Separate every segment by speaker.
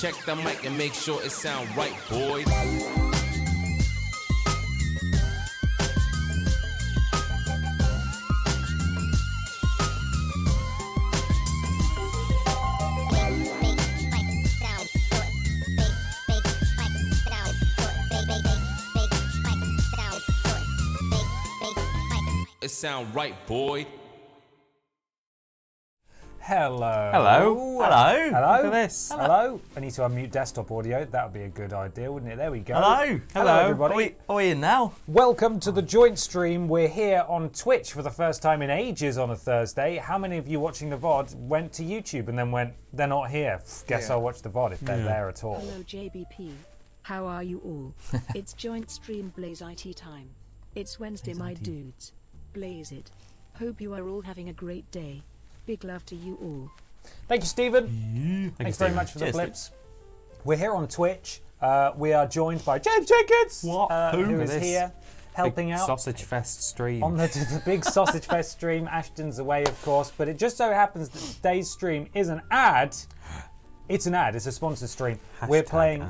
Speaker 1: check the mic and make sure it sound right, boys. It sound right, boy.
Speaker 2: Hello.
Speaker 3: Hello. Hello.
Speaker 2: Hello.
Speaker 3: Look at this.
Speaker 2: Hello. I need to unmute desktop audio. That would be a good idea, wouldn't it? There we go.
Speaker 3: Hello.
Speaker 2: Hello, everybody.
Speaker 3: Are we in now?
Speaker 2: Welcome to the joint stream. We're here on Twitch for the first time in ages on a Thursday. How many of you watching the VOD went to YouTube and then went, they're not here? Guess I'll watch the VOD if they're there at all.
Speaker 4: Hello JBP. How are you all? It's joint stream Blaze IT time. It's Wednesday, my dudes. Blaze it. Hope you are all having a great day. Big love to you all.
Speaker 2: Thank you, Stephen. Thanks very much for the clips. We're here on Twitch. We are joined by James Jenkins, who is here helping out.
Speaker 3: Sausage Fest stream.
Speaker 2: On the big Sausage Fest stream. Ashton's away, of course, but it just so happens that today's stream is an ad. It's an ad. It's a sponsored stream. We're playing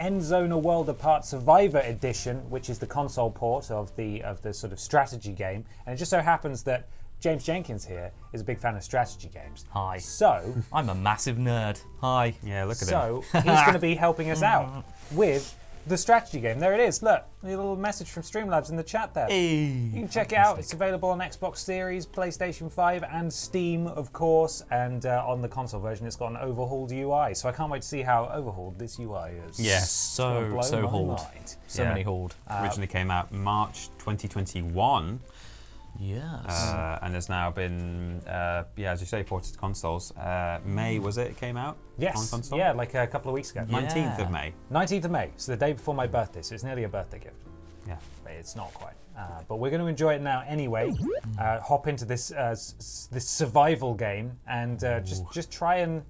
Speaker 2: Endzone: A World Apart Survivor Edition, which is the console port of the sort of strategy game. And it just so happens that James Jenkins here is a big fan of strategy games.
Speaker 3: Hi.
Speaker 2: So
Speaker 3: I'm a massive nerd. Hi.
Speaker 5: Yeah, look at him.
Speaker 2: So he's going to be helping us out with the strategy game. There it is. Look, a little message from Streamlabs in the chat there.
Speaker 3: Hey.
Speaker 2: You can check it out. It's available on Xbox Series, PlayStation 5, and Steam, of course. And on the console version, it's got an overhauled UI. So I can't wait to see how overhauled this UI is.
Speaker 5: Yes,
Speaker 3: So hauled. So many hauled.
Speaker 5: Originally came out March 2021.
Speaker 3: Yes.
Speaker 5: And has now been, as you say, ported to consoles. May, was it came out?
Speaker 2: Yes.
Speaker 5: On console?
Speaker 2: Yeah, like a couple of weeks ago.
Speaker 5: 19th of May.
Speaker 2: 19th of May. So the day before my birthday. So it's nearly a birthday gift.
Speaker 5: Yeah.
Speaker 2: But it's not quite. But we're going to enjoy it now anyway. Hop into this this survival game and just try and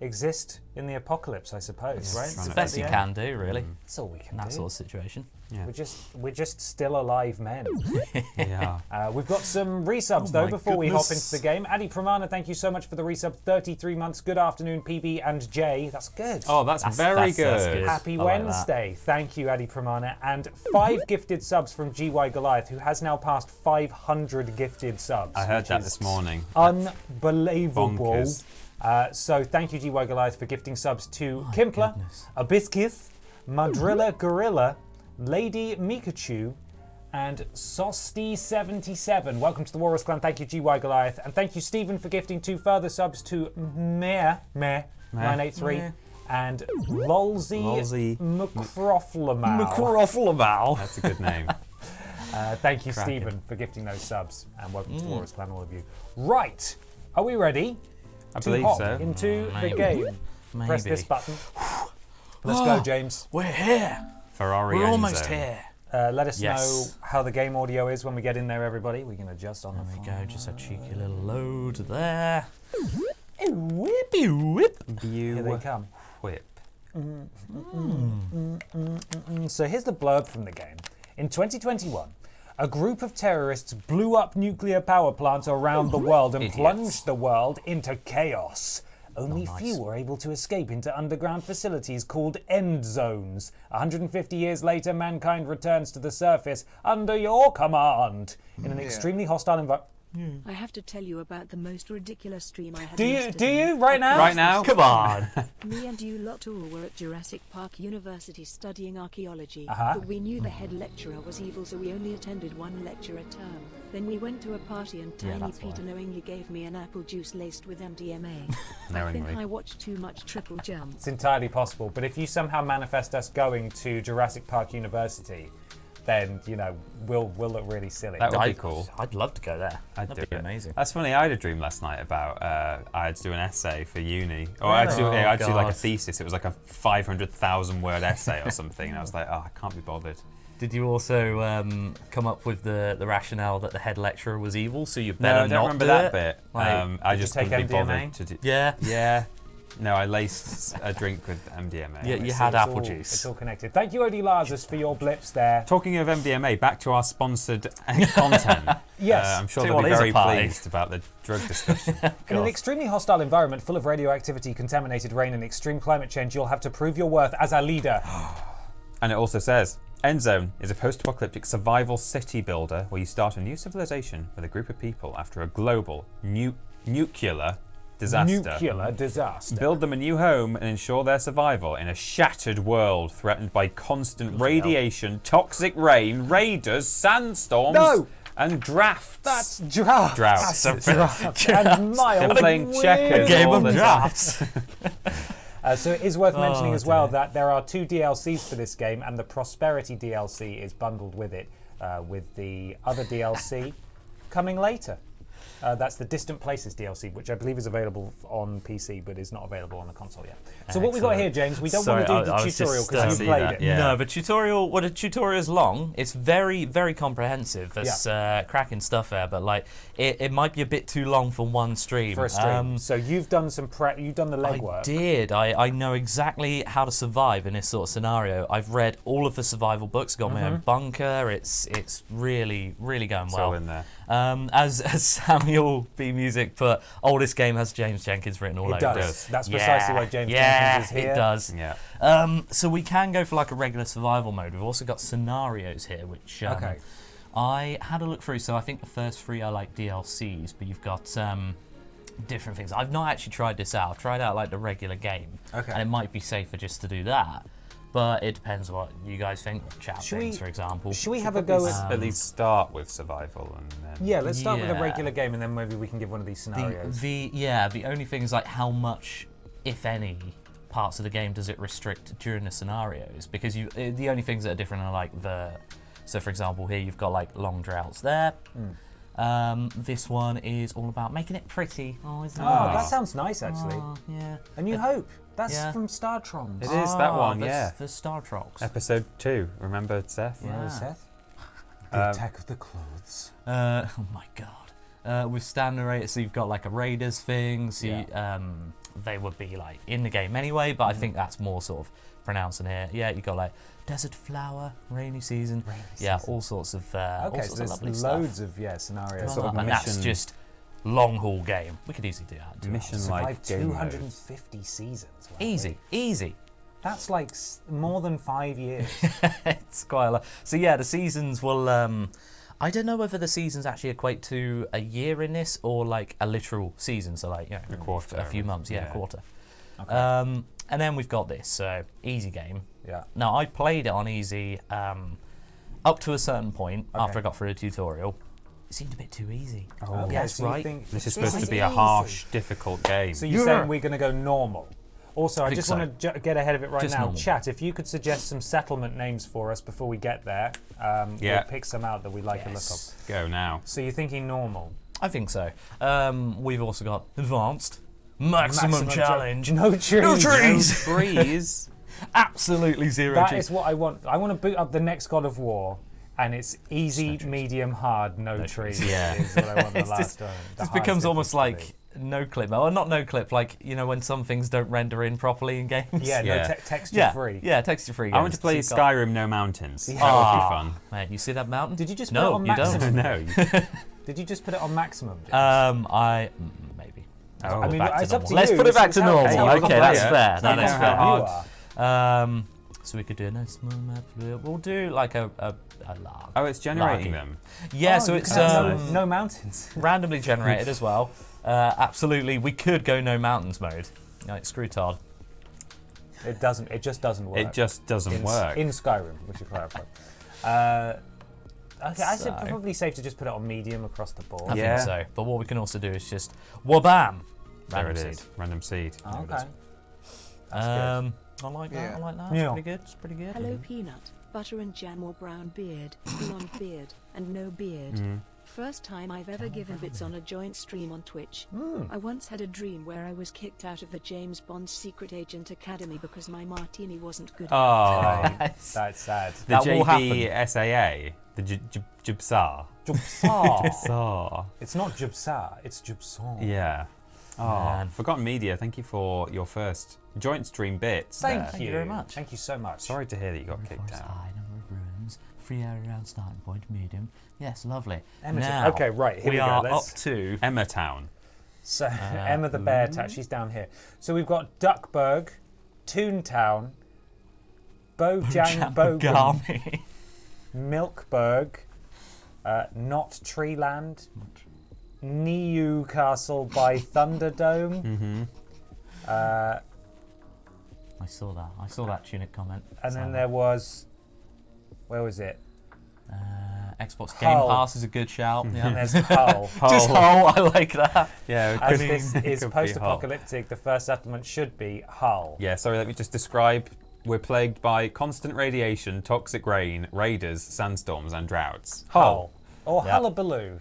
Speaker 2: exist in the apocalypse, I suppose, right?
Speaker 3: It's the best you can do, really.
Speaker 2: That's all we can
Speaker 3: In that
Speaker 2: do.
Speaker 3: sort of situation.
Speaker 5: Yeah.
Speaker 2: We're just still alive men.
Speaker 5: Yeah.
Speaker 2: We've got some resubs though before we hop into the game. Adi Pramana, thank you so much for the resub. 33 months. Good afternoon, PB and Jay. That's good.
Speaker 5: Oh, that's very good.
Speaker 2: Happy
Speaker 3: I like
Speaker 2: Wednesday. Thank you, Adi Pramana. And 5 gifted subs from GY Goliath, who has now passed 500 gifted subs.
Speaker 5: I heard
Speaker 2: which
Speaker 5: that
Speaker 2: is
Speaker 5: this morning.
Speaker 2: Unbelievable.
Speaker 5: Bonkers.
Speaker 2: So thank you, GY Goliath, for gifting subs to Kimpler, Abiscus, Madrilla Gorilla, Lady Mikachu, and Sosti77. Welcome to the Walrus Clan. Thank you, GY Goliath. And thank you, Stephen, for gifting 2 further subs to Meh983 and Lolsey McCrofflamal.
Speaker 5: That's a good name.
Speaker 2: Thank you,
Speaker 5: Cracking.
Speaker 2: Stephen, for gifting those subs. And welcome to the Walrus Clan, all of you. Right. Are we ready?
Speaker 5: I
Speaker 2: to
Speaker 5: believe
Speaker 2: hop
Speaker 5: so.
Speaker 2: into the game. Press this button. Let's go, James.
Speaker 3: We're here.
Speaker 5: Ferrari
Speaker 3: We're
Speaker 5: Endzone.
Speaker 3: almost here.
Speaker 2: Let us
Speaker 5: Yes.
Speaker 2: know how the game audio is when we get in there, everybody. We can adjust on
Speaker 3: There
Speaker 2: the
Speaker 3: we
Speaker 2: fly.
Speaker 3: go. Just a cheeky little load there.
Speaker 2: Whip.
Speaker 3: Whip.
Speaker 2: Here they come.
Speaker 5: Whip.
Speaker 2: So here's the blurb from the game. In 2021, a group of terrorists blew up nuclear power plants around the world and plunged the world into chaos. Only few were able to escape into underground facilities called Endzones. 150 years later, mankind returns to the surface under your command in an extremely hostile environment.
Speaker 4: I have to tell you about the most ridiculous stream I had
Speaker 2: Do
Speaker 4: yesterday.
Speaker 2: you right now?
Speaker 5: Right now?
Speaker 3: Come on.
Speaker 4: Me and you lot all were at Jurassic Park University studying archaeology,
Speaker 2: Uh-huh.
Speaker 4: but we knew the head lecturer was evil, so we only attended 1 lecture a term. Then we went to a party and Tiny
Speaker 3: that's
Speaker 4: Peter knowingly gave me an apple juice laced with MDMA. I
Speaker 5: Knowingly.
Speaker 4: think I watched too much TripleJump.
Speaker 2: It's entirely possible, but if you somehow manifest us going to Jurassic Park University, then, you know, we'll look really silly.
Speaker 5: That would be cool.
Speaker 3: I'd love to go there.
Speaker 5: I'd
Speaker 3: That'd
Speaker 5: do
Speaker 3: be
Speaker 5: it.
Speaker 3: amazing.
Speaker 5: That's funny. I had a dream last night about I had to do an essay for uni, or I had to do like a
Speaker 3: God.
Speaker 5: thesis. It was like a 500,000 word essay or something, and I was like, oh, I can't be bothered.
Speaker 3: Did you also come up with the rationale that the head lecturer was evil, so you
Speaker 5: No,
Speaker 3: better
Speaker 5: I don't
Speaker 3: not
Speaker 5: remember
Speaker 3: do
Speaker 5: that
Speaker 3: it?
Speaker 5: bit.
Speaker 3: Like,
Speaker 5: I
Speaker 2: did you
Speaker 5: just
Speaker 2: take
Speaker 5: couldn't be
Speaker 2: MDMA?
Speaker 5: bothered to do.
Speaker 3: Yeah.
Speaker 5: Yeah, No, I laced a drink with MDMA.
Speaker 3: Yeah, you
Speaker 2: See,
Speaker 3: had
Speaker 2: it's
Speaker 3: apple
Speaker 2: all-
Speaker 3: juice.
Speaker 2: It's all connected. Thank you, Odie Lazarus, for your blips there.
Speaker 5: Talking of MDMA, back to our sponsored content.
Speaker 2: Yes.
Speaker 5: I'm sure
Speaker 3: See
Speaker 5: they'll
Speaker 3: what
Speaker 5: be
Speaker 3: is a
Speaker 5: very
Speaker 3: pie.
Speaker 5: pleased about the drug discussion.
Speaker 2: In an extremely hostile environment full of radioactivity, contaminated rain, and extreme climate change, you'll have to prove your worth as a leader.
Speaker 5: And it also says, Endzone is a post-apocalyptic survival city builder where you start a new civilization with a group of people after a global nuclear disaster.
Speaker 2: Nuclear disaster.
Speaker 5: Build them a new home and ensure their survival in a shattered world threatened by constant radiation, toxic rain, raiders, sandstorms,
Speaker 2: No!
Speaker 5: and drafts.
Speaker 2: That's draft.
Speaker 5: Droughts.
Speaker 2: That's draft. And mild
Speaker 5: They're playing
Speaker 2: wind.
Speaker 5: checkers
Speaker 3: Game
Speaker 5: all
Speaker 3: of
Speaker 5: the time.
Speaker 3: drafts.
Speaker 2: So it is worth mentioning as
Speaker 3: dear.
Speaker 2: well that there are 2 DLCs for this game, and the Prosperity DLC is bundled with it, with the other DLC coming later. That's the Distant Places DLC, which I believe is available on PC, but is not available on the console yet. So what we got here, James, we don't want to do the tutorial because you played it.
Speaker 5: Yeah.
Speaker 3: No, but tutorial. Well, the tutorial is long. It's very, very comprehensive. There's cracking stuff there, but like it might be a bit too long for one stream.
Speaker 2: For a stream. So you've done some prep. You've done the legwork.
Speaker 3: I did. I know exactly how to survive in this sort of scenario. I've read all of the survival books. Got my own bunker. It's really, really going
Speaker 5: It's
Speaker 3: well.
Speaker 5: all in there.
Speaker 3: As Samuel B Music put, this game has James Jenkins written all
Speaker 2: It
Speaker 3: over
Speaker 2: does.
Speaker 3: it.
Speaker 2: That's precisely why James Jenkins is here.
Speaker 3: It does.
Speaker 5: Yeah.
Speaker 3: So we can go for like a regular survival mode. We've also got scenarios here, which
Speaker 2: Okay.
Speaker 3: I had a look through. So I think the first 3 are like DLCs, but you've got different things. I've not actually tried this out. I've tried out like the regular game,
Speaker 2: Okay.
Speaker 3: and it might be safer just to do that. But it depends what you guys think. Chat
Speaker 2: Should
Speaker 3: things,
Speaker 2: we-
Speaker 3: for example.
Speaker 2: Should we have a go at?
Speaker 5: At least start with survival and then.
Speaker 2: Yeah, let's start with a
Speaker 3: Yeah.
Speaker 2: regular game, and then maybe we can give one of these scenarios.
Speaker 3: The only thing is like how much, if any, parts of the game does it restrict during the scenarios? Because the only things that are different are like so for example here you've got like long droughts there. This one is all about making it pretty. Oh, isn't it?
Speaker 2: Oh,
Speaker 3: nice?
Speaker 2: that sounds nice, actually.
Speaker 3: Oh, yeah.
Speaker 2: A New Hope. That's
Speaker 3: yeah.
Speaker 2: from Star Trons.
Speaker 5: It is that one,
Speaker 3: that's
Speaker 5: yeah.
Speaker 3: The Star Trox.
Speaker 5: Episode 2. Remember Seth?
Speaker 3: Yeah.
Speaker 2: Seth? The Attack of the Clothes.
Speaker 3: Oh my god. With stand narrator, so you've got like a Raiders thing. So they would be like in the game anyway, but I think that's more sort of pronounced in here. Yeah, you got like desert flower, rainy season. Yeah, all sorts of all
Speaker 2: Okay,
Speaker 3: sorts
Speaker 2: so
Speaker 3: of lovely
Speaker 2: there's
Speaker 3: stuff.
Speaker 2: loads of scenarios.
Speaker 5: Sort of
Speaker 3: and that's
Speaker 5: mission-
Speaker 3: just long haul game. We could easily do that. In 2
Speaker 5: Mission
Speaker 3: hours.
Speaker 5: like
Speaker 2: Survived
Speaker 5: game mode.
Speaker 2: 250 seasons. Wow.
Speaker 3: Easy.
Speaker 2: That's like more than 5 years.
Speaker 3: It's quite a lot. So yeah, the seasons will. I don't know whether the seasons actually equate to a year in this or like a literal season. So like
Speaker 5: A quarter.
Speaker 3: a few months. Yeah,
Speaker 5: Yeah.
Speaker 3: a quarter.
Speaker 2: Okay.
Speaker 3: And then we've got this. So easy game.
Speaker 2: Yeah.
Speaker 3: Now I played it on easy up to a certain point after I got through the tutorial. It seemed a bit too easy.
Speaker 5: Oh.
Speaker 2: Okay,
Speaker 3: yes,
Speaker 2: so you
Speaker 3: right.
Speaker 2: think
Speaker 5: This is
Speaker 2: this
Speaker 5: supposed to be a
Speaker 2: easy.
Speaker 5: harsh, difficult game.
Speaker 2: So you're saying we're going to go normal. Also, I
Speaker 3: think
Speaker 2: just
Speaker 3: so.
Speaker 2: want to get ahead of it right
Speaker 3: Just
Speaker 2: now.
Speaker 3: normal.
Speaker 2: Chat, if you could suggest some settlement names for us before we get there,
Speaker 5: Yeah.
Speaker 2: we'll pick some out that we like the look of.
Speaker 3: Yes.
Speaker 5: Go now.
Speaker 2: So you're thinking normal.
Speaker 3: I think so. We've also got advanced, maximum challenge.
Speaker 2: No trees.
Speaker 3: No trees.
Speaker 5: Freeze.
Speaker 3: Absolutely zero
Speaker 2: That
Speaker 3: trees.
Speaker 2: is what I want. I want to boot up the next God of War, and it's easy, medium, hard, no trees.
Speaker 3: Yeah.
Speaker 2: Is what I want the
Speaker 3: It's
Speaker 2: last
Speaker 3: just-
Speaker 2: one. The
Speaker 3: This
Speaker 2: hardest
Speaker 3: becomes almost
Speaker 2: difficulty.
Speaker 3: like no clip, or not no clip, like when some things don't render in properly in games.
Speaker 2: Yeah,
Speaker 5: Yeah.
Speaker 2: no texture
Speaker 3: yeah,
Speaker 2: free.
Speaker 3: yeah, texture free.
Speaker 5: I want to play
Speaker 3: games. So you've got-
Speaker 5: Skyrim No Mountains. That would
Speaker 3: Ah,
Speaker 5: be fun.
Speaker 3: Mate, you see that mountain?
Speaker 2: Did you just put
Speaker 3: no,
Speaker 2: it on
Speaker 3: you
Speaker 2: maximum?
Speaker 3: don't.
Speaker 5: No.
Speaker 2: Did you just put it on maximum? James?
Speaker 3: Maybe.
Speaker 5: Oh.
Speaker 2: I mean,
Speaker 3: back to
Speaker 2: it's up to
Speaker 3: normal. Let's
Speaker 2: you.
Speaker 3: put it back
Speaker 2: It's
Speaker 3: to
Speaker 2: how-
Speaker 3: normal.
Speaker 2: how you
Speaker 3: Okay,
Speaker 2: can
Speaker 3: that's
Speaker 2: play it.
Speaker 3: fair. That
Speaker 2: How
Speaker 3: is
Speaker 2: confident
Speaker 3: fair.
Speaker 2: you are.
Speaker 3: So we could do a nice small map. We'll do like a lark.
Speaker 5: Oh, it's generating
Speaker 3: Larky.
Speaker 5: them.
Speaker 3: Yeah,
Speaker 2: Oh,
Speaker 3: so
Speaker 2: you
Speaker 3: it's
Speaker 2: can have no mountains.
Speaker 3: randomly generated as well. Absolutely, we could go no mountains mode. Like screw-tard.
Speaker 2: It doesn't. It just doesn't work.
Speaker 5: It just doesn't work.
Speaker 2: In Skyrim, we should clarify. Okay, I said
Speaker 3: So-
Speaker 2: probably safe to just put it on medium across the board.
Speaker 3: I
Speaker 5: Yeah.
Speaker 3: think so. But what we can also do is just wabam.
Speaker 5: There
Speaker 3: Random
Speaker 5: it is.
Speaker 3: seed.
Speaker 5: Random seed.
Speaker 2: Oh,
Speaker 5: There it
Speaker 2: okay.
Speaker 5: is.
Speaker 2: That's good.
Speaker 3: I like that.
Speaker 6: Yeah.
Speaker 3: I like that.
Speaker 2: Yeah.
Speaker 3: It's pretty good. It's pretty good.
Speaker 4: Hello, peanut, butter and jam or brown beard, blonde beard, and no beard. First time I've ever given bits on a joint stream on Twitch. I once had a dream where I was kicked out of the James Bond Secret Agent Academy because my martini wasn't good.
Speaker 5: Oh,
Speaker 3: Yes.
Speaker 2: That's sad.
Speaker 5: the
Speaker 3: That will happen.
Speaker 5: JBSAA. The Jibsar.
Speaker 2: Jubsar.
Speaker 5: Jibsar.
Speaker 2: It's not Jubsar, it's Jubson.
Speaker 5: Yeah.
Speaker 3: Man.
Speaker 5: Forgotten Media, thank you for your first joint stream bits.
Speaker 2: Thank
Speaker 3: Thank
Speaker 2: you
Speaker 3: you very much.
Speaker 2: Thank you so much.
Speaker 5: Sorry to hear that you got kicked
Speaker 3: Forest
Speaker 5: out.
Speaker 3: high, number of rooms, free area around starting point, medium. Yes, lovely.
Speaker 2: Emma,
Speaker 3: Now,
Speaker 2: okay, right, here we go.
Speaker 3: are
Speaker 2: Let's-
Speaker 3: up to
Speaker 5: Emma Town.
Speaker 2: So Emma the Bear Tat, she's down here. So we've got Duckburg, Toontown, Bojang Bogan,
Speaker 3: Bogami.
Speaker 2: Milkburg, Not Treeland, Newcastle by Thunderdome,
Speaker 5: Mm-hmm.
Speaker 3: I saw that. I saw that Tunic comment.
Speaker 2: and then there was, where was it?
Speaker 3: Xbox Game
Speaker 2: Hull.
Speaker 3: Pass is a good shout.
Speaker 2: And
Speaker 3: Yeah.
Speaker 2: there's Hull.
Speaker 3: Just Hull, I like that.
Speaker 5: Yeah, it
Speaker 2: As
Speaker 5: could-
Speaker 2: this
Speaker 5: it
Speaker 2: is
Speaker 5: could be
Speaker 2: post-apocalyptic, the first settlement should be Hull.
Speaker 5: Yeah, sorry, let me just describe. We're plagued by constant radiation, toxic rain, raiders, sandstorms, and droughts.
Speaker 2: Hull. Or
Speaker 3: Yep.
Speaker 2: hullabaloo.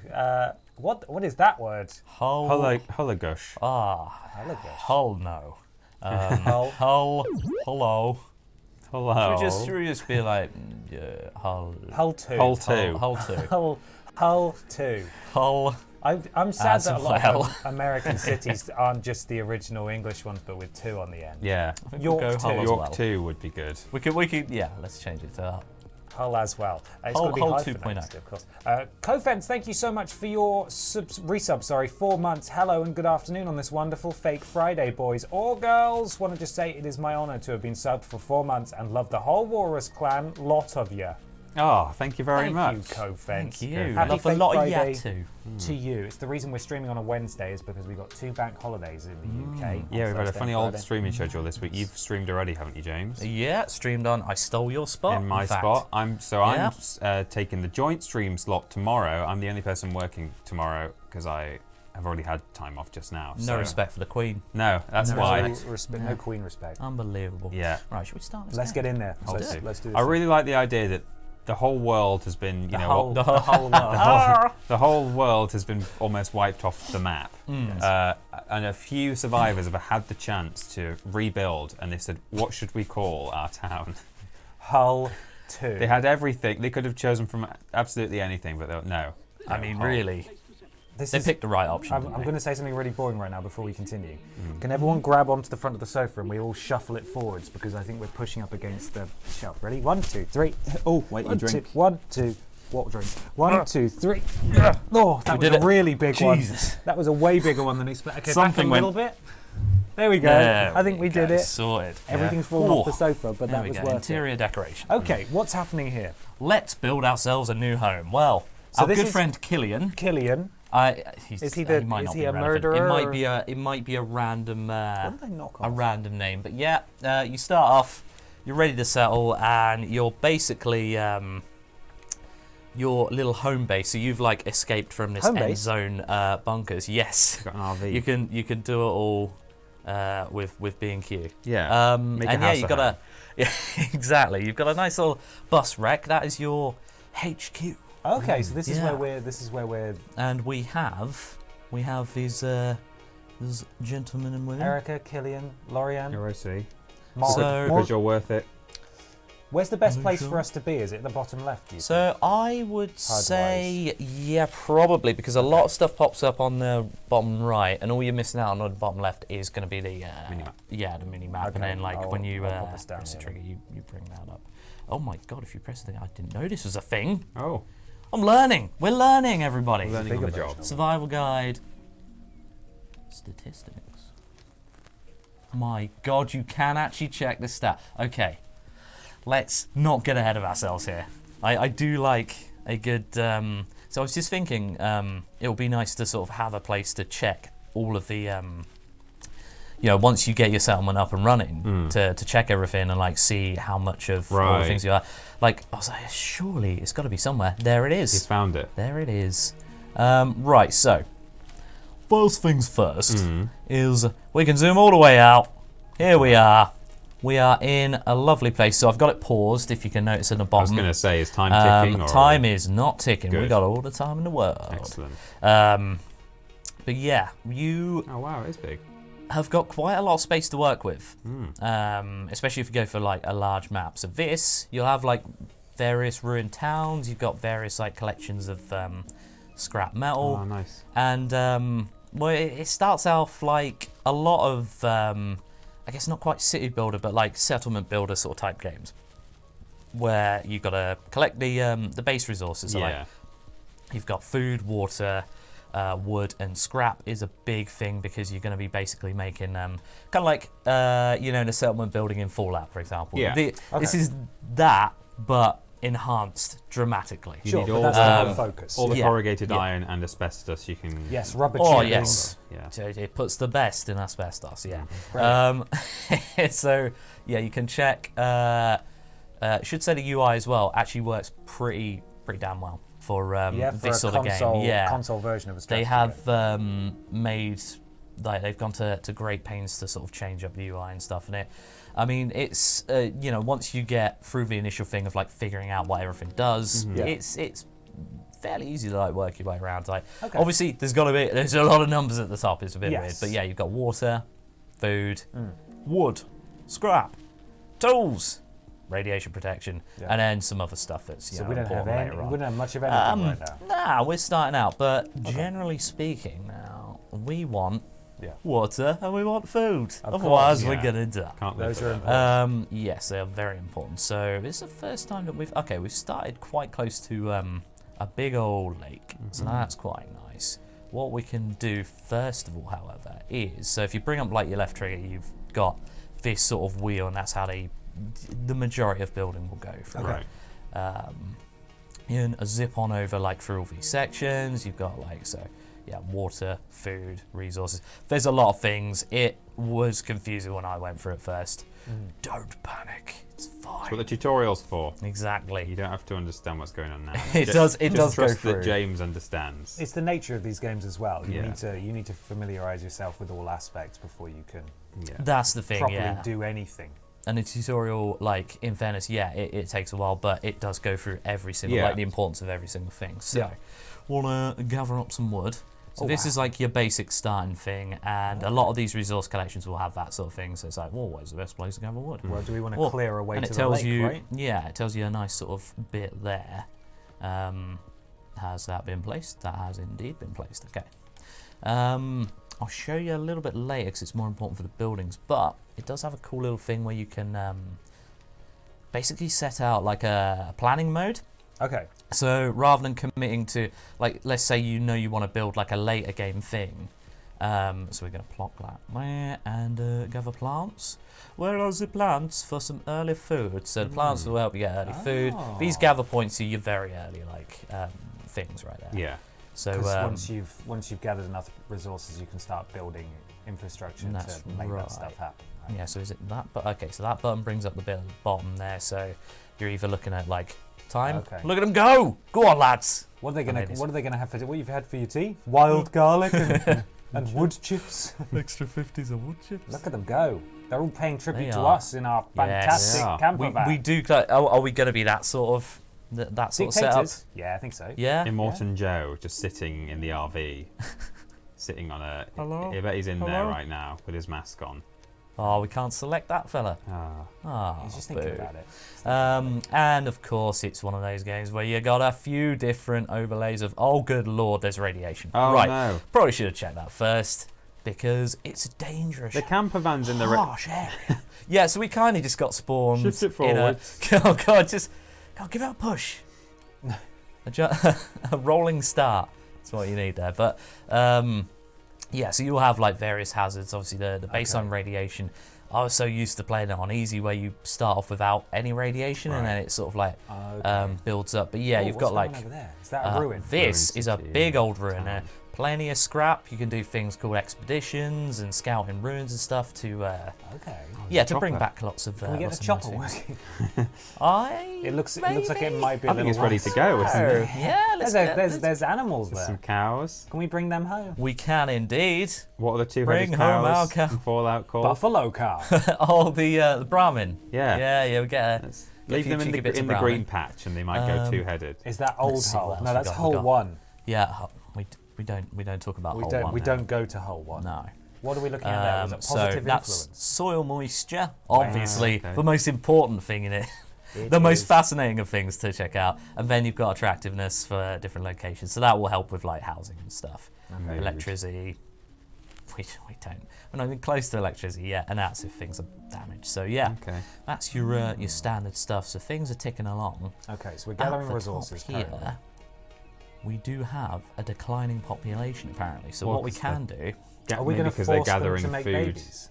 Speaker 2: What is that word?
Speaker 3: Hull.
Speaker 5: Hullagush.
Speaker 2: Hullagush.
Speaker 3: Hull, no.
Speaker 2: Hull.
Speaker 3: Hull. Hello.
Speaker 5: Hello.
Speaker 3: Should we just be like, Hull.
Speaker 2: Hull 2.
Speaker 5: Hull 2.
Speaker 3: Hull 2.
Speaker 2: Hull 2.
Speaker 3: Hull.
Speaker 2: I'm sad
Speaker 3: As
Speaker 2: that a lot
Speaker 3: well.
Speaker 2: of American cities aren't just the original English ones, but with 2 on the end.
Speaker 5: Yeah.
Speaker 3: I think
Speaker 2: York
Speaker 3: we'll go
Speaker 2: too.
Speaker 3: Hull as
Speaker 5: York
Speaker 3: well.
Speaker 5: 2 would be good.
Speaker 3: We could, yeah, let's change it to
Speaker 2: Hull as well. It's
Speaker 3: Hull-
Speaker 2: got to be
Speaker 3: Hull
Speaker 2: hyphenated,
Speaker 3: 2.0.
Speaker 2: of course. Cofence, thank you so much for your resub. 4 months. Hello and good afternoon on this wonderful fake Friday, boys or girls. Want to just say it is my honour to have been subbed for 4 months and love the whole Walrus clan. Lot of you.
Speaker 5: Oh, thank you very
Speaker 2: Thank
Speaker 5: much.
Speaker 2: you, Cofence.
Speaker 3: Thank you.
Speaker 2: Happy
Speaker 3: Love a
Speaker 2: Fake
Speaker 3: lot
Speaker 2: Friday
Speaker 3: of ya too.
Speaker 2: to you. It's the reason we're streaming on a Wednesday is because we've got 2 bank holidays in the UK. on
Speaker 5: Yeah, we've had a
Speaker 2: Thursday
Speaker 5: funny
Speaker 2: and
Speaker 5: old
Speaker 2: Friday.
Speaker 5: streaming schedule this week. You've streamed already, haven't you, James?
Speaker 3: Yeah, streamed on. I stole your spot.
Speaker 5: In my
Speaker 3: fact.
Speaker 5: spot. I'm
Speaker 3: Yeah.
Speaker 5: taking the joint stream slot tomorrow. I'm the only person working tomorrow because I have already had time off just now.
Speaker 3: No
Speaker 5: so-
Speaker 3: respect for the Queen.
Speaker 5: No, that's
Speaker 2: No,
Speaker 5: why.
Speaker 2: no Queen respect.
Speaker 3: Unbelievable.
Speaker 5: Yeah.
Speaker 3: Right, should we start this?
Speaker 2: Let's
Speaker 3: now?
Speaker 2: get in there.
Speaker 5: Let's do.
Speaker 2: Let's do this.
Speaker 5: I really like the idea that the whole world has been,
Speaker 2: the whole world.
Speaker 5: the whole world has been almost wiped off the map.
Speaker 3: Mm.
Speaker 5: And a few survivors have had the chance to rebuild, and they said, "What should we call our town?"
Speaker 2: Hull 2.
Speaker 5: They had everything. They could have chosen from absolutely anything, but no.
Speaker 3: I mean,
Speaker 5: Hull.
Speaker 3: really,
Speaker 2: This
Speaker 3: they
Speaker 2: is-
Speaker 3: picked the right option.
Speaker 2: I'm
Speaker 3: didn't
Speaker 2: going
Speaker 3: they?
Speaker 2: to say something really boring right now before we continue.
Speaker 5: Mm.
Speaker 2: Can everyone grab onto the front of the sofa and we all shuffle it forwards because I think we're pushing up against the shelf. Ready? 1, 2, 3.
Speaker 5: Oh, wait, you
Speaker 2: 1,
Speaker 5: drink.
Speaker 2: 2, 1, 2. What drink? 1, 2, 3. Oh, that was
Speaker 3: did
Speaker 2: a
Speaker 3: it.
Speaker 2: really big one.
Speaker 3: Jesus.
Speaker 2: That was a way bigger one than expected. Okay,
Speaker 3: Something
Speaker 2: back a
Speaker 3: went-
Speaker 2: little bit. There we go.
Speaker 3: There
Speaker 2: I think we did
Speaker 3: go,
Speaker 2: it.
Speaker 3: Sorted.
Speaker 2: Everything's fallen off the
Speaker 3: Ooh.
Speaker 2: sofa, but
Speaker 3: There
Speaker 2: that
Speaker 3: we
Speaker 2: was
Speaker 3: go.
Speaker 2: worth
Speaker 3: Interior decoration.
Speaker 2: it. Okay, what's happening here?
Speaker 3: Let's build ourselves a new home. Well,
Speaker 2: So
Speaker 3: our
Speaker 2: this
Speaker 3: good
Speaker 2: is-
Speaker 3: friend Killian.
Speaker 2: Killian.
Speaker 3: Is
Speaker 2: he
Speaker 3: might not
Speaker 2: he
Speaker 3: be
Speaker 2: a
Speaker 3: relevant.
Speaker 2: murderer
Speaker 3: It might be a random.
Speaker 2: What did I knock off?
Speaker 3: A random name, but yeah, you start off. You're ready to settle, and you're basically your little home base. So you've like escaped from this
Speaker 2: Home base?
Speaker 3: Endzone bunkers. Yes,
Speaker 5: Got an RV.
Speaker 3: you can do it all with B&Q.
Speaker 5: Yeah. Make a
Speaker 3: and
Speaker 5: house
Speaker 3: yeah, you
Speaker 5: a
Speaker 3: got
Speaker 5: home.
Speaker 3: yeah, exactly. You've got a nice little bus wreck. That is your HQ.
Speaker 2: Okay, so this is
Speaker 3: Yeah.
Speaker 2: where we're
Speaker 3: And we have these gentlemen and women.
Speaker 2: Erica, Killian, Lorianne,
Speaker 5: You're OC.
Speaker 2: Mark.
Speaker 3: So-
Speaker 5: Because you're worth it.
Speaker 2: Where's the best
Speaker 3: Are you
Speaker 2: place
Speaker 3: sure?
Speaker 2: for us to be? Is it the bottom left? Do you
Speaker 3: So I would say, yeah, probably, because a lot of stuff pops up on the bottom right, and all you're missing out on the bottom left is going to be the
Speaker 5: Minimap.
Speaker 3: Yeah, the mini map,
Speaker 2: Okay,
Speaker 3: and then like when you
Speaker 2: I'll pop this down
Speaker 3: press the
Speaker 2: here.
Speaker 3: trigger, you bring that up. Oh my god! If you press the, I didn't know this was a thing.
Speaker 5: Oh,
Speaker 3: I'm learning. We're learning, everybody.
Speaker 5: learning on the
Speaker 2: bigger
Speaker 5: job.
Speaker 2: version.
Speaker 3: Survival guide. Statistics. My god, you can actually check this stat. Okay. Let's not get ahead of ourselves here. I do like a good... so I was just thinking it would be nice to sort of have a place to check all of the... once you get your settlement up and running, to check everything and like see how much of all the
Speaker 5: Right.
Speaker 3: things you are. Like, I was like, surely it's got to be somewhere. There it is.
Speaker 5: He's found it.
Speaker 3: There it is. Right, so first things first is we can zoom all the way out. Here we are. We are in a lovely place. So I've got it paused, if you can notice in the
Speaker 5: I was
Speaker 3: bottom.
Speaker 5: going to say, is time ticking? Or
Speaker 3: Time is not ticking. We
Speaker 5: Good.
Speaker 3: got all the time in the world.
Speaker 5: Excellent.
Speaker 3: But yeah, you
Speaker 5: Oh, wow, it is big.
Speaker 3: have got quite a lot of space to work with,
Speaker 5: Mm.
Speaker 3: especially if you go for like a large map. So this, you'll have like various ruined towns. You've got various like collections of scrap metal.
Speaker 5: Oh, nice.
Speaker 3: And Well, it starts off like a lot of, I guess not quite city builder, but like settlement builder sort of type games, where you've got to collect the base resources. So like, you've got food, water, wood, and scrap is a big thing because you're going to be basically making kind of like in a settlement building in Fallout, for example.
Speaker 5: Yeah.
Speaker 3: This is that, but enhanced dramatically.
Speaker 5: You
Speaker 2: Sure,
Speaker 5: need
Speaker 2: but
Speaker 5: all
Speaker 2: that's
Speaker 5: the,
Speaker 2: the focus.
Speaker 5: all the
Speaker 3: Yeah.
Speaker 5: corrugated
Speaker 3: Yeah.
Speaker 5: iron and asbestos you can.
Speaker 2: Yes, rubber
Speaker 3: Oh
Speaker 2: tubing.
Speaker 3: yes,
Speaker 5: Yeah.
Speaker 3: it puts the best in asbestos. Yeah.
Speaker 2: Great.
Speaker 3: So yeah, you can check. Should say the UI as well actually works pretty damn well for
Speaker 2: For
Speaker 3: this
Speaker 2: a
Speaker 3: sort
Speaker 2: console,
Speaker 3: of game. Yeah,
Speaker 2: console version of a strategy
Speaker 3: they have
Speaker 2: game.
Speaker 3: made like they've gone to great pains to sort of change up the UI and stuff. And I mean, it's once you get through the initial thing of like figuring out what everything does,
Speaker 2: Yeah.
Speaker 3: it's fairly easy to like work your way around. Like
Speaker 2: Okay.
Speaker 3: obviously there's a lot of numbers at the top. It's a bit weird,
Speaker 2: Yes.
Speaker 3: but yeah, you've got water, food, wood, scrap, tools, radiation protection,
Speaker 2: Yeah.
Speaker 3: and then some other stuff that's
Speaker 2: So we don't have
Speaker 3: important
Speaker 2: any,
Speaker 3: later
Speaker 2: we
Speaker 3: on.
Speaker 2: don't have much of anything right now.
Speaker 3: Nah, we're starting out, but generally speaking, now we want
Speaker 2: Yeah.
Speaker 3: water and we want food.
Speaker 2: Of
Speaker 3: Otherwise,
Speaker 5: course,
Speaker 3: we're
Speaker 5: yeah.
Speaker 3: gonna die.
Speaker 5: Can't live
Speaker 2: Those are
Speaker 5: without
Speaker 2: important.
Speaker 3: Yes, they are very important. So this is the first time that we've started quite close to a big old lake, so that's quite nice. What we can do first of all, however, is so if you bring up like your left trigger, you've got this sort of wheel, and that's how the majority of building will go through.
Speaker 5: Right.
Speaker 3: You can zip on over like through all these sections. You've got water, food, resources. There's a lot of things. It was confusing when I went through it first. Don't panic. It's fine.
Speaker 5: That's what the tutorial's for.
Speaker 3: Exactly.
Speaker 5: You don't have to understand what's going on now.
Speaker 3: It does go
Speaker 5: trust
Speaker 3: through.
Speaker 5: that James understands.
Speaker 2: It's the nature of these games as well. You
Speaker 5: Yeah.
Speaker 2: need to familiarize yourself with all aspects before you can
Speaker 5: Yeah.
Speaker 3: That's the thing,
Speaker 2: properly
Speaker 3: yeah.
Speaker 2: do anything.
Speaker 3: And the tutorial, like, in fairness, yeah, it takes a while, but it does go through every single, like, the importance of every single thing. So,
Speaker 2: Yeah.
Speaker 3: want to gather up some wood. So
Speaker 2: Oh,
Speaker 3: this
Speaker 2: wow.
Speaker 3: is like your basic starting thing, and a lot of these resource collections will have that sort of thing. So it's like, well, where's the best place to gather wood?
Speaker 2: Well, do we want to
Speaker 3: Well,
Speaker 2: clear away
Speaker 3: and
Speaker 2: to
Speaker 3: it
Speaker 2: the
Speaker 3: tells
Speaker 2: lake,
Speaker 3: you,
Speaker 2: right?
Speaker 3: yeah, it tells you a nice sort of bit there. Has that been placed? That has indeed been placed. Okay. I'll show you a little bit later because it's more important for the buildings, but it does have a cool little thing where you can basically set out like a planning mode.
Speaker 2: Okay.
Speaker 3: So rather than committing to, like, let's say you want to build like a later game thing, so we're going to plot that there and gather plants. Where are the plants for some early food? So the plants will help you get early food. These gather points are your very early things right there.
Speaker 5: Yeah.
Speaker 3: So
Speaker 2: Because once you've gathered enough resources, you can start building infrastructure
Speaker 3: That's
Speaker 2: to make
Speaker 3: right.
Speaker 2: that stuff happen. Right?
Speaker 3: yeah, so is it that? But okay, so that button brings up the bit at the bottom there. So you're either looking at like time.
Speaker 2: Okay.
Speaker 3: Look at them go! Go on, lads.
Speaker 2: What are they gonna
Speaker 3: ladies.
Speaker 2: What are they gonna have for what you've had for your tea? Wild garlic and wood chips.
Speaker 3: Extra 50s of wood chips.
Speaker 2: Look at them go! They're all paying tribute
Speaker 3: They
Speaker 2: to
Speaker 3: are.
Speaker 2: us in our
Speaker 3: Yes.
Speaker 2: fantastic
Speaker 5: They are.
Speaker 2: camper van.
Speaker 3: We do. Are we going to be that sort of that sort of setup?
Speaker 2: Dictators? Yeah, I think so.
Speaker 3: Yeah.
Speaker 5: Immortan Joe just sitting in the RV, sitting on a.
Speaker 3: Hello?
Speaker 5: I bet he's in there
Speaker 3: Hello?
Speaker 5: right now with his mask on.
Speaker 3: Oh, we can't select that fella.
Speaker 5: Ah.
Speaker 3: Ah,
Speaker 2: He's just thinking
Speaker 3: boo.
Speaker 2: about it.
Speaker 3: And of course, it's one of those games where you got a few different overlays of, oh, good lord, there's radiation.
Speaker 5: Oh,
Speaker 3: right.
Speaker 5: no.
Speaker 3: Probably should have checked that first because it's a dangerous,
Speaker 5: The camper van's in the.
Speaker 3: harsh area. Yeah, so we kind of just got spawned.
Speaker 5: Shift it
Speaker 3: in a-
Speaker 5: forwards.
Speaker 3: oh god, give it a push. a rolling start. That's what you need there. But yeah, so you'll have like various hazards. Obviously, the baseline radiation. I was so used to playing it on easy, where you start off without any radiation, and then it sort of like builds up. But yeah,
Speaker 2: Oh,
Speaker 3: you've
Speaker 2: what's
Speaker 3: got
Speaker 2: going
Speaker 3: like
Speaker 2: on over there? Is that a ruin?
Speaker 3: this
Speaker 5: Ruin
Speaker 3: is a
Speaker 5: city,
Speaker 3: big
Speaker 5: yeah.
Speaker 3: old ruin. Plenty of scrap. You can do things called expeditions and scouting ruins and stuff to
Speaker 2: Okay.
Speaker 3: to bring
Speaker 5: chopper.
Speaker 3: back lots of.
Speaker 2: Can we get
Speaker 3: lots
Speaker 2: the
Speaker 3: of
Speaker 2: chopper
Speaker 3: nice things.
Speaker 2: working?
Speaker 3: It
Speaker 2: looks like it might be a
Speaker 5: I think
Speaker 2: little
Speaker 5: it's ready to
Speaker 2: rusty.
Speaker 5: go, isn't it?
Speaker 3: Yeah, let's
Speaker 2: There's animals
Speaker 5: There's some
Speaker 2: there.
Speaker 5: cows.
Speaker 2: Can we bring them home?
Speaker 3: We can indeed.
Speaker 5: What are the
Speaker 3: Bring
Speaker 5: two-headed
Speaker 3: home our
Speaker 5: cows
Speaker 3: cow.
Speaker 5: in Fallout called?
Speaker 2: Buffalo cow.
Speaker 3: Oh, the Brahmin.
Speaker 5: Yeah.
Speaker 3: Yeah, we get a.
Speaker 5: Let's
Speaker 3: get a
Speaker 5: leave
Speaker 3: few
Speaker 5: them in
Speaker 3: cheeky bits
Speaker 5: the
Speaker 3: of brownie.
Speaker 5: green patch, and they might go two-headed.
Speaker 2: Is that old
Speaker 3: see what
Speaker 2: hole?
Speaker 3: else
Speaker 2: No,
Speaker 3: we
Speaker 2: that's
Speaker 3: got.
Speaker 2: hole one.
Speaker 3: Yeah, we don't talk about
Speaker 2: We
Speaker 3: hole
Speaker 2: don't
Speaker 3: one
Speaker 2: we
Speaker 3: now.
Speaker 2: don't go to hole one.
Speaker 3: No.
Speaker 2: What are we looking at there? Was it
Speaker 3: So
Speaker 2: positive
Speaker 3: that's
Speaker 2: influence?
Speaker 3: soil moisture, obviously
Speaker 5: okay.
Speaker 3: the most important thing in it.
Speaker 2: It
Speaker 3: The most
Speaker 2: is.
Speaker 3: fascinating of things to check out, and then you've got attractiveness for different locations, so that will help with like housing and stuff,
Speaker 5: Mood.
Speaker 3: electricity, we don't. We're not even close to electricity yet, and that's if things are damaged. So yeah,
Speaker 5: Okay.
Speaker 3: that's your standard stuff. So things are ticking along.
Speaker 2: Okay, so we're
Speaker 3: At
Speaker 2: gathering
Speaker 3: the
Speaker 2: resources
Speaker 3: top
Speaker 2: currently.
Speaker 3: here, we do have a declining population apparently. So
Speaker 5: Well,
Speaker 3: what we
Speaker 5: it's
Speaker 3: can do,
Speaker 2: Are we
Speaker 5: Maybe
Speaker 2: going to
Speaker 5: because
Speaker 2: force
Speaker 5: they're
Speaker 2: them
Speaker 5: gathering
Speaker 2: to make
Speaker 5: food,
Speaker 2: babies?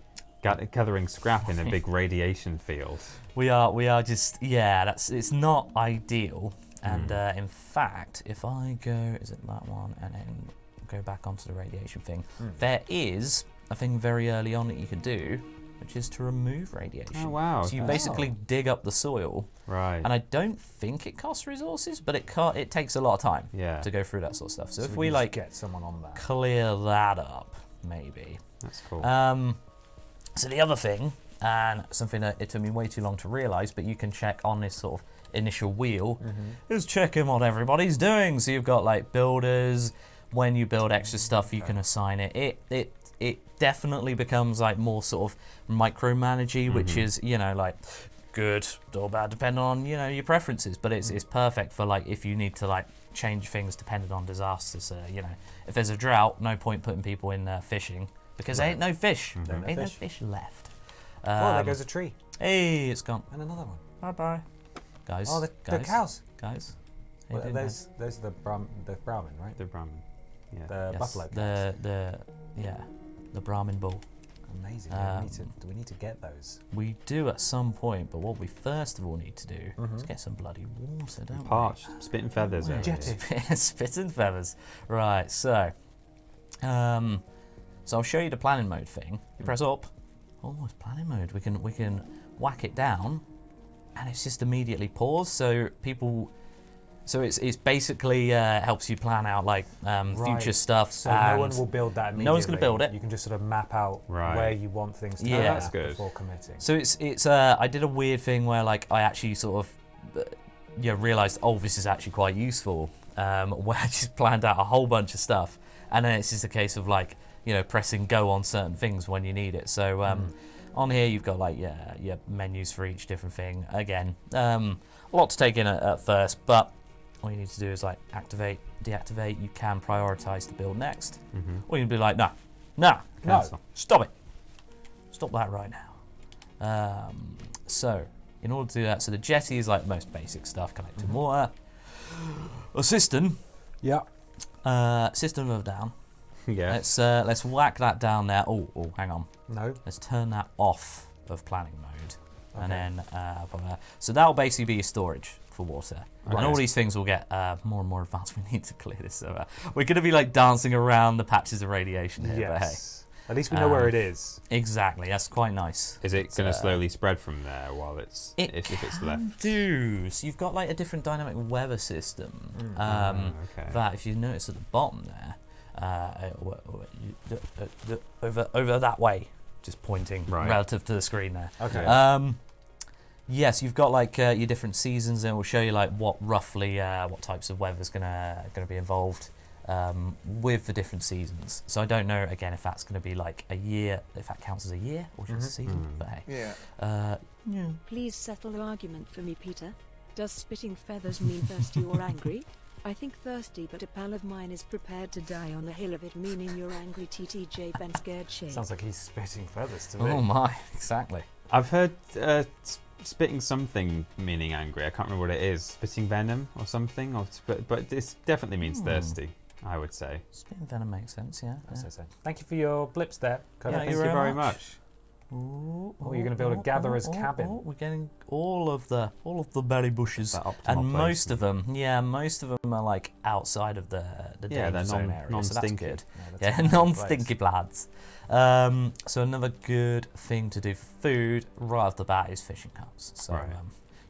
Speaker 5: gathering scrap in a big radiation field.
Speaker 3: we are just it's not ideal. And in fact, if I go, is it that one, and then go back onto the radiation thing, there is a thing very early on that you can do, which is to remove radiation.
Speaker 5: Oh wow.
Speaker 3: So you
Speaker 5: okay.
Speaker 3: basically dig up the soil,
Speaker 5: Right.
Speaker 3: and I don't think it costs resources, but it takes a lot of time
Speaker 5: Yeah.
Speaker 3: to go through that sort of stuff. So if
Speaker 2: can
Speaker 3: we
Speaker 2: just
Speaker 3: like
Speaker 2: get someone on that.
Speaker 3: clear that up, maybe.
Speaker 5: That's cool.
Speaker 3: So the other thing, and something that it took me way too long to realise, but you can check on this sort of initial wheel, is checking what everybody's doing. So you've got like builders. When you build extra stuff, you can assign it. It definitely becomes like more sort of micromanagey, which is like good or bad depending on your preferences. But it's perfect for like if you need to like change things depending on disasters. If there's a drought, no point putting people in fishing because there ain't no fish.
Speaker 2: There ain't
Speaker 3: Ain't
Speaker 2: no
Speaker 3: no
Speaker 2: fish.
Speaker 3: fish left.
Speaker 2: Oh, there goes a tree.
Speaker 3: Hey, it's gone.
Speaker 2: And another one.
Speaker 3: Bye bye, guys.
Speaker 2: Oh, the
Speaker 3: guys,
Speaker 2: cows.
Speaker 3: guys. How you
Speaker 2: Well,
Speaker 3: doing,
Speaker 2: those are the Brahmin, right?
Speaker 5: the Brahmin. Yeah.
Speaker 2: The
Speaker 3: Yes,
Speaker 2: buffalo cows.
Speaker 3: the Brahmin bull.
Speaker 2: Amazing. Do we need to get those?
Speaker 3: We do at some point, but what we first of all need to do is get some bloody water, don't
Speaker 5: Parched. Spitting feathers. over
Speaker 2: Jetty.
Speaker 5: here.
Speaker 3: Spit and feathers. Right, so I'll show you the planning mode thing. You press up. Oh, it's planning mode. We can whack it down, and it's just immediately paused. So people. So it's basically helps you plan out like future stuff.
Speaker 2: So no one will build that immediately.
Speaker 3: No one's going to build it.
Speaker 2: You can just sort of map out
Speaker 5: Right.
Speaker 2: where you want things to
Speaker 3: Yeah.
Speaker 2: go
Speaker 3: That's
Speaker 5: good.
Speaker 2: before committing.
Speaker 3: So it's I did a weird thing where like I actually sort of realised this is actually quite useful. Where I just planned out a whole bunch of stuff, and then it's just a case of like pressing go on certain things when you need it. So on here you've got like your menus for each different thing. Again, a lot to take in at first, but all you need to do is like activate, deactivate. You can prioritize to build next, or you can be like, no,
Speaker 5: Cancel.
Speaker 3: stop it, stop that right now. So in order to do that, so the jetty is like the most basic stuff, collecting water. A cistern, cistern of down.
Speaker 5: Yeah.
Speaker 3: Let's whack that down there. Oh, hang on.
Speaker 2: No.
Speaker 3: Let's turn that off of planning mode, and
Speaker 2: Okay.
Speaker 3: then so that'll basically be your storage for water. And all these things will get more and more advanced. We need to clear this over. We're going to be like dancing around the patches of radiation here. But hey,
Speaker 2: Yes. At least we know where it is.
Speaker 3: exactly. That's quite nice.
Speaker 5: Is it going to slowly spread from there while it's if it's left?
Speaker 3: Do so you've got like a different dynamic weather system.
Speaker 5: Okay.
Speaker 3: That if you notice at the bottom there, over that way, just pointing
Speaker 5: Right.
Speaker 3: relative to the screen there.
Speaker 2: Okay.
Speaker 3: Yes, you've got like your different seasons, and we'll show you like what roughly what types of weather's gonna be involved with the different seasons. So I don't know again if that's gonna be like a year, if that counts as a year or just a season. But hey, yeah.
Speaker 4: Please settle the argument for me, Peter. Does spitting feathers mean thirsty or angry? I think thirsty, but a pal of mine is prepared to die on the hill of it, meaning you're angry, TTJ Ben scared shape.
Speaker 2: Sounds like he's spitting feathers to me.
Speaker 3: Oh my, exactly.
Speaker 5: I've heard spitting something meaning angry. I can't remember what it is. Spitting venom or something. But this definitely means thirsty, I would say.
Speaker 3: Spitting venom makes sense, yeah.
Speaker 2: So. Thank you for your blips there. Coda.
Speaker 3: Yeah,
Speaker 5: Thank
Speaker 3: you're
Speaker 5: you very
Speaker 3: much.
Speaker 5: much.
Speaker 3: Oh,
Speaker 2: you're gonna build a gatherer's cabin.
Speaker 3: We're getting all of the berry bushes,
Speaker 5: That optimal
Speaker 3: and most
Speaker 5: placement.
Speaker 3: of them are like outside of the
Speaker 5: Yeah,
Speaker 3: danger
Speaker 5: they're
Speaker 3: zone area, so that's
Speaker 5: non-stinky.
Speaker 3: good.
Speaker 2: that's
Speaker 3: Yeah,
Speaker 2: a nice
Speaker 3: non-stinky
Speaker 2: place.
Speaker 3: lads. So another good thing to do for food right off the bat is fishing huts. So
Speaker 5: Right.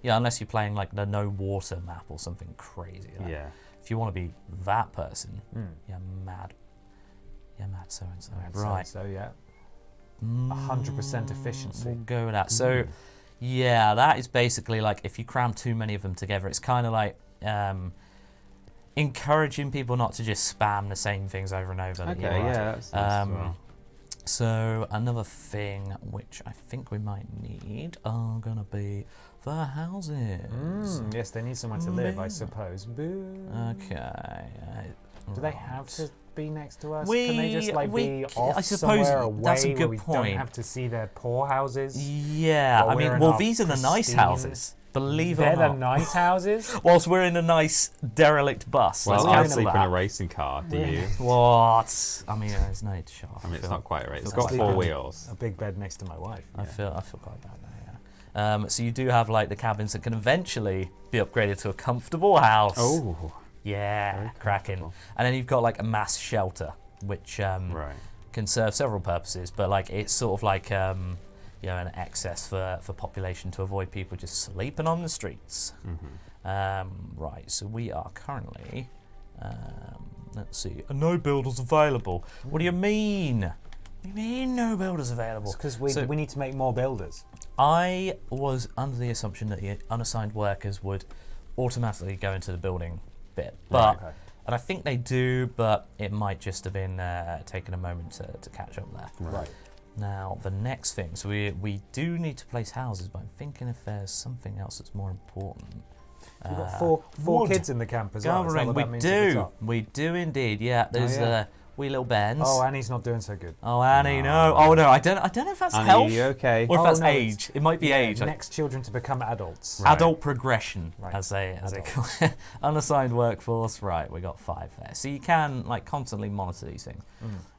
Speaker 3: unless you're playing like the no water map or something crazy. Like,
Speaker 5: Yeah.
Speaker 3: if you want to be that person, you're mad. You're mad so and so. Right.
Speaker 2: So yeah. 100% efficiency.
Speaker 3: We'll go with that. So, yeah, that is basically like if you cram too many of them together, it's kind of like encouraging people not to just spam the same things over and over.
Speaker 5: Okay.
Speaker 3: that you like.
Speaker 5: Yeah. That's nice as
Speaker 3: Um,
Speaker 5: well.
Speaker 3: So another thing which I think we might need are gonna be the houses.
Speaker 2: Yes, they need somewhere to live, I suppose. Boo.
Speaker 3: Okay.
Speaker 2: Do they have to be next to us?
Speaker 3: We-
Speaker 2: Can they just like
Speaker 3: we-
Speaker 2: be off
Speaker 3: I suppose
Speaker 2: somewhere away
Speaker 3: that's a
Speaker 2: where
Speaker 3: good
Speaker 2: we
Speaker 3: point.
Speaker 2: don't have to see their poor houses?
Speaker 3: Yeah,
Speaker 2: While
Speaker 3: I mean,
Speaker 2: we're in
Speaker 3: well,
Speaker 2: our
Speaker 3: these are the nice
Speaker 2: pristine-
Speaker 3: houses. Believe it
Speaker 2: They're
Speaker 3: or
Speaker 2: the
Speaker 3: not.
Speaker 2: nice houses?
Speaker 3: Whilst we're in a nice derelict bus.
Speaker 5: Well,
Speaker 3: let's
Speaker 5: I
Speaker 3: cancel
Speaker 5: sleep in
Speaker 3: that.
Speaker 5: a racing car. Do you?
Speaker 3: What? I mean, there's no need to show off.
Speaker 5: I mean, it's not quite a race. It's
Speaker 3: feel
Speaker 5: got
Speaker 3: quite
Speaker 5: 4
Speaker 3: bad.
Speaker 5: wheels.
Speaker 2: A big bed next to my wife.
Speaker 3: I feel quite bad now, yeah. So you do have like the cabins that can eventually be upgraded to a comfortable house.
Speaker 5: Oh,
Speaker 3: Yeah, cracking. And then you've got like a mass shelter, which
Speaker 5: right.
Speaker 3: can serve several purposes, but like it's sort of like an excess for population to avoid people just sleeping on the streets. Right, so we are currently, let's see, no builders available. What do you mean? What do you mean no builders available?
Speaker 2: Because
Speaker 3: So-
Speaker 2: we need to make more builders.
Speaker 3: I was under the assumption that the unassigned workers would automatically go into the building bit, but
Speaker 2: Okay.
Speaker 3: and I think they do, but it might just have been taking a moment to catch up there.
Speaker 2: Right.
Speaker 3: Now the next thing, so we do need to place houses, but I'm thinking if there's something else that's more important.
Speaker 2: We've got four
Speaker 3: wood.
Speaker 2: kids in the camp as well. Is that
Speaker 3: Gathering,
Speaker 2: what
Speaker 3: we
Speaker 2: that means at the
Speaker 3: do,
Speaker 2: top?
Speaker 3: we do indeed. Yeah, there's
Speaker 2: yeah.
Speaker 3: wee little Bens.
Speaker 2: Oh, Annie's not doing so good.
Speaker 3: Oh, Annie, no. Oh no, I don't know if that's
Speaker 5: Annie,
Speaker 3: health
Speaker 5: you okay?
Speaker 3: or if
Speaker 2: Oh,
Speaker 3: that's
Speaker 2: no,
Speaker 3: age. It might be age. Like,
Speaker 2: Next children to become adults.
Speaker 5: Right.
Speaker 3: adult progression,
Speaker 2: Right.
Speaker 3: as they
Speaker 2: Adult.
Speaker 3: call it. Unassigned workforce. Right, we got 5 there. So you can like constantly monitor these things.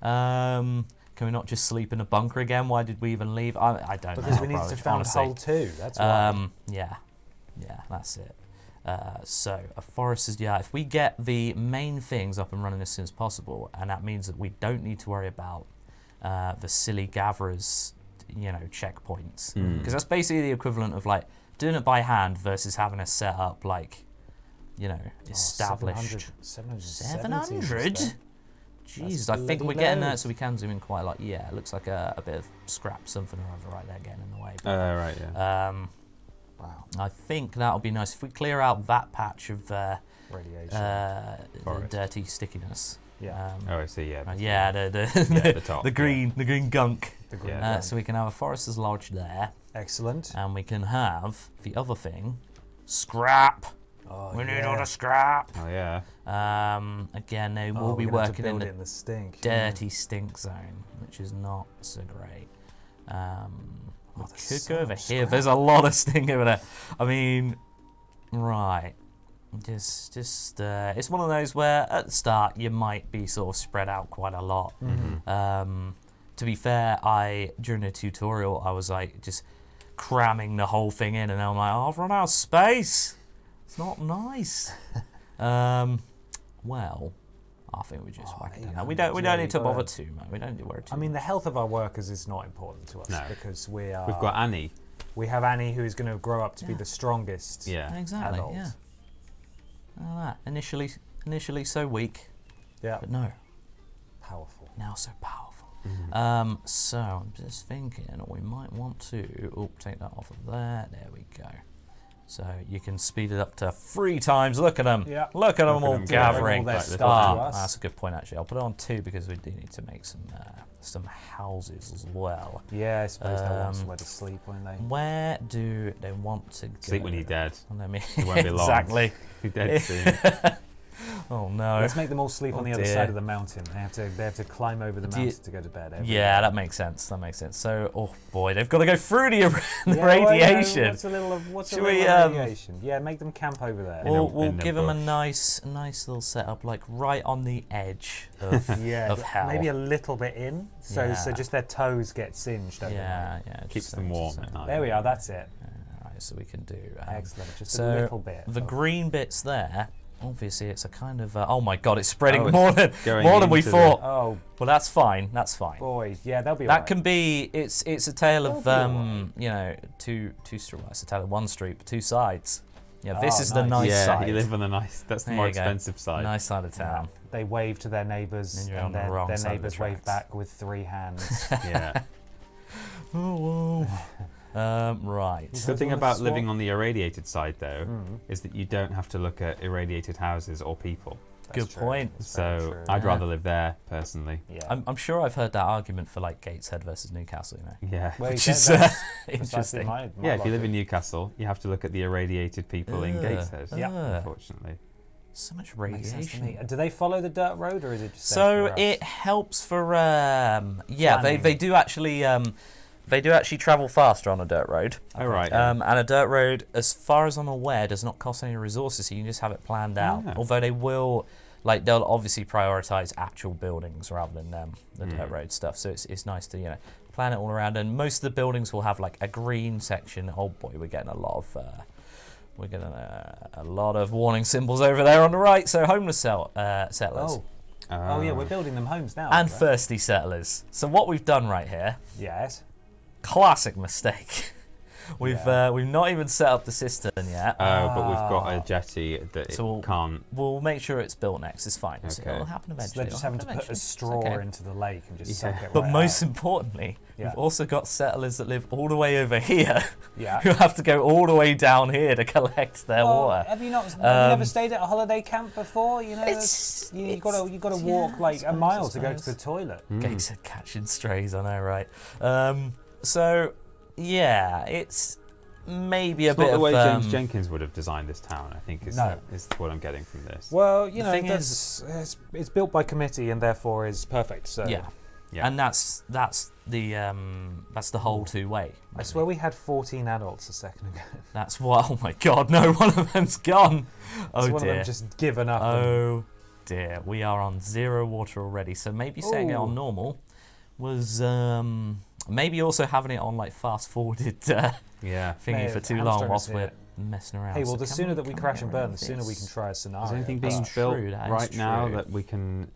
Speaker 3: Can we not just sleep in a bunker again? Why did we even leave? I don't know.
Speaker 2: Because we need to
Speaker 3: Probably,
Speaker 2: found
Speaker 3: honestly.
Speaker 2: hole 2. That's why.
Speaker 3: Yeah, that's it. So a forest is if we get the main things up and running as soon as possible, and that means that we don't need to worry about the silly gatherers, checkpoints, because that's basically the equivalent of like doing it by hand versus having to set up like, established. 700. Jesus,
Speaker 2: That's
Speaker 3: I think we're
Speaker 2: bloody
Speaker 3: getting there,
Speaker 2: loads.
Speaker 3: so we can zoom in quite a lot. Yeah, it looks like a bit of scrap something or other right there getting in the way.
Speaker 5: Right, yeah.
Speaker 2: Wow.
Speaker 3: I think that'll be nice if we clear out that patch of
Speaker 2: Radiation.
Speaker 3: the
Speaker 5: Forest.
Speaker 3: dirty stickiness.
Speaker 2: Yeah.
Speaker 5: Oh, I see, yeah.
Speaker 3: Yeah,
Speaker 5: the top,
Speaker 3: the green gunk.
Speaker 2: The green
Speaker 5: Yeah.
Speaker 2: gun.
Speaker 3: So we can have a Forester's Lodge there,
Speaker 2: Excellent.
Speaker 3: and we can have the other thing, scrap.
Speaker 2: Oh,
Speaker 3: We need
Speaker 2: yeah.
Speaker 3: all the scrap.
Speaker 5: Oh, yeah.
Speaker 3: Again, they
Speaker 2: Oh,
Speaker 3: will be
Speaker 2: we're gonna have to
Speaker 3: working in
Speaker 2: build
Speaker 3: the
Speaker 2: it in the stink.
Speaker 3: dirty stink zone, which is not so great. We
Speaker 2: there's
Speaker 3: could
Speaker 2: so
Speaker 3: go over
Speaker 2: much
Speaker 3: here.
Speaker 2: scrap.
Speaker 3: There's a lot of stink over there. I mean, right. Just it's one of those where at the start you might be sort of spread out quite a lot. To be fair, during the tutorial I was like just cramming the whole thing in, and I'm like, oh, I've run out of space. It's not nice. Well, I think we just whack it down. We don't need to bother too much. We don't need to worry too
Speaker 2: I mean, the
Speaker 3: much.
Speaker 2: health of our workers is not important to us
Speaker 5: No.
Speaker 2: because
Speaker 5: We've got Annie.
Speaker 2: we have Annie who is going to grow up to be
Speaker 3: Yeah.
Speaker 2: the strongest.
Speaker 5: Yeah.
Speaker 3: Exactly.
Speaker 2: adult.
Speaker 3: Yeah. Like that. Initially so weak,
Speaker 2: Yeah.
Speaker 3: but no,
Speaker 2: Powerful.
Speaker 3: now so powerful. So I'm just thinking we might want to take that off of there. There we go. So you can speed it up to 3 times. Look at them.
Speaker 2: Yeah.
Speaker 3: Look at them all
Speaker 5: them
Speaker 3: gathering.
Speaker 2: all their
Speaker 5: Like
Speaker 2: stuff
Speaker 5: little
Speaker 2: to us.
Speaker 3: That's a good point actually. I'll put it on 2 because we do need to make some houses as well.
Speaker 2: Yeah, I suppose they want
Speaker 3: Um,
Speaker 2: somewhere to sleep, won't they?
Speaker 3: Where do they want to go?
Speaker 5: Sleep when you're dead.
Speaker 3: Let me.
Speaker 5: It won't be long.
Speaker 3: Exactly.
Speaker 5: You're dead soon.
Speaker 3: Oh no.
Speaker 2: Let's make them all sleep on the other
Speaker 3: dear.
Speaker 2: side of the mountain. They have to climb over the
Speaker 3: Do you-
Speaker 2: mountain to go to bed. every
Speaker 3: Yeah,
Speaker 2: night.
Speaker 3: that makes sense. So, oh boy, they've got to go through the
Speaker 2: Yeah, well,
Speaker 3: radiation.
Speaker 2: what's a little of
Speaker 3: Should
Speaker 2: little
Speaker 3: we,
Speaker 2: of radiation? Yeah, make them camp over there.
Speaker 3: We'll
Speaker 5: in the
Speaker 3: give them a
Speaker 5: bush.
Speaker 3: nice little setup, like right on the edge of
Speaker 2: Yeah,
Speaker 3: of hell.
Speaker 2: maybe a little bit in, so
Speaker 3: Yeah.
Speaker 2: just their toes get singed. Overnight.
Speaker 3: yeah.
Speaker 5: Keeps
Speaker 3: just
Speaker 5: them
Speaker 3: so-
Speaker 5: warm
Speaker 3: so-
Speaker 5: at night.
Speaker 2: There we are. That's it.
Speaker 3: Right, so we can do.
Speaker 2: Excellent. Just
Speaker 3: so
Speaker 2: a little bit.
Speaker 3: the
Speaker 2: of-
Speaker 3: green bits there. Obviously, it's a kind of. Oh my God, it's spreading
Speaker 5: Oh, it's
Speaker 3: more than
Speaker 5: going
Speaker 3: we
Speaker 5: into the-
Speaker 3: thought.
Speaker 2: Oh
Speaker 3: Well, that's fine. That's fine.
Speaker 2: boy, yeah, they'll be.
Speaker 3: That
Speaker 2: alright.
Speaker 3: can be. It's a tale of
Speaker 2: They'll
Speaker 3: two streets. It's a tale of one street, but 2 sides. Yeah, this
Speaker 2: Oh,
Speaker 3: is the
Speaker 2: nice.
Speaker 3: nice
Speaker 5: Yeah,
Speaker 3: side.
Speaker 5: you live on the nice. That's the
Speaker 3: There
Speaker 5: more
Speaker 3: you go.
Speaker 5: expensive side.
Speaker 3: Nice side of town.
Speaker 2: They wave to their neighbours,
Speaker 3: And you're
Speaker 2: and
Speaker 3: on the wrong
Speaker 2: their
Speaker 3: side of the
Speaker 2: neighbours wave
Speaker 3: tracks.
Speaker 2: back with 3 hands.
Speaker 5: Yeah.
Speaker 3: Oh, whoa. Right.
Speaker 5: The thing
Speaker 2: wanna
Speaker 5: about
Speaker 2: swap?
Speaker 5: living on the irradiated side, though, is that you don't have to look at irradiated houses or people.
Speaker 2: That's
Speaker 3: Good
Speaker 2: true.
Speaker 3: point.
Speaker 2: That's very
Speaker 5: So
Speaker 2: true.
Speaker 5: I'd
Speaker 3: Yeah.
Speaker 5: rather live there personally.
Speaker 2: Yeah.
Speaker 3: I'm sure I've heard that argument for like Gateshead versus Newcastle.
Speaker 5: Yeah.
Speaker 2: Well,
Speaker 3: Which
Speaker 2: you
Speaker 3: is
Speaker 2: said that's precisely
Speaker 3: interesting.
Speaker 2: my
Speaker 5: Yeah, if you live
Speaker 2: logic.
Speaker 5: in Newcastle, you have to look at the irradiated people in Gateshead.
Speaker 2: Yeah.
Speaker 5: Unfortunately.
Speaker 3: So much
Speaker 2: Makes sense to me.
Speaker 3: radiation.
Speaker 2: Do they follow the dirt road, or is it just
Speaker 3: So
Speaker 2: there for us?
Speaker 3: it helps for they
Speaker 2: Planning.
Speaker 3: do actually travel faster on a dirt road.
Speaker 5: Oh, right.
Speaker 3: And a dirt road, as far as I'm aware, does not cost any resources, so you can just have it planned out.
Speaker 5: Ah.
Speaker 3: Although they will, they'll obviously prioritize actual buildings rather than the dirt road stuff. So it's nice to plan it all around. And most of the buildings will have like a green section. Oh boy, we're getting a lot of warning symbols over there on the right. So homeless settlers.
Speaker 2: Oh yeah, we're building them homes now.
Speaker 3: And
Speaker 2: right?
Speaker 3: thirsty settlers. So what we've done right here,
Speaker 2: Yes.
Speaker 3: classic mistake. We've not even set up the cistern yet.
Speaker 5: Oh, but we've got a jetty that
Speaker 3: So
Speaker 5: it can't.
Speaker 3: We'll make sure it's built next. It's fine. So
Speaker 5: Okay.
Speaker 3: it'll happen
Speaker 2: So
Speaker 3: eventually.
Speaker 2: they're just
Speaker 3: It'll
Speaker 2: having to
Speaker 3: happen
Speaker 2: put a
Speaker 3: eventually. It's
Speaker 2: straw
Speaker 3: okay.
Speaker 2: into the lake and just suck it
Speaker 3: But
Speaker 2: right
Speaker 3: most
Speaker 2: out.
Speaker 3: importantly,
Speaker 2: Yeah.
Speaker 3: we've also got settlers that live all the way over here
Speaker 2: Yeah.
Speaker 3: who have to go all the way down here to collect their water.
Speaker 2: Have you never stayed at a holiday camp before? You know,
Speaker 3: It's-
Speaker 2: you got to
Speaker 3: yeah,
Speaker 2: walk
Speaker 3: I
Speaker 2: like a
Speaker 3: suppose,
Speaker 2: mile
Speaker 3: I
Speaker 2: to go to
Speaker 3: suppose.
Speaker 2: the toilet.
Speaker 3: Gates are catching strays, I know, right? So yeah, it's maybe a
Speaker 5: It's
Speaker 3: bit
Speaker 5: not the
Speaker 3: of
Speaker 5: way James Jenkins would have designed this town, I think, is what I'm getting from this.
Speaker 2: Well,
Speaker 3: The thing
Speaker 2: it's built by committee and therefore is perfect. So
Speaker 3: yeah.
Speaker 5: Yeah.
Speaker 3: And that's the whole two-way.
Speaker 2: I swear we had 14 adults a second ago.
Speaker 3: That's what. Oh my God! No, one of them's gone. Oh
Speaker 2: One
Speaker 3: dear.
Speaker 2: of them just given up.
Speaker 3: Oh dear. We are on 0 water already. So maybe setting it on
Speaker 2: Ooh.
Speaker 3: normal was maybe also having it on like fast-forwarded
Speaker 5: Yeah.
Speaker 3: thingy
Speaker 2: May
Speaker 3: for
Speaker 2: have
Speaker 3: too long
Speaker 2: hamstrung
Speaker 3: whilst
Speaker 2: us
Speaker 3: we're
Speaker 2: here.
Speaker 3: messing around.
Speaker 2: Hey, well,
Speaker 3: So
Speaker 2: the
Speaker 3: can
Speaker 2: sooner that we
Speaker 3: can
Speaker 2: crash and
Speaker 3: get rid
Speaker 2: burn,
Speaker 3: of
Speaker 2: the sooner we can
Speaker 3: this?
Speaker 2: try a scenario.
Speaker 5: Is anything being
Speaker 3: That's
Speaker 5: built
Speaker 3: true, that is
Speaker 5: right now
Speaker 3: true.
Speaker 5: that we can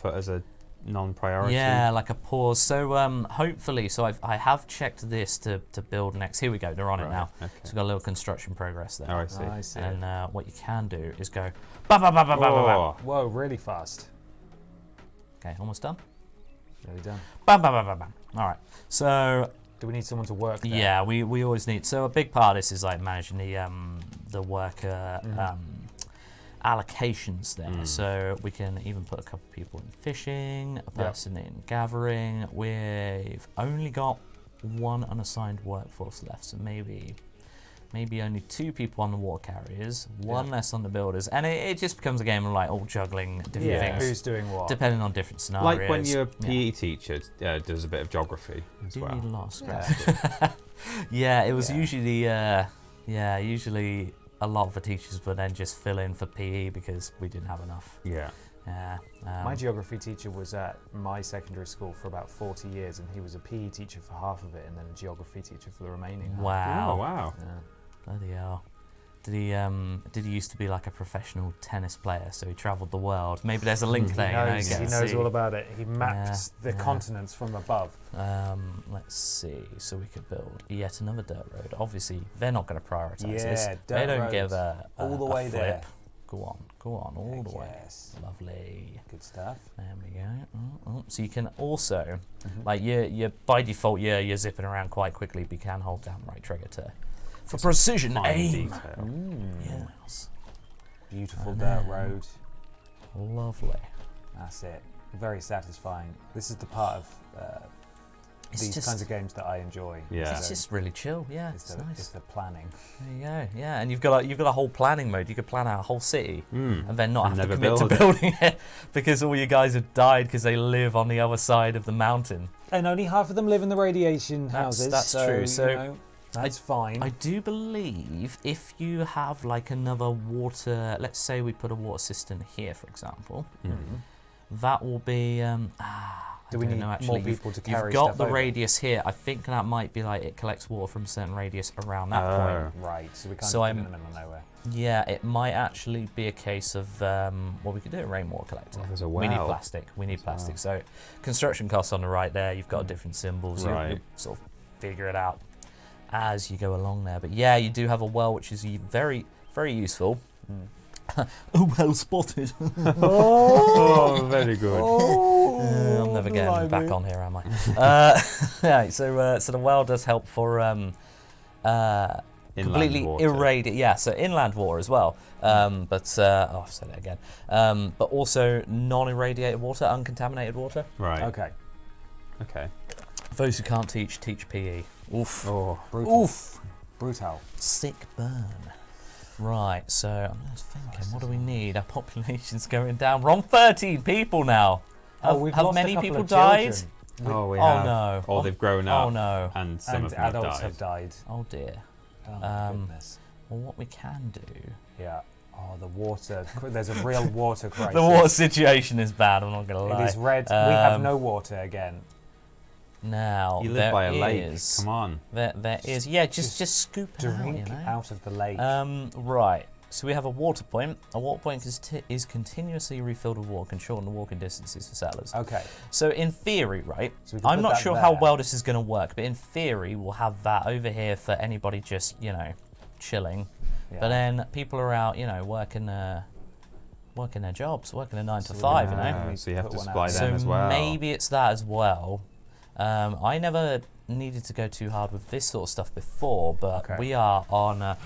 Speaker 5: put as a non-priority?
Speaker 3: Yeah, like a pause. So hopefully, I have checked this to build next. Here we go. They're on it
Speaker 5: Right,
Speaker 3: now.
Speaker 5: okay.
Speaker 3: So we've got a little construction progress there.
Speaker 5: Oh, I see.
Speaker 2: I see.
Speaker 3: And what you can do is go. Ba, ba, ba, ba, ba, ba, ba.
Speaker 5: Oh,
Speaker 2: Whoa, really fast.
Speaker 3: Okay, almost done.
Speaker 2: Nearly done.
Speaker 3: Bam, bam, bam, bam, bam. All right. So
Speaker 2: Do we need someone to work there?
Speaker 3: yeah, we always need. So a big part of this is like managing the worker allocations there. So we can even put a couple of people in fishing, a person in gathering. We've only got one unassigned workforce left, so maybe only 2 people on the water carriers, one less on the builders, and it just becomes a game of like all juggling different things
Speaker 2: Who's doing what?
Speaker 3: depending on different scenarios.
Speaker 5: like when your PE teacher does a bit of geography as
Speaker 3: Do
Speaker 5: well.
Speaker 3: need a lot of script.
Speaker 2: Yeah.
Speaker 3: Yeah, it was
Speaker 2: Yeah.
Speaker 3: usually a lot of the teachers would then just fill in for PE because we didn't have enough.
Speaker 5: Yeah.
Speaker 3: Yeah.
Speaker 2: My geography teacher was at my secondary school for about 40 years, and he was a PE teacher for half of it, and then a geography teacher for the remaining half.
Speaker 3: Wow.
Speaker 5: Oh, wow.
Speaker 2: Yeah.
Speaker 3: Bloody hell. Did he used to be like a professional tennis player, so he travelled the world? Maybe there's a link there.
Speaker 2: He knows all about it. He mapped
Speaker 3: Yeah,
Speaker 2: the
Speaker 3: yeah.
Speaker 2: continents from above.
Speaker 3: Let's see. So we could build yet another dirt road. Obviously, they're not going to prioritise this.
Speaker 2: Yeah,
Speaker 3: They
Speaker 2: dirt
Speaker 3: don't
Speaker 2: roads.
Speaker 3: give a
Speaker 2: All the
Speaker 3: a
Speaker 2: way
Speaker 3: flip.
Speaker 2: there.
Speaker 3: Go on, all the way.
Speaker 2: Yes.
Speaker 3: Lovely.
Speaker 2: Good stuff.
Speaker 3: There we go. So you can also, like, you're by default, you're zipping around quite quickly, but you can hold down the right trigger for precision
Speaker 5: Fine
Speaker 3: aim.
Speaker 5: detail.
Speaker 3: Yes.
Speaker 2: Beautiful dirt road.
Speaker 3: Lovely.
Speaker 2: That's it. Very satisfying. This is the part of
Speaker 3: It's
Speaker 2: these
Speaker 3: just,
Speaker 2: kinds of games that I enjoy.
Speaker 5: Yeah.
Speaker 3: it's just really chill. Yeah,
Speaker 2: It's
Speaker 3: it's
Speaker 2: the,
Speaker 3: nice.
Speaker 2: it's the planning.
Speaker 3: There you go. Yeah, and you've got a whole planning mode. You could plan out a whole city and then not
Speaker 5: And
Speaker 3: have to
Speaker 5: never
Speaker 3: commit to
Speaker 5: build it.
Speaker 3: building it because all you guys have died because they live on the other side of the mountain.
Speaker 2: And only half of them live in the radiation houses.
Speaker 3: That's
Speaker 2: so,
Speaker 3: true. So
Speaker 2: you know, that's fine.
Speaker 3: I do believe if you have like another water, let's say we put a water cistern here, for example, that will be.
Speaker 2: Do we need more people to carry
Speaker 3: You've got
Speaker 2: stuff
Speaker 3: the
Speaker 2: over?
Speaker 3: radius here. I think that might be like it collects water from a certain radius around that point.
Speaker 2: Right, so we can't
Speaker 3: So
Speaker 2: put it in
Speaker 3: I'm-
Speaker 2: the middle of nowhere.
Speaker 3: Yeah, it might actually be a case of well, we could do a rainwater collector.
Speaker 5: Well, there's a
Speaker 3: We need
Speaker 5: well
Speaker 3: plastic. We need
Speaker 5: as
Speaker 3: plastic.
Speaker 5: well.
Speaker 3: So construction costs on the right there. You've got different symbols. You
Speaker 5: Right.
Speaker 3: sort of figure it out as you go along there. But yeah, you do have a well, which is very, very useful. Oh, well spotted.
Speaker 5: Oh, very good.
Speaker 3: I'm never getting back on here, am I? Yeah, so the well does help for completely
Speaker 5: water.
Speaker 3: irradiate. Yeah, so inland water as well. But I've said it again. But also non-irradiated water, uncontaminated water.
Speaker 5: Right.
Speaker 2: Okay.
Speaker 5: Okay.
Speaker 3: Those who can't teach PE. Oof.
Speaker 2: Brutal.
Speaker 3: Oof.
Speaker 2: Brutal.
Speaker 3: Sick burn. Right, so I'm just thinking, what do we need? Our population's going down. We're on 13 people now.
Speaker 2: We've
Speaker 3: Have
Speaker 2: lost
Speaker 3: many
Speaker 2: a couple
Speaker 3: people
Speaker 2: of
Speaker 3: died?
Speaker 2: children.
Speaker 5: We
Speaker 3: Oh
Speaker 5: have.
Speaker 3: no.
Speaker 5: Or they've grown up.
Speaker 3: Oh no.
Speaker 5: And some
Speaker 2: And
Speaker 5: of them have
Speaker 2: adults
Speaker 5: died.
Speaker 2: have died.
Speaker 3: Oh dear.
Speaker 2: Oh my goodness.
Speaker 3: Well, what we can do...
Speaker 2: Yeah. Oh, the water. There's a real water crisis.
Speaker 3: The water situation is bad, I'm not going to lie.
Speaker 2: It is red. We have no water again.
Speaker 3: Now,
Speaker 5: You live
Speaker 3: there
Speaker 5: by a lake.
Speaker 3: is-
Speaker 5: Come on.
Speaker 3: There is... Yeah, just scoop it out,
Speaker 2: Drink
Speaker 3: you know?
Speaker 2: out of the lake.
Speaker 3: Right. So we have a water point. A water point is continuously refilled with water, can shorten the walking distances for settlers.
Speaker 2: Okay.
Speaker 3: So in theory, right,
Speaker 2: So we can
Speaker 3: I'm
Speaker 2: put
Speaker 3: not
Speaker 2: that
Speaker 3: sure how
Speaker 2: there.
Speaker 3: well this is going to work, but in theory, we'll have that over here for anybody just, chilling.
Speaker 2: Yeah.
Speaker 3: But then people are out, working their jobs, working a 9 to 5, you know.
Speaker 5: Yeah, so you have
Speaker 2: Put
Speaker 5: to
Speaker 2: one
Speaker 5: supply
Speaker 2: out.
Speaker 5: them
Speaker 3: So
Speaker 5: as well.
Speaker 3: maybe it's that as well. I never needed to go too hard with this sort of stuff before, but
Speaker 2: Okay.
Speaker 3: we are on...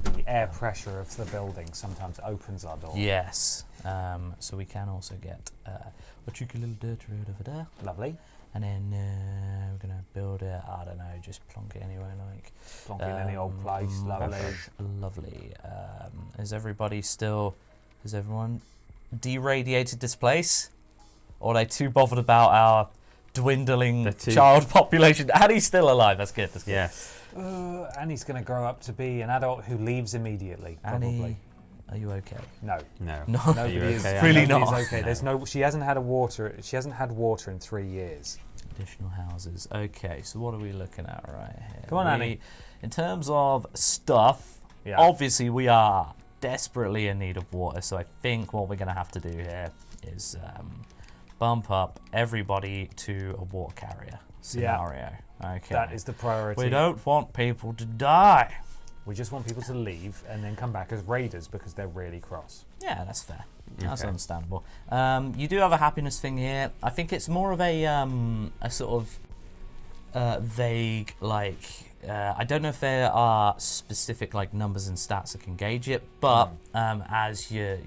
Speaker 2: The air pressure of the building sometimes opens our door.
Speaker 3: Yes. So we can also get a cheeky little dirt road over there.
Speaker 2: Lovely.
Speaker 3: And then we're going to build it, I don't know, just plonk it anywhere like.
Speaker 2: Plonk in any old place. Lovely.
Speaker 3: Lovely. Is everyone deradiated this place? Or are they too bothered about our dwindling
Speaker 5: They're too-
Speaker 3: child population? Annie's still alive, that's good. That's good.
Speaker 5: Yes.
Speaker 2: Annie's going to grow up to be an adult who leaves immediately, probably.
Speaker 3: Annie, are you okay?
Speaker 2: No.
Speaker 5: No.
Speaker 3: No.
Speaker 5: Are you
Speaker 2: Nobody is
Speaker 5: okay,
Speaker 3: Really
Speaker 5: Annie?
Speaker 3: not.
Speaker 2: Nobody's okay. There's no. She hasn't had water in 3 years.
Speaker 3: Additional houses. Okay, so what are we looking at right here?
Speaker 2: Come on, Annie.
Speaker 3: In terms of stuff,
Speaker 2: Yeah.
Speaker 3: obviously we are desperately in need of water, so I think what we're going to have to do here is bump up everybody to a water carrier scenario. Okay.
Speaker 2: That is the priority.
Speaker 3: We don't want people to die.
Speaker 2: We just want people to leave and then come back as raiders because they're really cross.
Speaker 3: Yeah, that's fair. That's
Speaker 5: Okay.
Speaker 3: understandable. You do have a happiness thing here. I think it's more of a sort of vague, I don't know if there are specific numbers and stats that can gauge it, but as you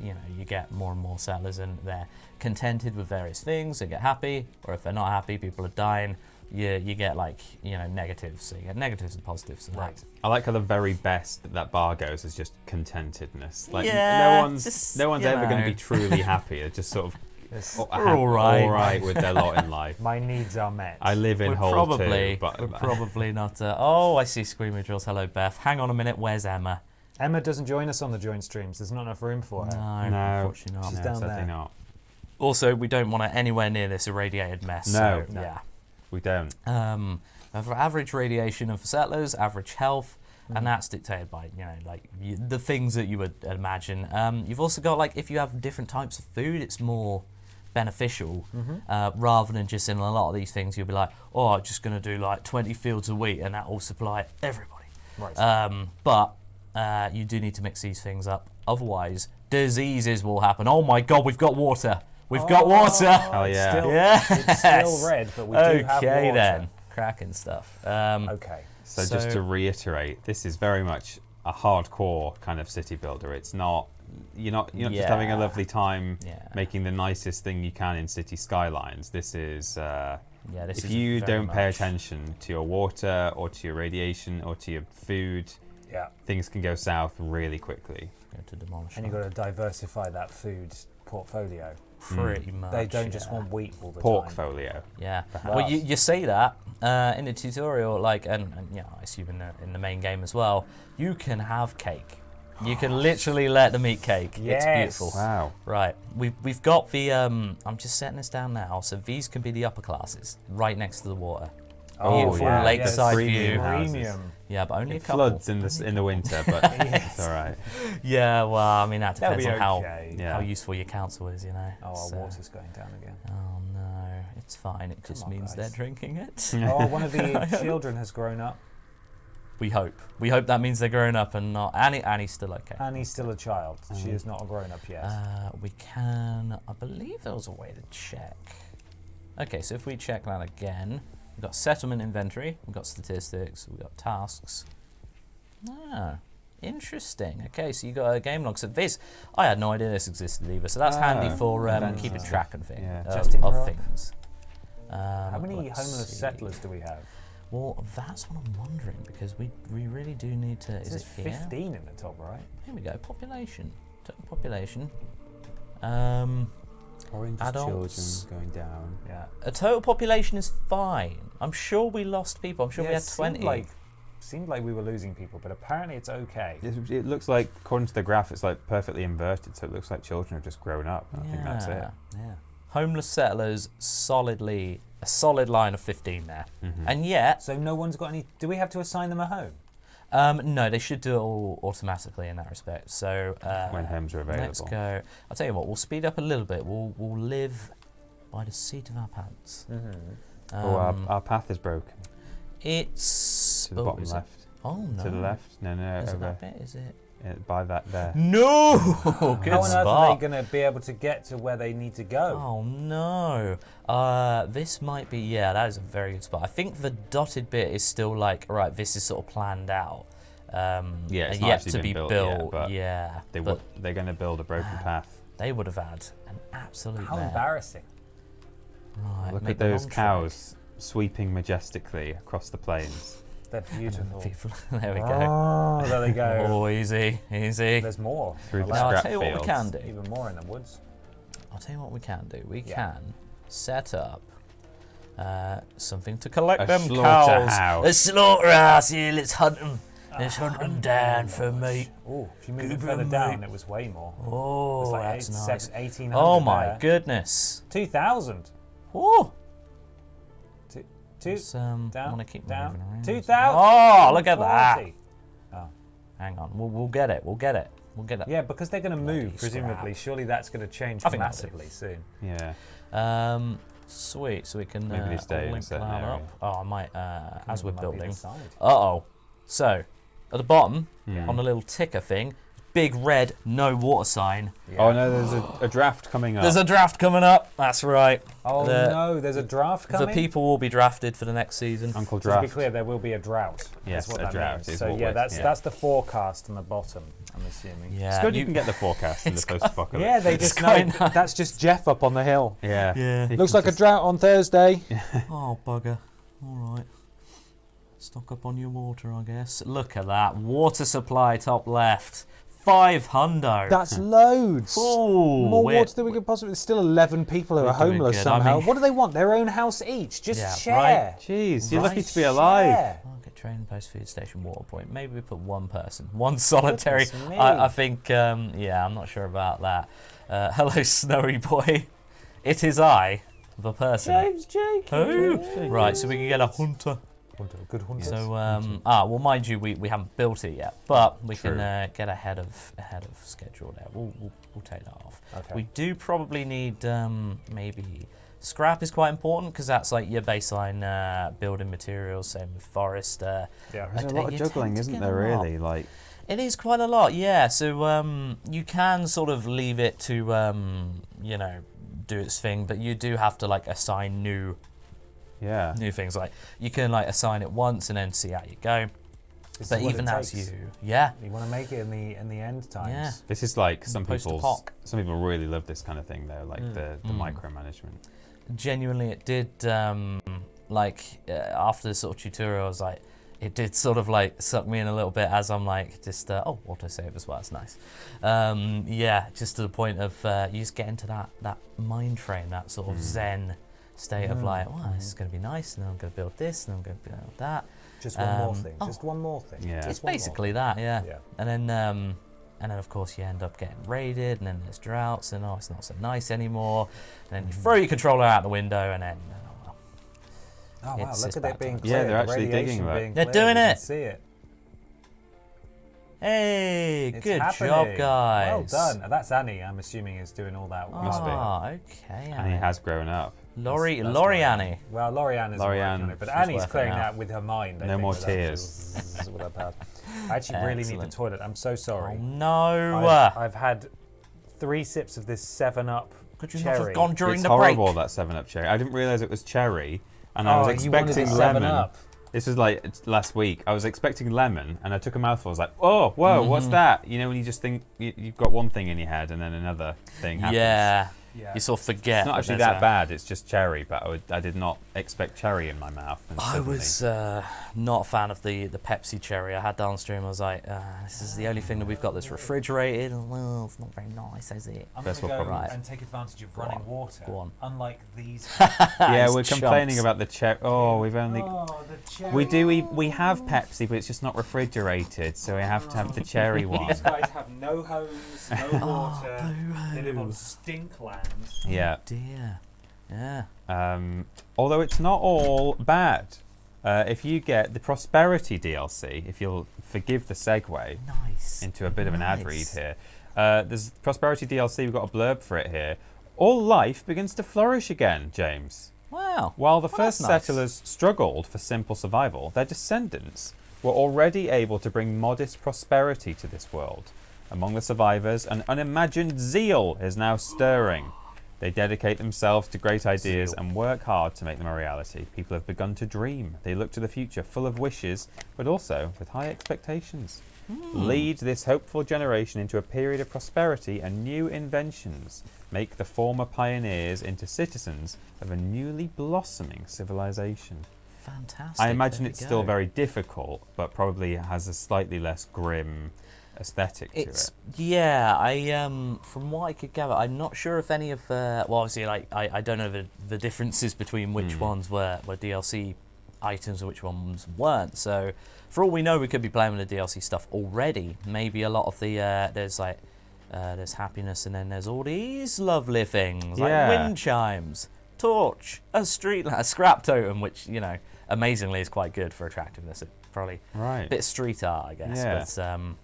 Speaker 3: get more and more settlers and they're contented with various things, they get happy, or if they're not happy, people are dying. You get negatives. So you get negatives and positives. And
Speaker 2: Right.
Speaker 5: I like how the very best that bar goes is just contentedness.
Speaker 3: Yeah,
Speaker 5: no one's
Speaker 3: just,
Speaker 5: ever going to be
Speaker 3: know.
Speaker 5: truly happy. They're just sort of
Speaker 3: We're all right.
Speaker 5: all right with their lot in life.
Speaker 2: My needs are met.
Speaker 5: I live in
Speaker 3: We're
Speaker 5: Hull
Speaker 3: probably,
Speaker 5: too, but
Speaker 3: we're probably not. Oh, I see Screamer Drills. Hello, Beth. Hang on a minute. Where's Emma?
Speaker 2: Emma doesn't join us on the joint streams. There's not enough room for her.
Speaker 3: No, unfortunately not.
Speaker 2: She's
Speaker 5: no,
Speaker 2: down
Speaker 5: sadly
Speaker 2: there.
Speaker 5: not.
Speaker 3: Also, we don't want to anywhere near this irradiated mess.
Speaker 5: No.
Speaker 3: So,
Speaker 2: No.
Speaker 3: yeah.
Speaker 5: We don't.
Speaker 3: For average radiation of settlers, average health, and that's dictated by the things that you would imagine. You've also got if you have different types of food, it's more beneficial rather than just in a lot of these things you'll be like, oh, I'm just going to do 20 fields of wheat and that will supply everybody.
Speaker 2: Right.
Speaker 3: But you do need to mix these things up, otherwise diseases will happen. Oh my God, we've got water. We've got water.
Speaker 5: Oh
Speaker 2: It's
Speaker 5: yeah.
Speaker 2: still,
Speaker 3: Yes.
Speaker 2: it's still red, but we do have water.
Speaker 3: Okay then, cracking stuff.
Speaker 2: Okay.
Speaker 5: So just to reiterate, this is very much a hardcore kind of city builder. It's not you're not just having a
Speaker 3: Yeah.
Speaker 5: lovely time
Speaker 3: Yeah.
Speaker 5: making the nicest thing you can in city skylines. This is
Speaker 3: This
Speaker 5: if
Speaker 3: is
Speaker 5: you
Speaker 3: very
Speaker 5: don't pay
Speaker 3: much-
Speaker 5: attention to your water or to your radiation or to your food,
Speaker 2: Yeah.
Speaker 5: things can go south really quickly.
Speaker 3: Go to demolish.
Speaker 2: And you've got to diversify that food portfolio.
Speaker 3: pretty much.
Speaker 2: They don't just
Speaker 3: yeah.
Speaker 2: want wheat all the time.
Speaker 5: Portfolio.
Speaker 3: Yeah.
Speaker 2: Perhaps.
Speaker 3: Well, you say that in the tutorial, and I assume in the main game as well. You can have cake. You can literally let them eat cake.
Speaker 2: Yes.
Speaker 3: It's beautiful.
Speaker 5: Wow.
Speaker 3: Right. We've got the. I'm just setting this down now. So these can be the upper classes, right next to the water. Beautiful
Speaker 5: yeah.
Speaker 3: lakeside
Speaker 5: Premium
Speaker 3: view.
Speaker 5: houses.
Speaker 2: Premium.
Speaker 3: Yeah, but only a
Speaker 5: It
Speaker 3: couple.
Speaker 5: floods in the winter, but it's all right.
Speaker 3: Yeah. Well, I mean that
Speaker 2: That'll
Speaker 3: depends
Speaker 2: be
Speaker 3: on
Speaker 2: okay.
Speaker 5: Yeah.
Speaker 3: how useful your council is,
Speaker 2: Oh, our
Speaker 3: So-
Speaker 2: water's going down again.
Speaker 3: Oh no, it's fine. It just
Speaker 2: on,
Speaker 3: means
Speaker 2: guys.
Speaker 3: they're drinking it.
Speaker 2: Oh, one of the children has grown up.
Speaker 3: We hope. We hope that means they're grown up and not. Annie's still okay.
Speaker 2: Annie's still a child. She is not a grown up yet.
Speaker 3: We can. I believe there was a way to check. Okay, so if we check that again, we've got settlement inventory, we've got statistics, we've got tasks. Ah, interesting. Okay, so you got a game log. So this, I had no idea this existed either. So that's handy for
Speaker 5: events
Speaker 3: keeping
Speaker 5: and
Speaker 3: track and
Speaker 5: Yeah.
Speaker 3: of
Speaker 2: Just interrupt.
Speaker 3: things.
Speaker 2: How many
Speaker 3: let's
Speaker 2: homeless
Speaker 3: see.
Speaker 2: settlers do we have?
Speaker 3: Well, that's what I'm wondering, because we really do need to. Is
Speaker 2: There's
Speaker 3: it here?
Speaker 2: 15 in the top right.
Speaker 3: Here we go. Population. Total population.
Speaker 5: Orange
Speaker 3: Adults.
Speaker 5: children going down.
Speaker 2: Yeah.
Speaker 3: A total population is fine. I'm sure we lost people. I'm sure we
Speaker 2: Yeah,
Speaker 3: had 20.
Speaker 2: Seemed like we were losing people, but apparently it's okay.
Speaker 5: It looks like, according to the graph, it's like perfectly inverted, so it looks like children have just grown up. And I think that's it.
Speaker 3: Yeah. Homeless settlers, a solid line of 15 there. And yet,
Speaker 2: So no one's got any. Do we have to assign them a home?
Speaker 3: no, they should do it all automatically in that respect. So
Speaker 5: When homes are available.
Speaker 3: let's go. I'll tell you what, we'll speed up a little bit. We'll live by the seat of our pants.
Speaker 5: Our path is broken.
Speaker 3: It's
Speaker 5: To the bottom
Speaker 3: is it?
Speaker 5: left.
Speaker 3: Oh no.
Speaker 5: To the left? No,
Speaker 3: Is it
Speaker 5: over.
Speaker 3: that bit? Is it?
Speaker 5: By that there.
Speaker 3: No! Good
Speaker 2: How on earth are
Speaker 3: spot.
Speaker 2: they going to be able to get to where they need to go?
Speaker 3: Oh no. This might be, that is a very good spot. I think the dotted bit is still like, right, this is sort of planned out.
Speaker 5: Yeah, it's
Speaker 3: and
Speaker 5: not
Speaker 3: yet
Speaker 5: actually
Speaker 3: to
Speaker 5: been
Speaker 3: be
Speaker 5: built
Speaker 3: built.
Speaker 5: yet, but they're going to build a broken path.
Speaker 3: They would have had an absolute
Speaker 2: How
Speaker 3: mare.
Speaker 2: embarrassing.
Speaker 3: Right,
Speaker 5: Look
Speaker 3: make
Speaker 5: at
Speaker 3: the
Speaker 5: those
Speaker 3: long
Speaker 5: cows sweeping majestically across the plains.
Speaker 2: They're beautiful.
Speaker 3: trek. People, there we go.
Speaker 2: Oh, there they go.
Speaker 3: Oh, easy.
Speaker 2: There's more.
Speaker 5: Through the
Speaker 3: Now, I'll
Speaker 5: scrap
Speaker 3: tell you what we
Speaker 5: fields.
Speaker 3: can do.
Speaker 2: Even more in the woods.
Speaker 3: I'll tell you what we can do. We
Speaker 2: Yeah.
Speaker 3: can set up something to collect
Speaker 5: A
Speaker 3: them
Speaker 5: slaughterhouse.
Speaker 3: cows. A slaughterhouse. Yeah, let's hunt them. Let's hunt them down for meat.
Speaker 2: Oh, if you move it
Speaker 3: Good
Speaker 2: further
Speaker 3: for
Speaker 2: down,
Speaker 3: me.
Speaker 2: it was way more.
Speaker 3: Oh,
Speaker 2: It's like
Speaker 3: that's nice.
Speaker 2: 1800
Speaker 3: Oh my
Speaker 2: there.
Speaker 3: goodness.
Speaker 2: 2,000.
Speaker 3: Oh.
Speaker 2: Two.
Speaker 3: Let's, I
Speaker 2: Down,
Speaker 3: want to keep
Speaker 2: down.
Speaker 3: moving around.
Speaker 2: 2,000.
Speaker 3: Oh, look at that.
Speaker 2: 40.
Speaker 3: Hang on. We'll get it. We'll get it. We'll get it.
Speaker 2: Yeah, because they're going to move,
Speaker 3: Bloody
Speaker 2: presumably.
Speaker 3: scrap.
Speaker 2: Surely that's going to change
Speaker 3: I think that'll do.
Speaker 2: massively soon.
Speaker 5: Yeah.
Speaker 3: Sweet. So we can
Speaker 5: Maybe they stay in a
Speaker 3: link
Speaker 5: certain
Speaker 3: that
Speaker 5: area.
Speaker 3: up. Oh, I might as we're
Speaker 2: Might be the
Speaker 3: building.
Speaker 2: side.
Speaker 3: Uh-oh. So, at the bottom,
Speaker 5: Hmm.
Speaker 3: on the little ticker thing, big red no water sign.
Speaker 2: Yeah.
Speaker 5: Oh no, there's a draft coming up.
Speaker 3: There's a draft coming up. That's right.
Speaker 2: Oh
Speaker 3: the-
Speaker 2: no, there's a draft coming.
Speaker 3: The people will be drafted for the next season.
Speaker 5: Uncle
Speaker 2: Just to be
Speaker 5: Draft.
Speaker 2: clear, there will be a drought.
Speaker 5: Yes,
Speaker 2: That's what
Speaker 5: a
Speaker 2: that
Speaker 5: drought
Speaker 2: means.
Speaker 5: is
Speaker 2: So
Speaker 5: what
Speaker 2: yeah,
Speaker 5: we're-
Speaker 2: that's the forecast on the bottom. I'm assuming.
Speaker 3: Yeah.
Speaker 5: It's good you can get the forecast in the post-apocalypse.
Speaker 2: Yeah, they just know.
Speaker 3: quite nice.
Speaker 2: That's just Jeff up on the hill.
Speaker 5: Yeah.
Speaker 3: Yeah.
Speaker 5: You
Speaker 2: Looks
Speaker 5: can
Speaker 2: like a
Speaker 5: just-
Speaker 2: drought on Thursday.
Speaker 3: Oh, bugger. All right. Stock up on your water, I guess. Look at that. Water supply top left. 500.
Speaker 2: That's loads.
Speaker 3: Ooh,
Speaker 2: More
Speaker 3: we're-
Speaker 2: water than we could possibly. There's still 11 people who
Speaker 3: we're
Speaker 2: are
Speaker 3: doing
Speaker 2: homeless
Speaker 3: good. I
Speaker 2: somehow.
Speaker 3: mean-
Speaker 2: What do they want? Their own house each. Just
Speaker 3: Yeah,
Speaker 2: share.
Speaker 3: right.
Speaker 5: Jeez, you're
Speaker 3: Right.
Speaker 5: lucky to be alive.
Speaker 2: Share.
Speaker 3: Market train post food station water point. Maybe we put one person, one solitary.
Speaker 2: Goodness me.
Speaker 3: I think. Yeah, I'm not sure about that. Hello, Snowy Boy. It is I, the person.
Speaker 2: Jake.
Speaker 3: Oh. Right, so we can get a hunter.
Speaker 2: Good hunter.
Speaker 3: So, well, mind you, we haven't built it yet, but we
Speaker 5: True.
Speaker 3: can get ahead of schedule there. We'll take that off.
Speaker 2: Okay.
Speaker 3: We do probably need maybe scrap is quite important because that's like your baseline building materials. Same with forest.
Speaker 2: Yeah.
Speaker 5: There's a lot of
Speaker 3: You
Speaker 5: juggling,
Speaker 3: tend to
Speaker 5: isn't
Speaker 3: get
Speaker 5: there?
Speaker 3: a lot.
Speaker 5: Really, like
Speaker 3: It is quite a lot, yeah. So you can sort of leave it to do its thing, but you do have to like assign new things. Like you can like assign it once and then see how you go.
Speaker 2: This
Speaker 3: But
Speaker 2: is what
Speaker 3: even
Speaker 2: it
Speaker 3: as
Speaker 2: takes.
Speaker 3: you
Speaker 2: want to make it in the end times.
Speaker 3: Yeah.
Speaker 5: This is like some
Speaker 3: Post-apoc.
Speaker 5: people really love this kind of thing though, like the micromanagement.
Speaker 3: genuinely it did after the sort of tutorial I was like it did sort of like suck me in a little bit as I'm like just autosave as well. It's nice. Just to the point of you just get into that mind frame, that sort of zen state of like, wow, this is going to be nice, and then I'm going to build this, and then I'm going to build that.
Speaker 2: Just one more thing. Just one more thing.
Speaker 5: Yeah.
Speaker 3: It's
Speaker 2: Just one more
Speaker 3: basically that, yeah.
Speaker 2: Yeah.
Speaker 3: And then of course you end up getting raided, and then there's droughts, and it's not so nice anymore. And then you throw your controller out the window, and then
Speaker 2: Oh wow!
Speaker 3: It's
Speaker 2: Look at
Speaker 3: bad
Speaker 2: it being
Speaker 3: times.
Speaker 2: cleared.
Speaker 5: Yeah, they're
Speaker 2: the
Speaker 5: actually digging
Speaker 2: radiation
Speaker 5: that.
Speaker 2: being
Speaker 3: They're
Speaker 2: cleared,
Speaker 3: doing
Speaker 2: you can
Speaker 3: it.
Speaker 2: See it.
Speaker 3: hey,
Speaker 2: It's
Speaker 3: good
Speaker 2: happening.
Speaker 3: job, guys.
Speaker 2: Well done. That's Annie. I'm assuming is doing all that.
Speaker 5: Must be.
Speaker 3: Okay,
Speaker 5: And he has grown up.
Speaker 3: Laurie
Speaker 2: That's
Speaker 3: Annie.
Speaker 2: Well, Lorianne is working on it, but
Speaker 3: she's
Speaker 2: Annie's
Speaker 3: working
Speaker 2: clearing
Speaker 3: out.
Speaker 2: that with her mind. I
Speaker 5: No
Speaker 2: think,
Speaker 5: more
Speaker 2: with that
Speaker 5: tears.
Speaker 2: with her pad. I actually really need the
Speaker 3: Excellent.
Speaker 2: toilet. I'm so
Speaker 3: Oh
Speaker 2: sorry.
Speaker 3: no!
Speaker 2: I've had 3 sips of this 7-Up
Speaker 3: Could you
Speaker 2: cherry.
Speaker 3: not have gone during
Speaker 5: It's
Speaker 3: the
Speaker 5: horrible,
Speaker 3: break?
Speaker 5: that 7-Up cherry. I didn't realise it was cherry, and I was
Speaker 2: you wanted
Speaker 5: expecting
Speaker 2: the
Speaker 5: lemon.
Speaker 2: 7-Up.
Speaker 5: This was like last week. I was expecting lemon, and I took a mouthful. I was like, "Oh, whoa, what's that?" You know, when you just think you've got one thing in your head, and then another thing happens.
Speaker 3: Yeah.
Speaker 2: Yeah.
Speaker 3: You sort of forget.
Speaker 5: It's not actually
Speaker 3: there's
Speaker 5: that bad. It's just cherry, but I did not expect cherry in my mouth. And
Speaker 3: I
Speaker 5: suddenly-
Speaker 3: was not a fan of the Pepsi cherry. I had that on stream. I was like, this is the only thing that we've got that's refrigerated. Well, it's not very nice, is it?
Speaker 2: I'm
Speaker 5: First
Speaker 2: going to
Speaker 5: world
Speaker 2: go
Speaker 3: problem.
Speaker 2: and take advantage of running water.
Speaker 3: Go on.
Speaker 2: Unlike these.
Speaker 5: Yeah, we're
Speaker 3: It's
Speaker 5: complaining
Speaker 3: chumps.
Speaker 5: about the cherry. Oh, we've only.
Speaker 2: Oh, the cherry.
Speaker 5: We have Pepsi, but it's just not refrigerated, so we have to have the cherry one.
Speaker 2: These guys have no homes, no water. They live on stink land.
Speaker 5: Yeah.
Speaker 3: Dear. Yeah.
Speaker 5: Although it's not all bad. If you get the Prosperity DLC, if you'll forgive the segue
Speaker 3: Nice.
Speaker 5: into a bit of an ad read
Speaker 3: Nice.
Speaker 5: here, there's Prosperity DLC, we've got a blurb for it here. All life begins to flourish again, James.
Speaker 3: Wow.
Speaker 5: While the
Speaker 3: Well,
Speaker 5: first
Speaker 3: that's nice.
Speaker 5: settlers struggled for simple survival, their descendants were already able to bring modest prosperity to this world. Among the survivors, an unimagined zeal is now stirring. They dedicate themselves to great ideas and work hard to make them a reality. People have begun to dream. They look to the future full of wishes, but also with high expectations. Lead this hopeful generation into a period of prosperity and new inventions. Make the former pioneers into citizens of a newly blossoming civilization.
Speaker 3: Fantastic.
Speaker 5: I imagine
Speaker 3: There
Speaker 5: it's
Speaker 3: we
Speaker 5: still
Speaker 3: go.
Speaker 5: very difficult, but probably has a slightly less grim aesthetic to
Speaker 3: It's
Speaker 5: it.
Speaker 3: yeah. From what I could gather, I'm not sure if any of well, obviously, like I don't know the differences between which ones were DLC items and which ones weren't. So for all we know, we could be playing with the DLC stuff already. Maybe a lot of the there's happiness, and then there's all these lovely things like
Speaker 5: Yeah.
Speaker 3: wind chimes, torch, a scrap totem, which amazingly is quite good for attractiveness. It probably
Speaker 5: Right.
Speaker 3: a bit street art, I guess.
Speaker 5: Yeah.
Speaker 3: But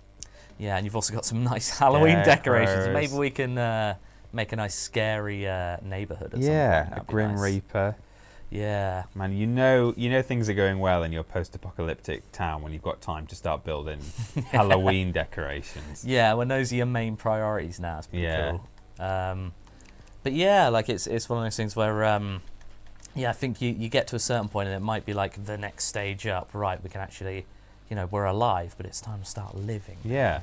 Speaker 3: yeah, and you've also got some nice Halloween decorations.
Speaker 5: Decoros.
Speaker 3: Maybe we can make a nice scary neighborhood. At some
Speaker 5: Yeah,
Speaker 3: point.
Speaker 5: a
Speaker 3: That'd be
Speaker 5: Grim
Speaker 3: nice.
Speaker 5: Reaper.
Speaker 3: Yeah.
Speaker 5: Man, you know things are going well in your post-apocalyptic town when you've got time to start building Halloween decorations.
Speaker 3: Yeah, when those are your main priorities now, it's pretty
Speaker 5: Yeah.
Speaker 3: cool. But yeah, like it's one of those things where yeah, I think you get to a certain point and it might be like the next stage up. Right, we can actually, we're alive, but it's time to start living.
Speaker 5: Yeah.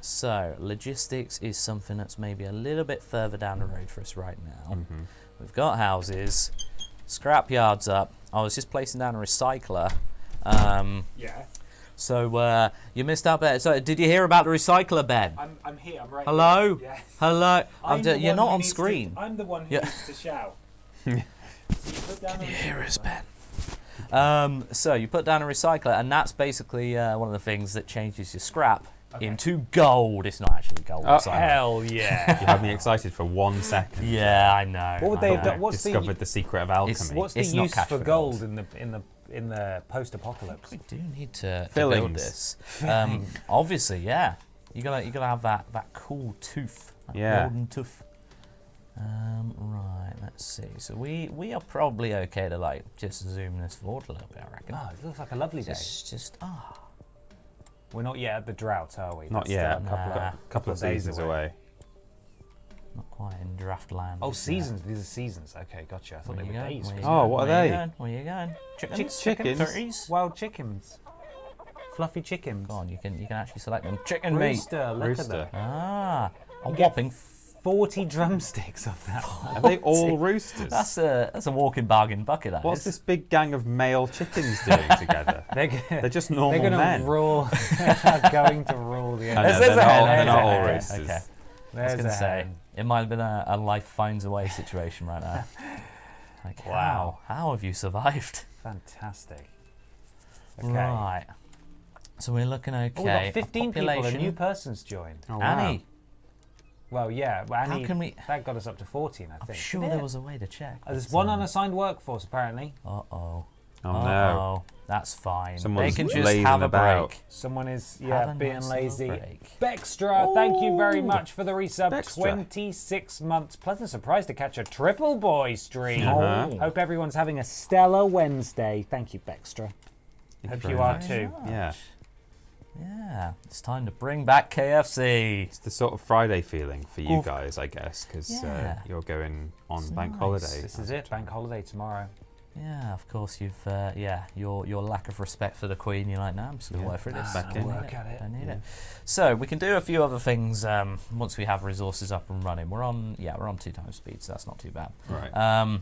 Speaker 3: So logistics is something that's maybe a little bit further down the road for us right now.
Speaker 5: Mhm.
Speaker 3: We've got houses, scrap yards up. I was just placing down a recycler.
Speaker 2: Yeah.
Speaker 3: So you missed out, Ben. So did you hear about the recycler, Ben?
Speaker 2: I'm here. I'm right
Speaker 3: Hello?
Speaker 2: here. Yes.
Speaker 3: Hello.
Speaker 2: The
Speaker 3: You're
Speaker 2: one
Speaker 3: not
Speaker 2: who
Speaker 3: on
Speaker 2: needs
Speaker 3: screen.
Speaker 2: I'm the one who
Speaker 3: Yeah.
Speaker 2: needs to shout. Can
Speaker 3: You hear us, Ben? So you put down a recycler, and that's basically one of the things that changes your scrap into gold. It's not actually gold.
Speaker 5: Oh,
Speaker 3: so I know.
Speaker 2: Hell yeah.
Speaker 5: You had me excited for 1 second.
Speaker 3: Yeah, I know.
Speaker 2: What would
Speaker 3: I
Speaker 2: they have
Speaker 3: know.
Speaker 2: done? What's
Speaker 5: Discovered the secret of alchemy.
Speaker 2: What's the
Speaker 3: It's not
Speaker 2: use
Speaker 3: cash
Speaker 2: for
Speaker 3: for
Speaker 2: gold
Speaker 3: gold.
Speaker 2: in the post-apocalypse?
Speaker 3: We do need to build
Speaker 5: Fillings.
Speaker 3: this. Obviously, yeah. You gotta have that cool tooth, that
Speaker 5: Yeah.
Speaker 3: golden tooth. Right. Let's see. So we are probably okay to like just zoom this forward a little bit. I reckon.
Speaker 2: Oh, it looks like a lovely day.
Speaker 3: Just
Speaker 2: We're not yet at the drought, are we?
Speaker 5: Not
Speaker 2: That's
Speaker 5: yet.
Speaker 2: still
Speaker 3: Nah.
Speaker 5: couple of seasons away.
Speaker 3: not quite in draft land.
Speaker 2: Oh,
Speaker 3: just yet.
Speaker 2: seasons. These are seasons. Okay, gotcha. I thought
Speaker 3: Where
Speaker 2: they
Speaker 3: you
Speaker 2: were
Speaker 3: going?
Speaker 2: days.
Speaker 3: Where you
Speaker 5: Oh,
Speaker 3: going?
Speaker 5: what are
Speaker 3: Where you
Speaker 5: they?
Speaker 3: going? Where you going? Chickens.
Speaker 5: Chickens?
Speaker 3: Turkeys.
Speaker 2: Wild chickens. Fluffy chickens.
Speaker 3: Go on, you can actually select them. Chicken meat.
Speaker 2: Rooster. Look
Speaker 5: Rooster.
Speaker 2: at them.
Speaker 3: Ah, a
Speaker 2: You get
Speaker 3: whopping
Speaker 2: 40 drumsticks of that.
Speaker 5: Are they all roosters?
Speaker 3: That's a walking bargain bucket. That
Speaker 5: What's
Speaker 3: is.
Speaker 5: this big gang of male chickens doing together? They're just normal
Speaker 2: They're going
Speaker 5: men.
Speaker 2: to rule. They're going to rule the
Speaker 5: I know,
Speaker 2: earth.
Speaker 3: There's a hen,
Speaker 5: they're not all
Speaker 3: okay,
Speaker 5: roosters.
Speaker 3: okay. I was
Speaker 2: There's
Speaker 3: going to
Speaker 2: a
Speaker 3: say
Speaker 2: hen.
Speaker 3: it might have been a life finds a way situation right now. Like,
Speaker 2: Wow.
Speaker 3: how have you survived?
Speaker 2: Fantastic. Okay.
Speaker 3: Right. So we're looking okay.
Speaker 2: Oh, we've got 15 people. A
Speaker 3: Population.
Speaker 2: new person's joined.
Speaker 5: Oh, wow.
Speaker 3: Annie,
Speaker 2: Well, yeah. Well, Annie,
Speaker 3: can we-
Speaker 2: that got us up to 14, I
Speaker 3: I'm
Speaker 2: think.
Speaker 3: sure there was a way to check.
Speaker 2: There's one unassigned workforce, apparently.
Speaker 3: Uh-oh.
Speaker 5: Oh no.
Speaker 3: Oh, that's fine.
Speaker 5: Someone's
Speaker 3: they can just
Speaker 5: lazing
Speaker 3: have a
Speaker 5: about.
Speaker 3: break.
Speaker 2: Someone is,
Speaker 3: Have a
Speaker 2: being
Speaker 3: nice
Speaker 2: lazy.
Speaker 3: little break.
Speaker 2: Bextra, thank you very
Speaker 5: Ooh.
Speaker 2: much for the resub.
Speaker 5: Bextra.
Speaker 2: 26 months. Pleasant surprise to catch a triple boy stream.
Speaker 5: Uh-huh.
Speaker 2: Hope everyone's having a stellar Wednesday. Thank you, Bextra. Hope
Speaker 5: very
Speaker 2: you are
Speaker 5: much.
Speaker 2: too.
Speaker 5: Yeah.
Speaker 3: Yeah, it's time to bring back KFC.
Speaker 5: It's the sort of Friday feeling for you
Speaker 3: Oof.
Speaker 5: guys, I guess, because
Speaker 3: Yeah.
Speaker 5: you're going on
Speaker 3: It's
Speaker 5: bank
Speaker 3: nice.
Speaker 5: holiday.
Speaker 2: This is it. Bank holiday tomorrow.
Speaker 3: Yeah, of course you've your lack of respect for the Queen. You're like, no, I'm just gonna work for this.
Speaker 5: back in.
Speaker 2: Work at it.
Speaker 3: I need it. So we can do a few other things once we have resources up and running. We're on 2 times speed, so that's not too bad.
Speaker 5: Right.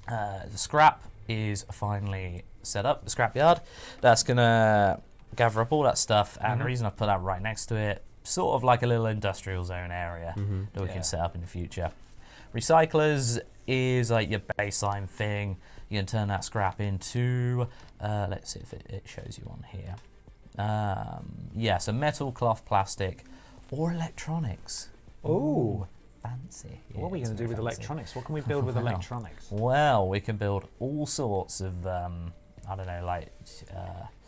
Speaker 3: The scrap is finally set up. The scrapyard. That's gonna gather up all that stuff, and the reason I put that right next to it, sort of like a little industrial zone area that we can set up in the future. Recyclers is like your baseline thing. You can turn that scrap into, let's see if it shows you on here. So metal, cloth, plastic, or electronics.
Speaker 2: Ooh.
Speaker 3: Fancy.
Speaker 2: What are we going to do with electronics? What can we build with electronics?
Speaker 3: Well, we can build all sorts of, I don't know, like...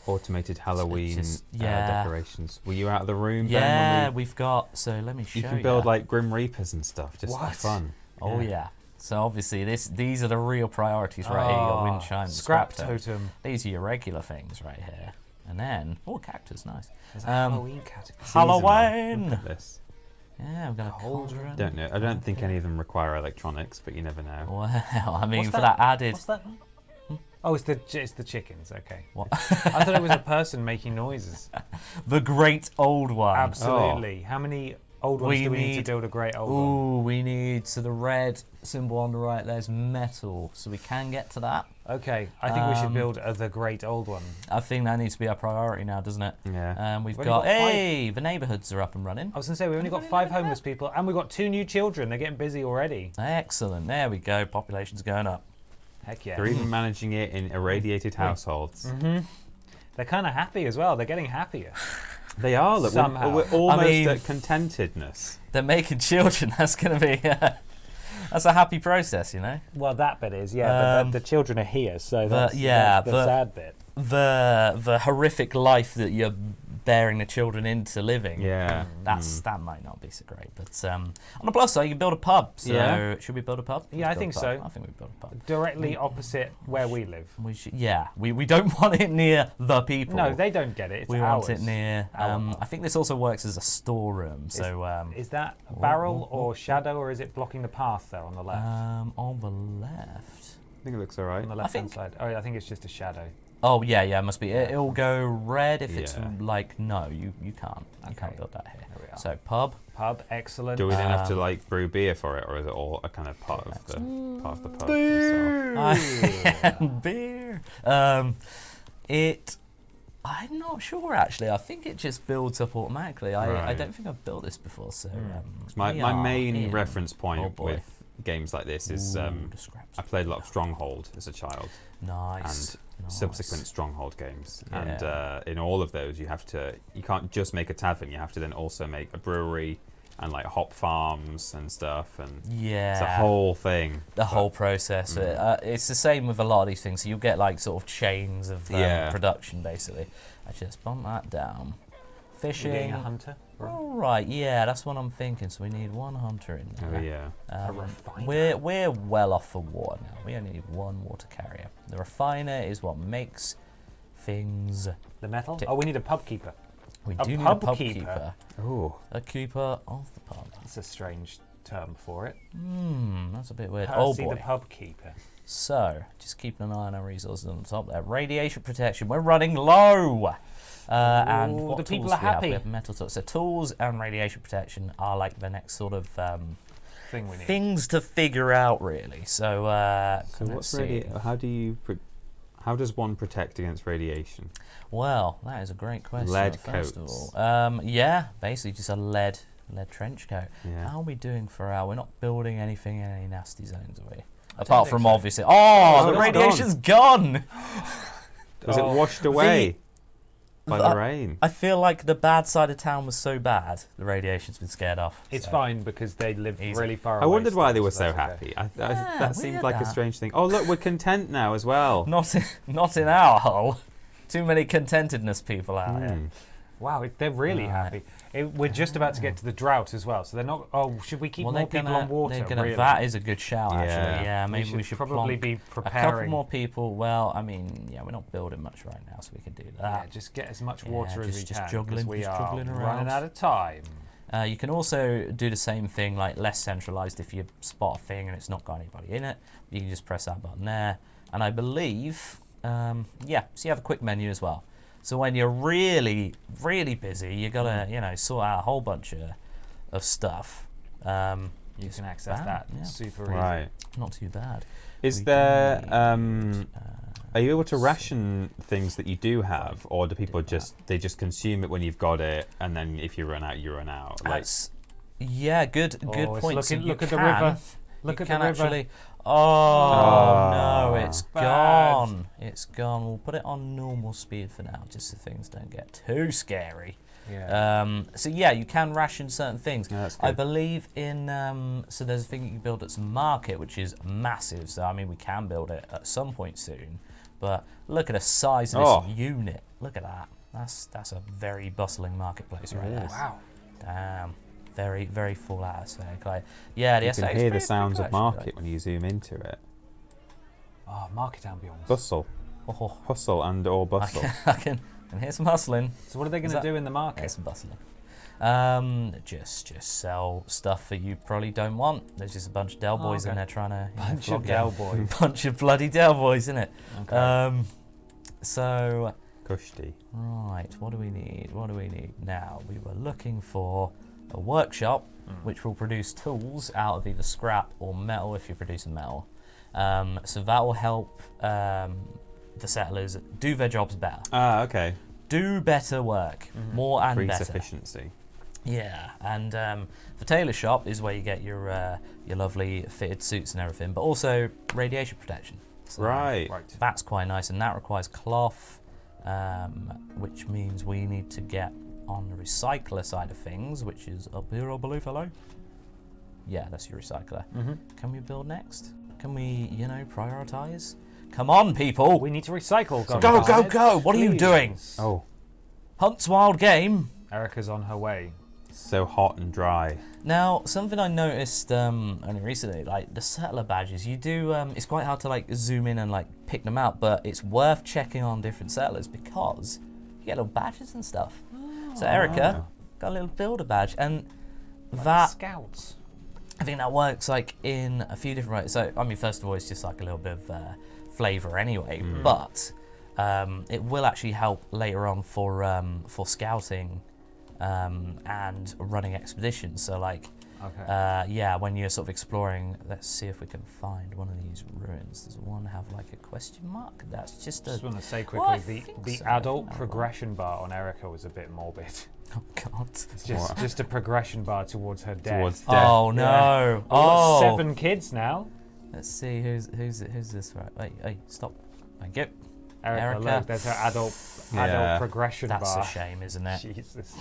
Speaker 5: Automated Halloween
Speaker 3: yeah.
Speaker 5: decorations. Were you out of the room?
Speaker 3: Yeah,
Speaker 5: Ben,
Speaker 3: we've got, so let me show you.
Speaker 5: You can build like Grim Reapers and stuff, just for
Speaker 2: What?
Speaker 5: fun.
Speaker 3: Oh yeah. So obviously these are the real priorities right here. Your wind chime,
Speaker 2: Scrap totem.
Speaker 3: These are your regular things right here. And then, cactus, nice.
Speaker 2: There's a Halloween category.
Speaker 3: Halloween!
Speaker 5: Look at this.
Speaker 3: Yeah, we've got a cauldron.
Speaker 5: Don't know. I don't think any of them require electronics, but you never know.
Speaker 3: Well, I mean,
Speaker 2: What's
Speaker 3: for that added...
Speaker 2: What's that? Oh, it's the chickens. Okay.
Speaker 3: What?
Speaker 2: I thought it was a person making noises.
Speaker 3: The great old one.
Speaker 2: Absolutely. How many old ones do we need to build a great old one?
Speaker 3: Ooh, we need, so the red symbol on the right there's metal, so we can get to that.
Speaker 2: Okay, I think we should build the great old one.
Speaker 3: I think that needs to be our priority now, doesn't it?
Speaker 5: Yeah.
Speaker 3: We've
Speaker 2: We've
Speaker 3: got,
Speaker 2: only got
Speaker 3: the neighbourhoods are up and running.
Speaker 2: I was going to say, we've only got 5 homeless people, and we've got 2 new children. They're getting busy already.
Speaker 3: Excellent, there we go, population's going up.
Speaker 2: Heck yeah.
Speaker 5: They're even managing it in irradiated households.
Speaker 2: They're kind of happy as well. They're getting happier.
Speaker 5: They are. Look,
Speaker 2: Somehow.
Speaker 5: We're almost
Speaker 3: I mean,
Speaker 5: at contentedness.
Speaker 3: They're making children, that's going to be, that's a happy process, you know?
Speaker 2: Well, that bit is, yeah, but the children are here, so that's the sad bit.
Speaker 3: The horrific life that you're bearing the children into living.
Speaker 5: Yeah.
Speaker 3: That might not be so great, but on the plus side, you can build a pub. So
Speaker 5: Yeah.
Speaker 3: should we build a pub?
Speaker 2: Yeah,
Speaker 3: Let's
Speaker 2: I think
Speaker 3: build a pub.
Speaker 2: so.
Speaker 3: I think we build a pub.
Speaker 2: Directly opposite where we live.
Speaker 3: We should. Yeah, we don't want it near the people.
Speaker 2: No, they don't get it. It's
Speaker 3: we
Speaker 2: ours.
Speaker 3: want it near. I think this also works as a storeroom. So
Speaker 2: Is that a barrel or shadow, or is it blocking the path there on the left?
Speaker 3: on the left.
Speaker 5: I think it looks all right.
Speaker 2: On the left-hand side. Oh, I think it's just a shadow.
Speaker 3: Oh yeah, it must be. It'll go red if it's
Speaker 5: Yeah.
Speaker 2: Mm.
Speaker 3: no, you can't. You can't build that here.
Speaker 2: There we are.
Speaker 3: So pub.
Speaker 2: Pub, excellent.
Speaker 5: Do we then have to like brew beer for it, or is it all a kind of part of the pub itself?
Speaker 3: Beer. I'm not sure actually. I think it just builds up automatically. I
Speaker 5: Right.
Speaker 3: don't think I've built this before. So
Speaker 5: My
Speaker 3: we are
Speaker 5: main
Speaker 3: in.
Speaker 5: reference
Speaker 3: Oh,
Speaker 5: point
Speaker 3: boy.
Speaker 5: with games like this is
Speaker 3: Ooh, the scraps.
Speaker 5: I played a lot of Stronghold as a child
Speaker 3: Nice.
Speaker 5: and subsequent Stronghold games,
Speaker 3: Yeah.
Speaker 5: and in all of those you can't just make a tavern. You have to then also make a brewery and like hop farms and stuff, and
Speaker 3: Yeah.
Speaker 5: it's a whole thing.
Speaker 3: The whole process. It's the same with a lot of these things. So you'll get like sort of chains of production basically. I just bump that down.
Speaker 2: We're
Speaker 3: Fishing.
Speaker 2: getting a hunter.
Speaker 3: All right, yeah, that's what I'm thinking. So we need 1 hunter in there.
Speaker 5: Oh yeah.
Speaker 2: A refiner.
Speaker 3: We're well off for water now. We only need 1 water carrier. The refiner is what makes things.
Speaker 2: The metal? Oh, we need a pub keeper.
Speaker 3: We
Speaker 2: A
Speaker 3: do need a
Speaker 2: pub
Speaker 3: pub
Speaker 2: keeper?
Speaker 3: keeper.
Speaker 5: Oh.
Speaker 3: A keeper of the pub.
Speaker 2: That's a strange term for it.
Speaker 3: That's a bit weird.
Speaker 2: Percy
Speaker 3: Oh boy.
Speaker 2: the pub keeper.
Speaker 3: So, just keeping an eye on our resources on the top there. Radiation protection. We're running low. And
Speaker 2: Ooh,
Speaker 3: what
Speaker 2: the people
Speaker 3: tools
Speaker 2: are
Speaker 3: do we have?
Speaker 2: happy.
Speaker 3: We have metal tools. So tools and radiation protection are like the next sort of
Speaker 2: Thing we need.
Speaker 3: things to figure out, really. So,
Speaker 5: So
Speaker 3: let's see.
Speaker 5: how does one protect against radiation?
Speaker 3: Well, that is a great question.
Speaker 5: Lead
Speaker 3: first of
Speaker 5: coats.
Speaker 3: all. Yeah, basically just a lead trench coat.
Speaker 5: Yeah.
Speaker 3: How are we doing for our? We're not building anything in any nasty zones, are we?
Speaker 2: don't
Speaker 3: Apart
Speaker 2: think
Speaker 3: from
Speaker 2: so.
Speaker 3: obviously.
Speaker 5: Oh,
Speaker 3: Oh, the
Speaker 5: it's
Speaker 3: radiation's gone.
Speaker 5: Was it washed away by the
Speaker 3: the-
Speaker 5: rain?
Speaker 3: I feel like the bad side of town was so bad, the radiation's been scared off.
Speaker 2: It's
Speaker 3: so.
Speaker 2: fine because they live
Speaker 3: Easy.
Speaker 2: really far away.
Speaker 5: I wondered why they were
Speaker 2: still,
Speaker 5: so
Speaker 2: that's okay.
Speaker 5: happy.
Speaker 3: Yeah,
Speaker 5: That seemed
Speaker 3: weird
Speaker 5: like a
Speaker 3: that.
Speaker 5: strange thing. Oh, look, we're content now as well.
Speaker 3: Not in our hole. Too many contentedness people out here.
Speaker 2: Wow, they're really happy. We're just about to get to the drought as well, so they're not. Oh, should we keep more people on water? Really?
Speaker 3: That is a good shout, actually.
Speaker 5: Yeah.
Speaker 3: Yeah, maybe we should
Speaker 2: probably
Speaker 3: plonk
Speaker 2: be
Speaker 3: a couple
Speaker 2: preparing.
Speaker 3: more people. Well, I mean, yeah, we're not building much right now, so we can do
Speaker 2: Yeah,
Speaker 3: that.
Speaker 2: just get as much
Speaker 3: Yeah,
Speaker 2: water as we
Speaker 3: just
Speaker 2: can. 'cause
Speaker 3: juggling-
Speaker 2: we
Speaker 3: just
Speaker 2: are
Speaker 3: juggling around.
Speaker 2: running out of time.
Speaker 3: You can also do the same thing, like less centralized. If you spot a thing and it's not got anybody in it, you can just press that button there, And I believe, so you have a quick menu as well. So when you're really, really busy, you gotta, sort out a whole bunch of stuff.
Speaker 2: You can access that super easy.
Speaker 5: Right.
Speaker 3: Not too bad.
Speaker 5: Is there? Are you able to ration things that you do have, or do people just consume it when you've got it, and then if you run out, you run out? Like,
Speaker 3: good point.
Speaker 2: Look at the river. Look at the river.
Speaker 3: Actually, no, it's
Speaker 2: bad.
Speaker 3: gone. It's gone. We'll put it on normal speed for now, just so things don't get too scary.
Speaker 2: Yeah.
Speaker 3: You can ration certain things.
Speaker 5: Yeah, that's good.
Speaker 3: I believe in so there's a thing you can build at some market, which is massive. So I mean, we can build it at some point soon. But look at the size of this unit. Look at that. That's a very bustling marketplace right there.
Speaker 2: Wow.
Speaker 3: Damn. Very, very full aspect. Like, yeah, the
Speaker 5: you can
Speaker 3: aesthetic's
Speaker 5: hear the
Speaker 3: pretty
Speaker 5: sounds
Speaker 3: cool,
Speaker 5: of
Speaker 3: actually,
Speaker 5: market
Speaker 3: like.
Speaker 5: when you zoom into it.
Speaker 2: Oh, market ambience.
Speaker 5: Bustle,
Speaker 3: Oh,
Speaker 5: hustle, and/or bustle.
Speaker 3: I can hear some hustling.
Speaker 2: So what are they going to do in the market?
Speaker 3: Some bustling. Just sell stuff that you probably don't want. There's just a bunch of Del Boys in there trying to
Speaker 2: Bunch
Speaker 3: flog
Speaker 2: of
Speaker 3: you.
Speaker 2: Del Boys.
Speaker 3: Bunch of bloody Del Boys, isn't it?
Speaker 2: Okay.
Speaker 3: So
Speaker 5: Kushti.
Speaker 3: right, what do we need? Now we were looking for a workshop which will produce tools out of either scrap or metal if you're producing metal. So that will help the settlers do their jobs better.
Speaker 5: Ah, okay.
Speaker 3: Do better work, more and
Speaker 5: Increase
Speaker 3: better.
Speaker 5: efficiency.
Speaker 3: Yeah, and the tailor shop is where you get your lovely fitted suits and everything, but also radiation protection. So
Speaker 5: Right.
Speaker 3: that's quite nice, and that requires cloth, which means we need to get on the recycler side of things, which is up here, I believe. Hello? Yeah, that's your recycler. Can we build next? Can we, prioritize? Come on, people!
Speaker 2: We need to recycle.
Speaker 3: Go! What are you doing?
Speaker 5: Oh,
Speaker 3: Hunt's Wild Game.
Speaker 2: Erica's on her way.
Speaker 5: so hot and dry.
Speaker 3: Now, something I noticed only recently, like the settler badges, you do, it's quite hard to like zoom in and like pick them out, but it's worth checking on different settlers because you get little badges and stuff. So Erica got a little builder badge, and that
Speaker 2: Scouts.
Speaker 3: I think that works like in a few different ways. So I mean, first of all, it's just like a little bit of flavour anyway, but it will actually help later on for scouting and running expeditions. So like, when you're sort of exploring, let's see if we can find one of these ruins. Does one have like a question mark? That's just a.
Speaker 2: Just want to say
Speaker 3: Well, I
Speaker 2: quickly,
Speaker 3: think
Speaker 2: the
Speaker 3: so.
Speaker 2: adult
Speaker 3: That
Speaker 2: progression bar on Erica was a bit morbid.
Speaker 3: Oh God.
Speaker 2: It's just a progression bar towards her death.
Speaker 5: Towards death.
Speaker 3: Oh no.
Speaker 2: Yeah. We've
Speaker 3: Oh.
Speaker 2: got 7 kids now.
Speaker 3: Let's see who's this. Right. Hey, stop. Thank you.
Speaker 2: Erica,
Speaker 3: Erica.
Speaker 2: look, there's her adult
Speaker 5: Yeah.
Speaker 2: progression
Speaker 3: That's
Speaker 2: bar.
Speaker 3: a shame, isn't it?
Speaker 2: Jesus.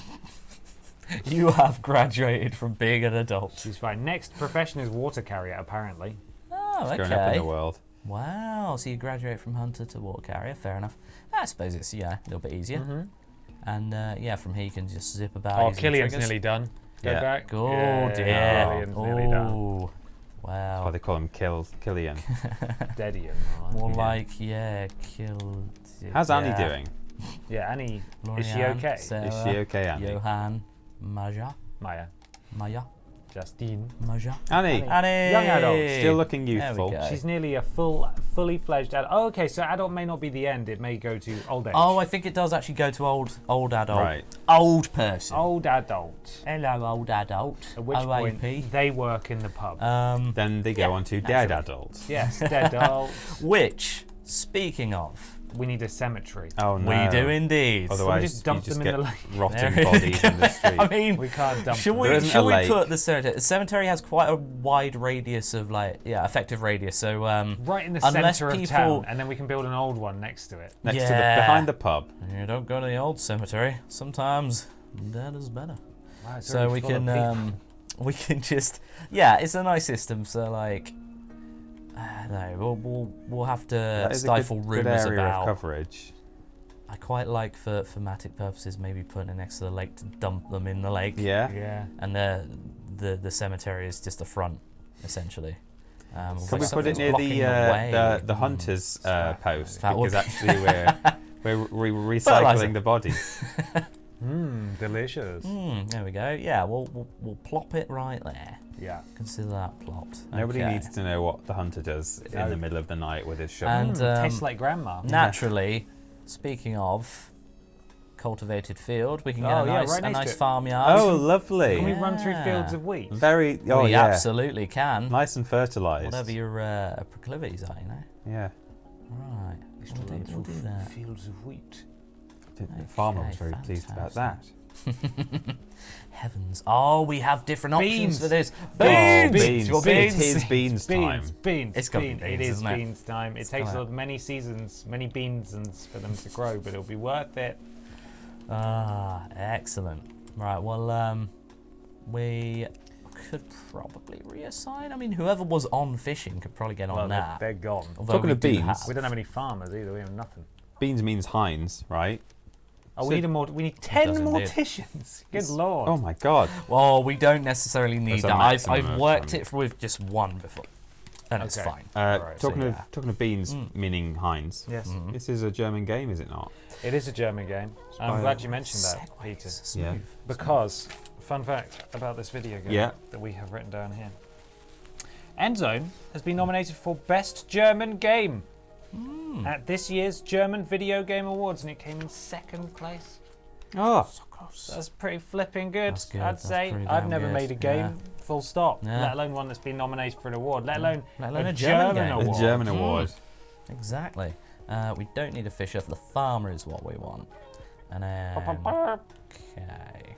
Speaker 3: You have graduated from being an adult.
Speaker 2: She's fine. Next profession is water carrier, apparently.
Speaker 3: Oh,
Speaker 5: It's going up in
Speaker 3: okay.
Speaker 5: the world.
Speaker 3: Wow. So you graduate from hunter to water carrier. Fair enough. I suppose it's a little bit easier. And from here you can just zip about.
Speaker 2: Oh,
Speaker 3: using
Speaker 2: Killian's
Speaker 3: triggers.
Speaker 2: nearly done. Go
Speaker 5: Yeah.
Speaker 2: back.
Speaker 3: Oh
Speaker 2: Yeah,
Speaker 3: dear.
Speaker 2: Killian's nearly done.
Speaker 3: Oh.
Speaker 5: That's why
Speaker 3: Wow.
Speaker 5: they call him Killian.
Speaker 2: Dedian.
Speaker 3: More
Speaker 5: Yeah.
Speaker 3: like killed.
Speaker 5: How's Annie doing?
Speaker 2: Yeah, Annie. Is she
Speaker 3: Lorianne,
Speaker 2: okay?
Speaker 3: Sarah,
Speaker 5: Is she okay, Annie?
Speaker 3: Johan, Maja,
Speaker 2: Maya. Justine.
Speaker 3: Maja.
Speaker 5: Annie,
Speaker 3: Annie.
Speaker 2: Young adult.
Speaker 5: still looking
Speaker 3: There we
Speaker 5: youthful.
Speaker 3: go.
Speaker 2: She's nearly a fully fledged adult. Oh, okay, so adult may not be the end. It may go to old age.
Speaker 3: Oh, I think it does actually go to old adult.
Speaker 5: Right.
Speaker 3: Old person.
Speaker 2: Old adult.
Speaker 3: Hello, old adult.
Speaker 2: At which
Speaker 3: OAP.
Speaker 2: point they work in the pub.
Speaker 5: Then they go on to dead adults.
Speaker 2: Yes, dead adult.
Speaker 3: Which, speaking of,
Speaker 2: We need a cemetery.
Speaker 5: Oh no.
Speaker 3: we do indeed.
Speaker 5: Otherwise,
Speaker 2: just dump
Speaker 5: you
Speaker 2: them
Speaker 5: just
Speaker 2: in
Speaker 5: get
Speaker 2: the lake.
Speaker 5: rotting
Speaker 3: There we
Speaker 5: bodies in the street.
Speaker 3: I mean,
Speaker 2: We can't dump
Speaker 3: should
Speaker 2: them.
Speaker 5: There
Speaker 3: we
Speaker 5: isn't
Speaker 3: should
Speaker 5: a
Speaker 3: we
Speaker 5: lake.
Speaker 3: put the cemetery? The cemetery has quite a wide radius of effective radius. So
Speaker 2: Right in the
Speaker 3: unless
Speaker 2: centre of
Speaker 3: people-
Speaker 2: town, and then we can build an old one next to it.
Speaker 5: Next to
Speaker 3: Yeah.
Speaker 5: the behind the pub.
Speaker 3: you don't go to the old cemetery. Sometimes that is better.
Speaker 2: Wow, it's
Speaker 3: So
Speaker 2: already
Speaker 3: we
Speaker 2: full of
Speaker 3: can
Speaker 2: people.
Speaker 3: we can just it's a nice system. So like no, we'll have to
Speaker 5: That is a
Speaker 3: stifle
Speaker 5: good
Speaker 3: rumours
Speaker 5: area
Speaker 3: about.
Speaker 5: of coverage.
Speaker 3: I quite like for thematic purposes maybe putting it next to the lake to dump them in the lake.
Speaker 5: Yeah.
Speaker 2: Yeah.
Speaker 3: And the cemetery is just the front, essentially.
Speaker 5: Can we put it near the hunters post?
Speaker 3: That would
Speaker 5: Because
Speaker 3: be-
Speaker 5: actually we're recycling
Speaker 3: Fertilizer.
Speaker 5: the bodies.
Speaker 2: Delicious.
Speaker 3: There we go. Yeah, we'll plop it right there.
Speaker 2: Yeah.
Speaker 3: Consider that plopped.
Speaker 5: Nobody
Speaker 3: Okay.
Speaker 5: needs to know what the hunter does in the middle of the night with his shovel.
Speaker 3: And
Speaker 2: Tastes like grandma.
Speaker 3: naturally, speaking of cultivated field, we can get
Speaker 2: Oh,
Speaker 3: a
Speaker 2: yeah,
Speaker 3: nice,
Speaker 2: right next to it.
Speaker 3: farmyard.
Speaker 5: Oh, lovely.
Speaker 2: Can we run through
Speaker 3: Yeah.
Speaker 2: fields of wheat?
Speaker 5: Very. Oh,
Speaker 3: we
Speaker 5: yeah.
Speaker 3: absolutely can.
Speaker 5: Nice and fertilised.
Speaker 3: Whatever your proclivities are, you know.
Speaker 5: Yeah.
Speaker 3: Right. We'll do that.
Speaker 2: Fields of wheat.
Speaker 5: The farmer was
Speaker 3: Okay,
Speaker 5: very pleased about that.
Speaker 3: Heavens. Oh, we have different options
Speaker 2: Beans.
Speaker 3: for this.
Speaker 5: Beans.
Speaker 3: Beans.
Speaker 5: Well,
Speaker 3: Beans.
Speaker 5: It is beans time.
Speaker 2: Beans.
Speaker 3: It's gotta be
Speaker 2: beans.
Speaker 3: beans,
Speaker 2: It is
Speaker 3: isn't it?
Speaker 2: beans time. It takes many seasons, many beans for them to grow, but it'll be worth it.
Speaker 3: Ah, excellent. Right, well, we could probably reassign. I mean, whoever was on fishing could probably get on
Speaker 2: Well,
Speaker 3: that.
Speaker 2: they're gone.
Speaker 3: Although
Speaker 5: Talking
Speaker 3: we
Speaker 5: of
Speaker 3: do
Speaker 5: beans.
Speaker 3: have-
Speaker 2: We don't have any farmers either. We have nothing.
Speaker 5: Beans means Heinz, right?
Speaker 2: Oh,
Speaker 5: So-
Speaker 2: we need 10
Speaker 3: does indeed.
Speaker 2: morticians. Good lord.
Speaker 5: Oh my god.
Speaker 3: Well, we don't necessarily need
Speaker 5: There's a
Speaker 3: that.
Speaker 5: maximum
Speaker 3: I've
Speaker 5: of
Speaker 3: worked
Speaker 5: them.
Speaker 3: it with just one before, and it's
Speaker 2: Okay.
Speaker 3: fine.
Speaker 2: Alright,
Speaker 5: talking
Speaker 3: so
Speaker 5: of
Speaker 3: yeah.
Speaker 5: talking of beans meaning Heinz.
Speaker 2: Yes.
Speaker 5: This is a German game, is it not?
Speaker 2: It is a German game. I'm glad you mentioned that, Peter.
Speaker 5: Yeah.
Speaker 2: Because, fun fact about this video game
Speaker 5: Yeah.
Speaker 2: that we have written down here. Endzone has been nominated for Best German Game at this year's German Video Game Awards, and it came in second place.
Speaker 5: Oh,
Speaker 2: That's pretty flipping good,
Speaker 3: That's good,
Speaker 2: I'd
Speaker 3: that's
Speaker 2: say.
Speaker 3: pretty
Speaker 2: I've
Speaker 3: damn
Speaker 2: never
Speaker 3: good,
Speaker 2: made a game, full stop,
Speaker 3: Yeah.
Speaker 2: let alone one that's been nominated for an award, let alone
Speaker 3: a German
Speaker 2: German
Speaker 3: game.
Speaker 2: award.
Speaker 5: a German award.
Speaker 3: Exactly. We don't need a fisher. For the farmer is what we want. And then, okay.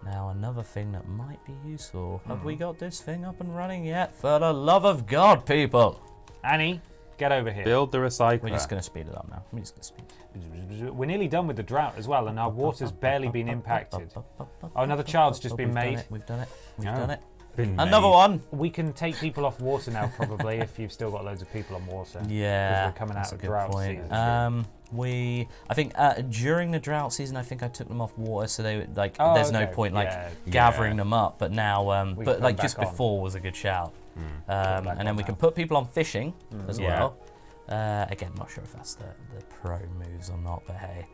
Speaker 3: Now another thing that might be useful. Have we got this thing up and running yet? For the love of God, people!
Speaker 2: Annie, get over here.
Speaker 5: Build the recycler.
Speaker 3: We're just going to speed it up now. We're just going to speed it
Speaker 2: We're nearly done with the drought as well, and our water's barely been impacted. Oh, another child's just been made.
Speaker 3: We've done it. We've
Speaker 5: Oh.
Speaker 3: done it.
Speaker 5: Been
Speaker 3: Another
Speaker 5: made.
Speaker 3: one.
Speaker 2: We can take people off water now, probably, if you've still got loads of people on water.
Speaker 3: Yeah,
Speaker 2: Because we're coming
Speaker 3: that's
Speaker 2: out of
Speaker 3: a good
Speaker 2: drought
Speaker 3: point.
Speaker 2: season.
Speaker 3: I think during the drought season, I think I took them off water, so they would, like,
Speaker 2: Oh,
Speaker 3: there's no
Speaker 2: okay,
Speaker 3: point like
Speaker 2: yeah.
Speaker 3: gathering them up. But now,
Speaker 2: We
Speaker 3: but
Speaker 2: can
Speaker 3: like
Speaker 2: put
Speaker 3: just
Speaker 2: them back on.
Speaker 3: before was a good shout.
Speaker 2: back
Speaker 3: And then
Speaker 2: on
Speaker 3: we
Speaker 2: now.
Speaker 3: can put people on fishing as
Speaker 5: Yeah.
Speaker 3: well. Again, not sure if that's the pro moves or not, but hey,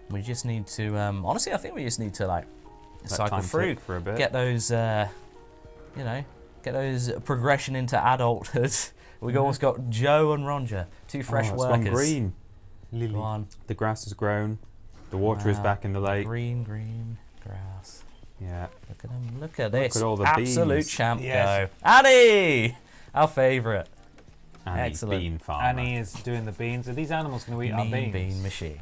Speaker 3: we just need to. Honestly, I think we just need to like
Speaker 5: Let
Speaker 3: cycle
Speaker 5: time
Speaker 3: through,
Speaker 5: tick for a bit.
Speaker 3: get those, get those progression into adulthood. We've almost got Joe and Ronja, two fresh
Speaker 5: It's
Speaker 3: workers.
Speaker 5: gone green.
Speaker 3: Go on.
Speaker 5: The grass has grown. The water is
Speaker 3: Wow.
Speaker 5: back in the lake.
Speaker 3: Green grass.
Speaker 5: Yeah.
Speaker 3: Look at them. Look at this.
Speaker 5: at all the
Speaker 3: Absolute
Speaker 5: beans.
Speaker 3: champ
Speaker 2: Yes.
Speaker 3: go. Annie! Our favourite.
Speaker 5: Annie,
Speaker 3: Excellent.
Speaker 5: bean farmer.
Speaker 2: Annie is doing the beans. Are these animals going to eat our
Speaker 3: Mean
Speaker 2: beans?
Speaker 3: bean machine.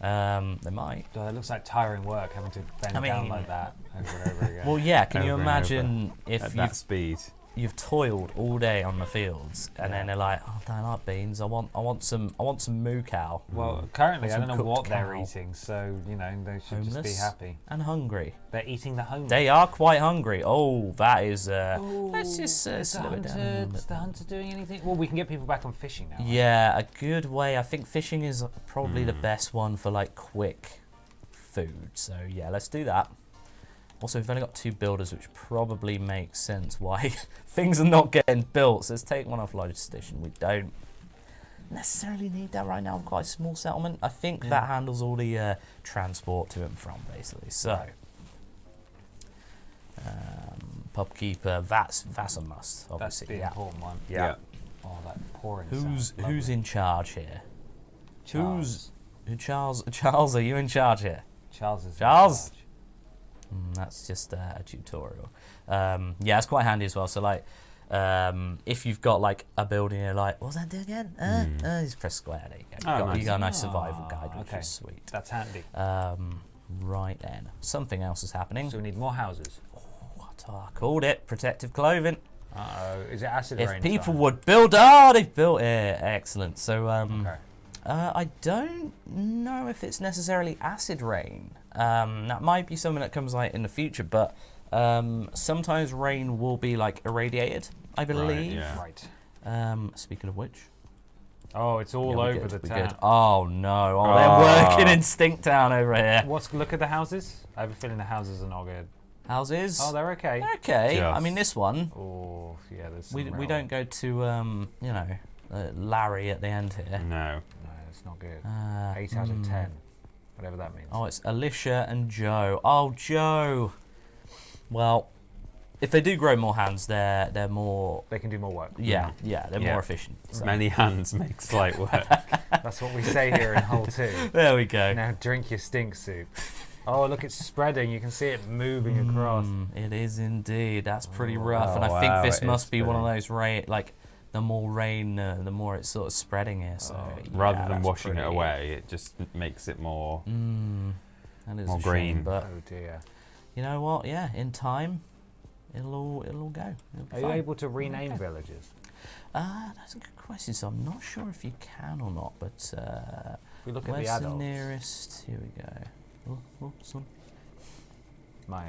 Speaker 3: They might.
Speaker 2: God, it looks like tiring work having to bend
Speaker 3: I
Speaker 2: down
Speaker 3: mean-
Speaker 2: like that over and over again.
Speaker 3: Well, yeah. Can you
Speaker 5: Over and
Speaker 3: imagine
Speaker 5: At
Speaker 3: if
Speaker 5: that speed.
Speaker 3: you've toiled all day on the fields and then they're like, oh, I don't like beans. I want some moo cow.
Speaker 2: Well, currently, I
Speaker 3: Some
Speaker 2: don't know what
Speaker 3: cooked
Speaker 2: they're
Speaker 3: cow.
Speaker 2: eating, so, you know, they should just be
Speaker 3: Homeless
Speaker 2: happy.
Speaker 3: and hungry.
Speaker 2: They're eating the homeless.
Speaker 3: They are quite hungry. Oh, that is. Let's just
Speaker 2: is
Speaker 3: slow it down. a little bit.
Speaker 2: Is the hunter doing anything? Well, we can get people back on fishing now.
Speaker 3: Yeah, a good way. I think fishing is probably the best one for like quick food. So yeah, let's do that. Also, we've only got 2 builders, which probably makes sense why things are not getting built. So let's take one off Lodge Station. We don't necessarily need that right now. Quite a small settlement. I think that handles all the transport to and from, basically. So, pubkeeper, that's a must,
Speaker 2: That's
Speaker 3: obviously.
Speaker 2: the
Speaker 3: Yeah.
Speaker 2: important one.
Speaker 3: Yeah.
Speaker 2: Oh, that pouring
Speaker 3: Who's
Speaker 2: sound.
Speaker 3: who's
Speaker 2: Lovely.
Speaker 3: in charge here?
Speaker 2: Charles.
Speaker 3: Charles, are you in charge here?
Speaker 2: Charles is in
Speaker 3: Charles?
Speaker 2: charge.
Speaker 3: That's just a tutorial. Yeah, it's quite handy as well. So like, if you've got like a building, you're like, what's that do again? Just press square. There you go.
Speaker 5: Oh,
Speaker 3: You got a nice
Speaker 2: Ah,
Speaker 3: survival guide, which
Speaker 2: okay.
Speaker 3: is sweet.
Speaker 2: That's handy.
Speaker 3: Right then, something else is happening.
Speaker 2: So we need more houses.
Speaker 3: What I called it protective clothing.
Speaker 2: Uh-oh. Is it acid
Speaker 3: If
Speaker 2: rain
Speaker 3: people
Speaker 2: time?
Speaker 3: would build, they've built it. Excellent. So
Speaker 2: Okay.
Speaker 3: I don't know if it's necessarily acid rain. That might be something that comes like in the future, but sometimes rain will be like irradiated, I believe.
Speaker 5: yeah.
Speaker 2: Right.
Speaker 3: Speaking of which,
Speaker 2: Oh, it's all
Speaker 3: yeah, we're
Speaker 2: over
Speaker 3: good,
Speaker 2: the
Speaker 3: we're good.
Speaker 2: town.
Speaker 3: Oh no! Oh, they're working in Stink Town over here.
Speaker 2: Look at the houses. I have a feeling the houses are not good.
Speaker 3: Houses.
Speaker 2: Oh, they're okay.
Speaker 3: okay. I
Speaker 5: Just.
Speaker 3: mean, this one
Speaker 2: Oh, yeah. There's some
Speaker 3: we
Speaker 2: real-
Speaker 3: don't go to Larry at the end here.
Speaker 5: No.
Speaker 2: No, it's not good.
Speaker 3: 8
Speaker 2: 8 out of 10. whatever that means.
Speaker 3: Oh, it's Alicia and Joe. Oh, Joe. Well, if they do grow more hands, they're more.
Speaker 2: They can do more work.
Speaker 3: Yeah, they're more efficient. So.
Speaker 5: Many hands make slight work.
Speaker 2: That's what we say here in Hull 2.
Speaker 3: There we go.
Speaker 2: Now drink your stink soup. Oh, look, it's spreading. You can see it moving across.
Speaker 3: It is indeed. That's pretty rough, and I
Speaker 5: wow,
Speaker 3: think this
Speaker 5: it
Speaker 3: must
Speaker 5: is
Speaker 3: be one of
Speaker 5: spreading.
Speaker 3: those the more rain, the more it's sort of spreading here. So
Speaker 5: Rather
Speaker 3: yeah,
Speaker 5: than
Speaker 3: that's
Speaker 5: washing it
Speaker 3: pretty-
Speaker 5: away, it just makes it more.
Speaker 3: That is
Speaker 5: more
Speaker 3: a shame,
Speaker 5: green.
Speaker 3: but
Speaker 2: Oh dear.
Speaker 3: you know what? Yeah, in time, it'll all go. It'll be
Speaker 2: Are you
Speaker 3: fine.
Speaker 2: able to rename villages?
Speaker 3: That's a good question. So I'm not sure if you can or not, but
Speaker 2: We look at
Speaker 3: where's
Speaker 2: the
Speaker 3: the
Speaker 2: adults.
Speaker 3: nearest? Here we go. Oh, son.
Speaker 2: My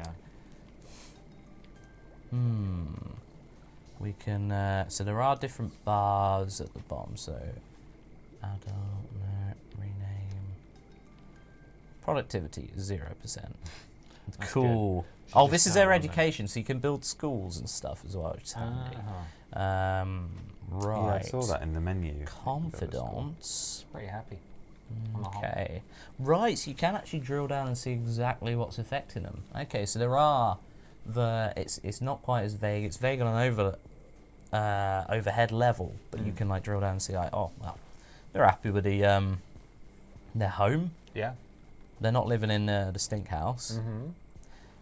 Speaker 3: We can. So there are different bars at the bottom. So adult, rename. Productivity 0%. Cool. Oh, this is their education, so you can build schools and stuff as well, which is handy. Right.
Speaker 5: Yeah, I saw that in the menu.
Speaker 3: Confidants.
Speaker 2: Pretty happy. On the whole.
Speaker 3: Okay. Right, so you can actually drill down and see exactly what's affecting them. Okay, so there are it's not quite as vague. It's vague on an overhead level, but you can like drill down and see like, oh well, they're happy with their home.
Speaker 2: Yeah.
Speaker 3: They're not living in the stink house.
Speaker 2: Mm-hmm.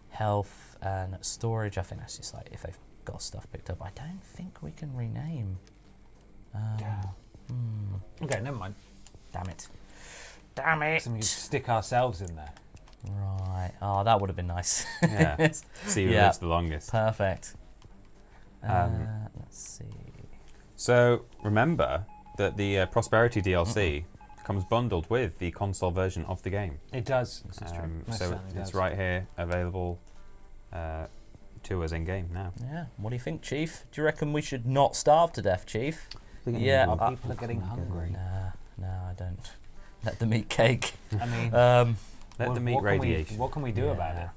Speaker 3: Health and storage, I think that's just like if they've got stuff picked up. I don't think we can rename.
Speaker 2: Okay, never mind.
Speaker 3: Damn it. Damn it.
Speaker 2: So we can stick ourselves in there.
Speaker 3: Right. Oh, that would have been nice.
Speaker 5: Yeah. See who
Speaker 3: Yeah.
Speaker 5: lives the longest.
Speaker 3: Perfect. Let's see.
Speaker 5: So remember that the Prosperity DLC comes bundled with the console version of the game.
Speaker 2: It does.
Speaker 5: So
Speaker 2: certainly
Speaker 5: it's
Speaker 2: does.
Speaker 5: right here, available to us in game now.
Speaker 3: Yeah. What do you think, Chief? Do you reckon we should not starve to death, Chief? Yeah.
Speaker 2: People are getting hungry.
Speaker 3: No, I don't. Let them eat cake.
Speaker 2: I mean,
Speaker 5: Let them eat radiation.
Speaker 2: What can we do about it?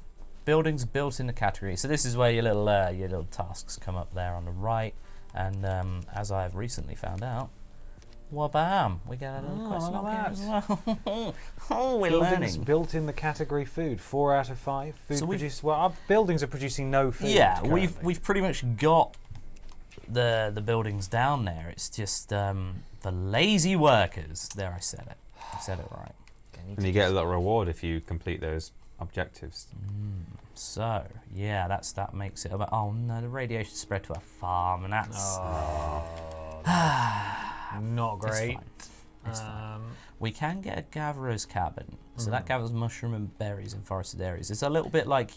Speaker 3: Buildings built in the category. So this is where your little tasks come up there on the right. And as I've recently found out, wabam, we get a little question
Speaker 2: look
Speaker 3: mark
Speaker 2: at
Speaker 3: here as well. Oh, we're
Speaker 2: Buildings
Speaker 3: learning.
Speaker 2: built in the category food. 4 out of 5. Food
Speaker 3: So we've-
Speaker 2: produced. Well, our buildings are producing no food.
Speaker 3: Yeah,
Speaker 2: currently.
Speaker 3: we've pretty much got the buildings down there. It's just the lazy workers. There, I said it. I said it right.
Speaker 5: And you get a little reward if you complete those objectives.
Speaker 3: So yeah, that makes it about. Oh no, the radiation spread to a farm, and that's
Speaker 2: not great.
Speaker 3: fine. It's fine. We can get a gatherer's cabin, so that gathers mushroom and berries in forested areas. It's a little bit like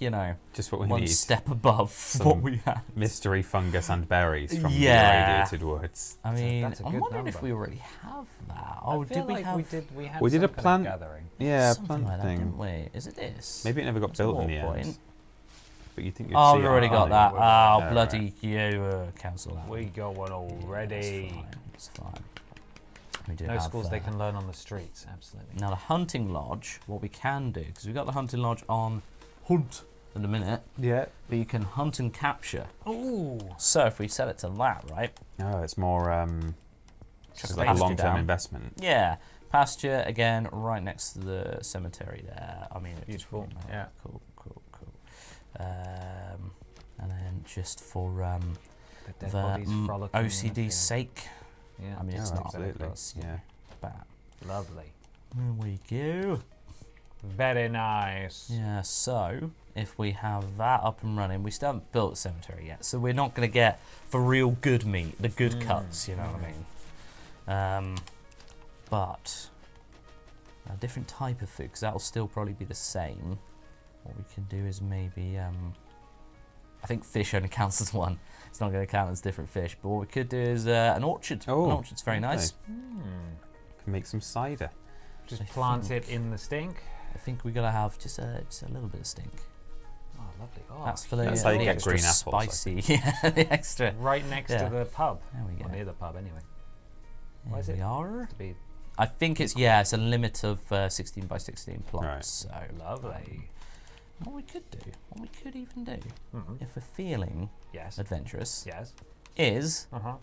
Speaker 5: Just what we
Speaker 3: one
Speaker 5: need.
Speaker 3: step above what we have.
Speaker 5: Mystery fungus and berries from the
Speaker 3: Yeah.
Speaker 5: irradiated woods.
Speaker 3: I mean,
Speaker 2: that's a
Speaker 3: I'm
Speaker 2: good
Speaker 3: wondering if
Speaker 2: number.
Speaker 3: we already have that.
Speaker 2: I
Speaker 3: Oh,
Speaker 2: feel
Speaker 3: did we
Speaker 2: like
Speaker 3: have?
Speaker 2: we had
Speaker 5: We did
Speaker 2: some
Speaker 5: a
Speaker 2: kind of
Speaker 5: plant-
Speaker 2: gathering.
Speaker 5: Yeah,
Speaker 3: something
Speaker 5: plant
Speaker 3: like that,
Speaker 5: thing.
Speaker 3: didn't we? Is it this?
Speaker 5: Maybe it never got
Speaker 3: That's a
Speaker 5: built in the
Speaker 3: wall
Speaker 5: end.
Speaker 3: point.
Speaker 5: But you think you'd
Speaker 3: Oh,
Speaker 5: see
Speaker 3: we've
Speaker 5: it
Speaker 3: already
Speaker 5: on
Speaker 3: got
Speaker 5: the-
Speaker 3: that. Oh,
Speaker 5: Yeah,
Speaker 3: bloody you, cancel that.
Speaker 2: We got one already.
Speaker 3: It's fine. We do
Speaker 2: No
Speaker 3: have,
Speaker 2: schools they can learn on the streets. Absolutely.
Speaker 3: Now the hunting lodge, what we can do, because we've got the hunting lodge on hunt in a minute,
Speaker 2: Yeah.
Speaker 3: but you can hunt and capture.
Speaker 2: Ooh.
Speaker 3: So if we set it to that, right?
Speaker 5: Oh, it's more
Speaker 3: Chuck
Speaker 5: it's
Speaker 3: the
Speaker 5: like a
Speaker 3: pasture
Speaker 5: long-term
Speaker 3: down.
Speaker 5: investment.
Speaker 3: Yeah, pasture again, right next to the cemetery there. I mean, it's
Speaker 2: Beautiful,
Speaker 3: really nice.
Speaker 2: yeah.
Speaker 3: Cool. And then just for
Speaker 2: The dead
Speaker 3: the
Speaker 2: bodies frolicking in the
Speaker 3: OCD's
Speaker 2: field.
Speaker 3: sake,
Speaker 2: Yeah.
Speaker 3: I mean, it's
Speaker 5: Oh,
Speaker 3: not
Speaker 5: absolutely.
Speaker 3: it's,
Speaker 5: Yeah.
Speaker 3: bad.
Speaker 2: Lovely.
Speaker 3: There we go.
Speaker 2: Very nice.
Speaker 3: Yeah, so if we have that up and running, we still haven't built the cemetery yet, so we're not going to get for real good meat, the good cuts, you know what I mean? But a different type of food, because that'll still probably be the same. What we can do is maybe, I think fish only counts as one. It's not going to count as different fish, but what we could do is an orchard.
Speaker 5: Oh,
Speaker 3: an orchard's very nice.
Speaker 5: Can make some cider.
Speaker 2: Just
Speaker 3: I
Speaker 2: plant
Speaker 3: think-
Speaker 2: it in the stink.
Speaker 3: I think we got to have just a little bit of stink.
Speaker 2: Oh, lovely. Oh,
Speaker 3: That's for the,
Speaker 5: That's how you
Speaker 3: the
Speaker 5: get
Speaker 3: extra
Speaker 5: green apples, I
Speaker 3: spicy. Yeah, the extra.
Speaker 2: right next
Speaker 3: Yeah.
Speaker 2: to the pub.
Speaker 3: There we go.
Speaker 2: Or near the pub, anyway.
Speaker 3: There
Speaker 2: Why is
Speaker 3: we
Speaker 2: it?
Speaker 3: are.
Speaker 2: To be
Speaker 3: I think it's it's a limit of 16 by 16 plots.
Speaker 5: Right.
Speaker 3: So
Speaker 2: lovely.
Speaker 3: what we could do, what we could even do,
Speaker 2: Mhm.
Speaker 3: if we're feeling
Speaker 2: Yes.
Speaker 3: adventurous,
Speaker 2: Yes.
Speaker 3: is
Speaker 2: Uh-huh.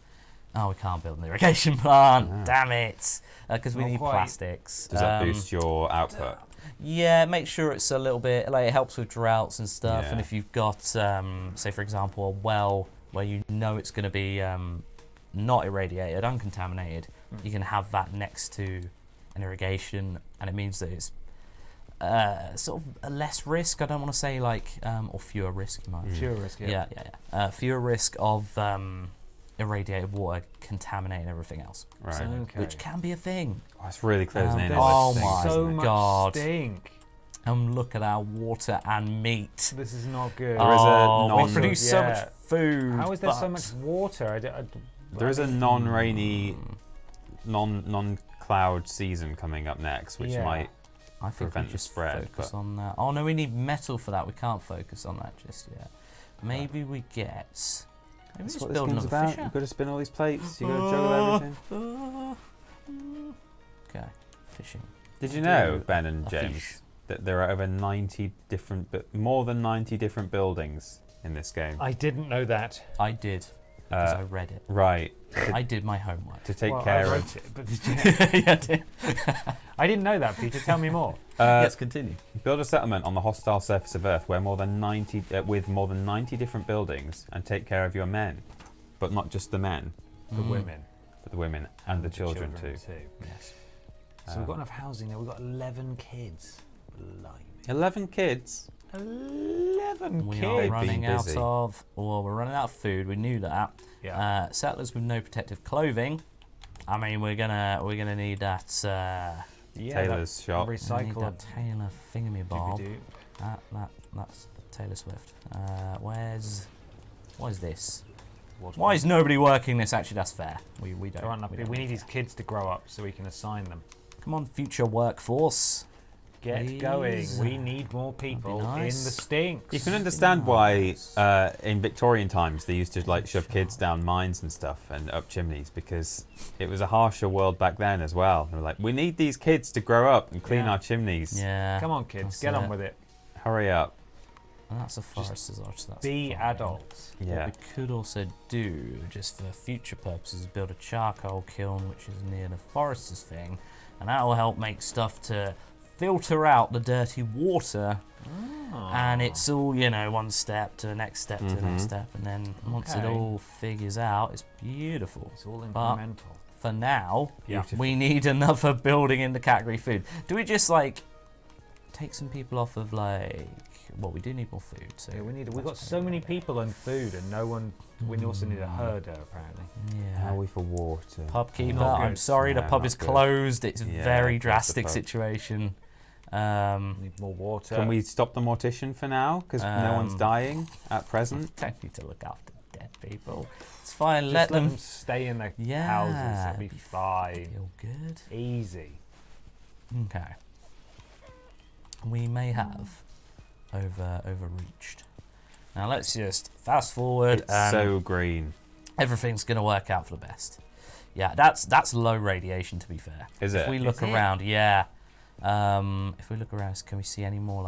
Speaker 3: we can't build an irrigation plant.
Speaker 5: Ah.
Speaker 3: Damn it, because we
Speaker 2: Not
Speaker 3: need
Speaker 2: quite.
Speaker 3: plastics.
Speaker 5: Does that boost your output?
Speaker 3: Yeah, make sure it's a little bit like it helps with droughts and stuff.
Speaker 5: Yeah.
Speaker 3: And if you've got, say for example, a well where you know it's going to be not irradiated, uncontaminated, you can have that next to an irrigation, and it means that it's sort of a less risk. I don't want to say like or fewer risk. You might.
Speaker 2: Fewer risk, yeah.
Speaker 3: Fewer risk of irradiated water contaminating everything else.
Speaker 5: Right.
Speaker 3: So,
Speaker 2: Okay.
Speaker 3: which can be a thing.
Speaker 5: Oh, it's really closing in.
Speaker 2: There's
Speaker 5: on
Speaker 3: Oh
Speaker 5: things,
Speaker 3: my
Speaker 2: so
Speaker 5: isn't it?
Speaker 2: much
Speaker 3: God.
Speaker 2: stink.
Speaker 3: Look at our water and meat.
Speaker 2: This is not good.
Speaker 5: There is a
Speaker 3: Oh,
Speaker 5: non-
Speaker 3: we produce so
Speaker 2: Yeah.
Speaker 3: much food.
Speaker 2: How is there so
Speaker 3: but-
Speaker 2: much water?
Speaker 5: There is a non-rainy, non-cloud season coming up next, which
Speaker 2: Yeah.
Speaker 5: might.
Speaker 3: I think we
Speaker 5: prevent the
Speaker 3: just
Speaker 5: spread,
Speaker 3: focus
Speaker 5: but-
Speaker 3: on that. Oh no, we need metal for that. We can't focus on that just yet. Maybe we get. Maybe
Speaker 5: That's
Speaker 3: just
Speaker 5: what this
Speaker 3: build
Speaker 5: game's
Speaker 3: another
Speaker 5: about.
Speaker 3: fisher.
Speaker 5: You've got to spin all these plates. You've got to juggle everything.
Speaker 3: Okay, fishing.
Speaker 5: Did you know, Ben and
Speaker 3: a
Speaker 5: James,
Speaker 3: fish.
Speaker 5: that there are over 90 more than 90 different buildings in this game?
Speaker 2: I didn't know that.
Speaker 3: I did because
Speaker 5: Uh,
Speaker 3: I read it.
Speaker 5: Right.
Speaker 3: I did my homework.
Speaker 5: To take
Speaker 2: Well,
Speaker 5: care
Speaker 2: I
Speaker 5: of.
Speaker 2: wrote it, but did you?
Speaker 3: Yeah, I did.
Speaker 2: I didn't know that, Peter. Tell me more.
Speaker 3: Yes, continue.
Speaker 5: Build a settlement on the hostile surface of Earth where with more than 90 different buildings and take care of your men. But not just the men,
Speaker 2: The women.
Speaker 5: but the women and the children too.
Speaker 3: Yes.
Speaker 2: So we've got enough housing there. We've got 11 kids. Blimey.
Speaker 5: 11 kids.
Speaker 2: 11
Speaker 3: We
Speaker 2: kids.
Speaker 3: are
Speaker 5: They've
Speaker 3: running
Speaker 5: been
Speaker 3: out
Speaker 5: busy.
Speaker 3: of. Well, we're running out of food. We knew that.
Speaker 2: Yeah.
Speaker 3: Settlers with no protective clothing. I mean, we're gonna need that.
Speaker 5: Tailor's shop.
Speaker 3: We need
Speaker 2: Recycle
Speaker 3: that Taylor thingamabob.
Speaker 2: doobie-doo.
Speaker 3: That's Taylor Swift. What is this?
Speaker 2: What-
Speaker 3: Why is nobody working this? Actually, that's fair. We don't.
Speaker 2: There aren't enough
Speaker 3: we
Speaker 2: people.
Speaker 3: don't
Speaker 2: We need
Speaker 3: need
Speaker 2: these kids to grow up so we can assign them.
Speaker 3: that. Come on, future workforce.
Speaker 2: Get
Speaker 3: Please.
Speaker 2: going. We need more people
Speaker 3: nice.
Speaker 2: in the stinks.
Speaker 5: You can understand why in Victorian times they used to like shove kids down mines and stuff and up chimneys, because it was a harsher world back then as well. They were like, we need these kids to grow up and clean
Speaker 2: Yeah.
Speaker 5: our chimneys.
Speaker 3: Yeah.
Speaker 2: Come on, kids.
Speaker 3: That's
Speaker 2: Get on
Speaker 3: it.
Speaker 2: with it.
Speaker 5: Hurry up.
Speaker 3: And that's a forester's arch. So that's
Speaker 2: Be
Speaker 3: fine.
Speaker 2: adults.
Speaker 5: Yeah.
Speaker 3: What we could also do, just for future purposes, is build a charcoal kiln, which is near the forester's thing, and that will help make stuff to filter out the dirty water. And it's all, one step to the next step to the next step, and then once it
Speaker 2: Okay.
Speaker 3: all figures out, it's beautiful.
Speaker 2: It's all
Speaker 3: But
Speaker 2: incremental.
Speaker 3: for now,
Speaker 2: Yeah.
Speaker 3: we need another building in the category food. Do we just take some people off of well, we do need more food. So
Speaker 2: Yeah, we've got
Speaker 3: that's
Speaker 2: so many people and food, and no one. We also need a herder, apparently.
Speaker 5: How are
Speaker 3: Yeah.
Speaker 5: we for water?
Speaker 3: Pub keeper,
Speaker 2: Not
Speaker 3: I'm
Speaker 2: good.
Speaker 3: sorry, the
Speaker 5: No,
Speaker 3: pub
Speaker 5: not
Speaker 3: is
Speaker 5: good.
Speaker 3: closed. It's a
Speaker 5: Yeah,
Speaker 3: very
Speaker 5: close the
Speaker 3: drastic
Speaker 5: pub.
Speaker 3: situation.
Speaker 2: We need more water.
Speaker 5: Can we stop the mortician for now? Because no one's dying at present.
Speaker 3: Don't need to look after dead people. It's fine.
Speaker 2: Just
Speaker 3: let them
Speaker 2: stay in their
Speaker 3: Yeah,
Speaker 2: houses? It'll be
Speaker 3: it'll
Speaker 2: fine.
Speaker 3: feel good.
Speaker 2: Easy.
Speaker 3: Okay. We may have overreached. Now let's just fast forward.
Speaker 5: It's so green.
Speaker 3: Everything's going to work out for the best. Yeah, that's low radiation, to be fair.
Speaker 5: Is
Speaker 3: If
Speaker 5: it?
Speaker 3: we look
Speaker 2: Is it?
Speaker 3: around, yeah. If we look around, can we see any more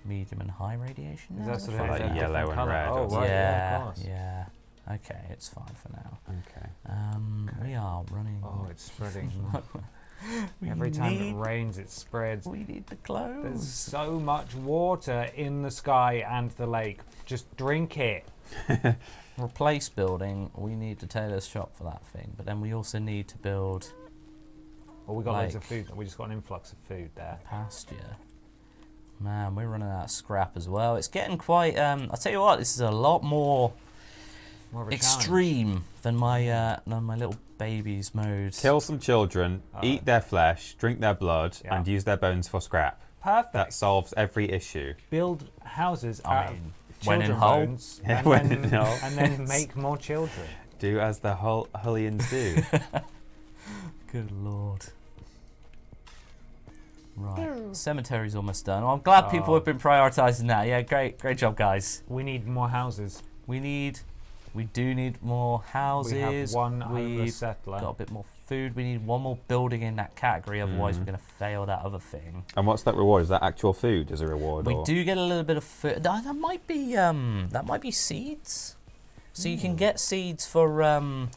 Speaker 3: medium and high radiation?
Speaker 2: Is
Speaker 3: now?
Speaker 2: that sort
Speaker 5: For
Speaker 2: of
Speaker 5: like
Speaker 2: a
Speaker 5: yellow
Speaker 2: different
Speaker 5: and
Speaker 2: colour?
Speaker 5: red
Speaker 2: Oh,
Speaker 5: or
Speaker 2: right,
Speaker 3: yeah,
Speaker 2: of course.
Speaker 3: yeah. Okay, it's fine for now.
Speaker 5: Okay.
Speaker 3: We are running.
Speaker 2: Oh, it's spreading.
Speaker 3: We
Speaker 2: Every time
Speaker 3: need-
Speaker 2: it rains, it spreads.
Speaker 3: We need the
Speaker 2: There's
Speaker 3: clothes.
Speaker 2: so much water in the sky and the lake. Just drink it.
Speaker 3: Replace building. We need the tailor's shop for that thing, but then we also need to build
Speaker 2: Well, we got loads of
Speaker 3: Like-
Speaker 2: food. We just got an influx of food there.
Speaker 3: pasture. Man, we're running out of scrap as well. It's getting quite. I'll tell you what, this is a lot more
Speaker 2: More of a
Speaker 3: extreme than my little baby's mode.
Speaker 5: Kill some children, eat their flesh, drink their blood,
Speaker 2: Yeah.
Speaker 5: and use their bones for scrap.
Speaker 2: challenge. Perfect.
Speaker 5: That solves every issue.
Speaker 2: Build houses
Speaker 3: I
Speaker 2: out
Speaker 3: mean,
Speaker 2: of
Speaker 3: when in
Speaker 2: children
Speaker 3: Hull.
Speaker 2: bones
Speaker 5: Yeah,
Speaker 2: and,
Speaker 5: when
Speaker 2: then,
Speaker 5: in Hull.
Speaker 2: and then make more children.
Speaker 5: Do as the Hullians do.
Speaker 3: Good lord. Right, cemetery's almost done. Well, I'm glad people have been prioritising that. Yeah, great job, guys.
Speaker 2: We need more houses.
Speaker 3: We do need more houses.
Speaker 2: We have one
Speaker 3: We've
Speaker 2: homeless settler.
Speaker 3: got a bit more food. We need one more building in that category. Otherwise, we're going to fail that other thing.
Speaker 5: And what's that reward? Is that actual food as a reward?
Speaker 3: We
Speaker 5: or?
Speaker 3: do get a little bit of food. That might be seeds. So you can get seeds for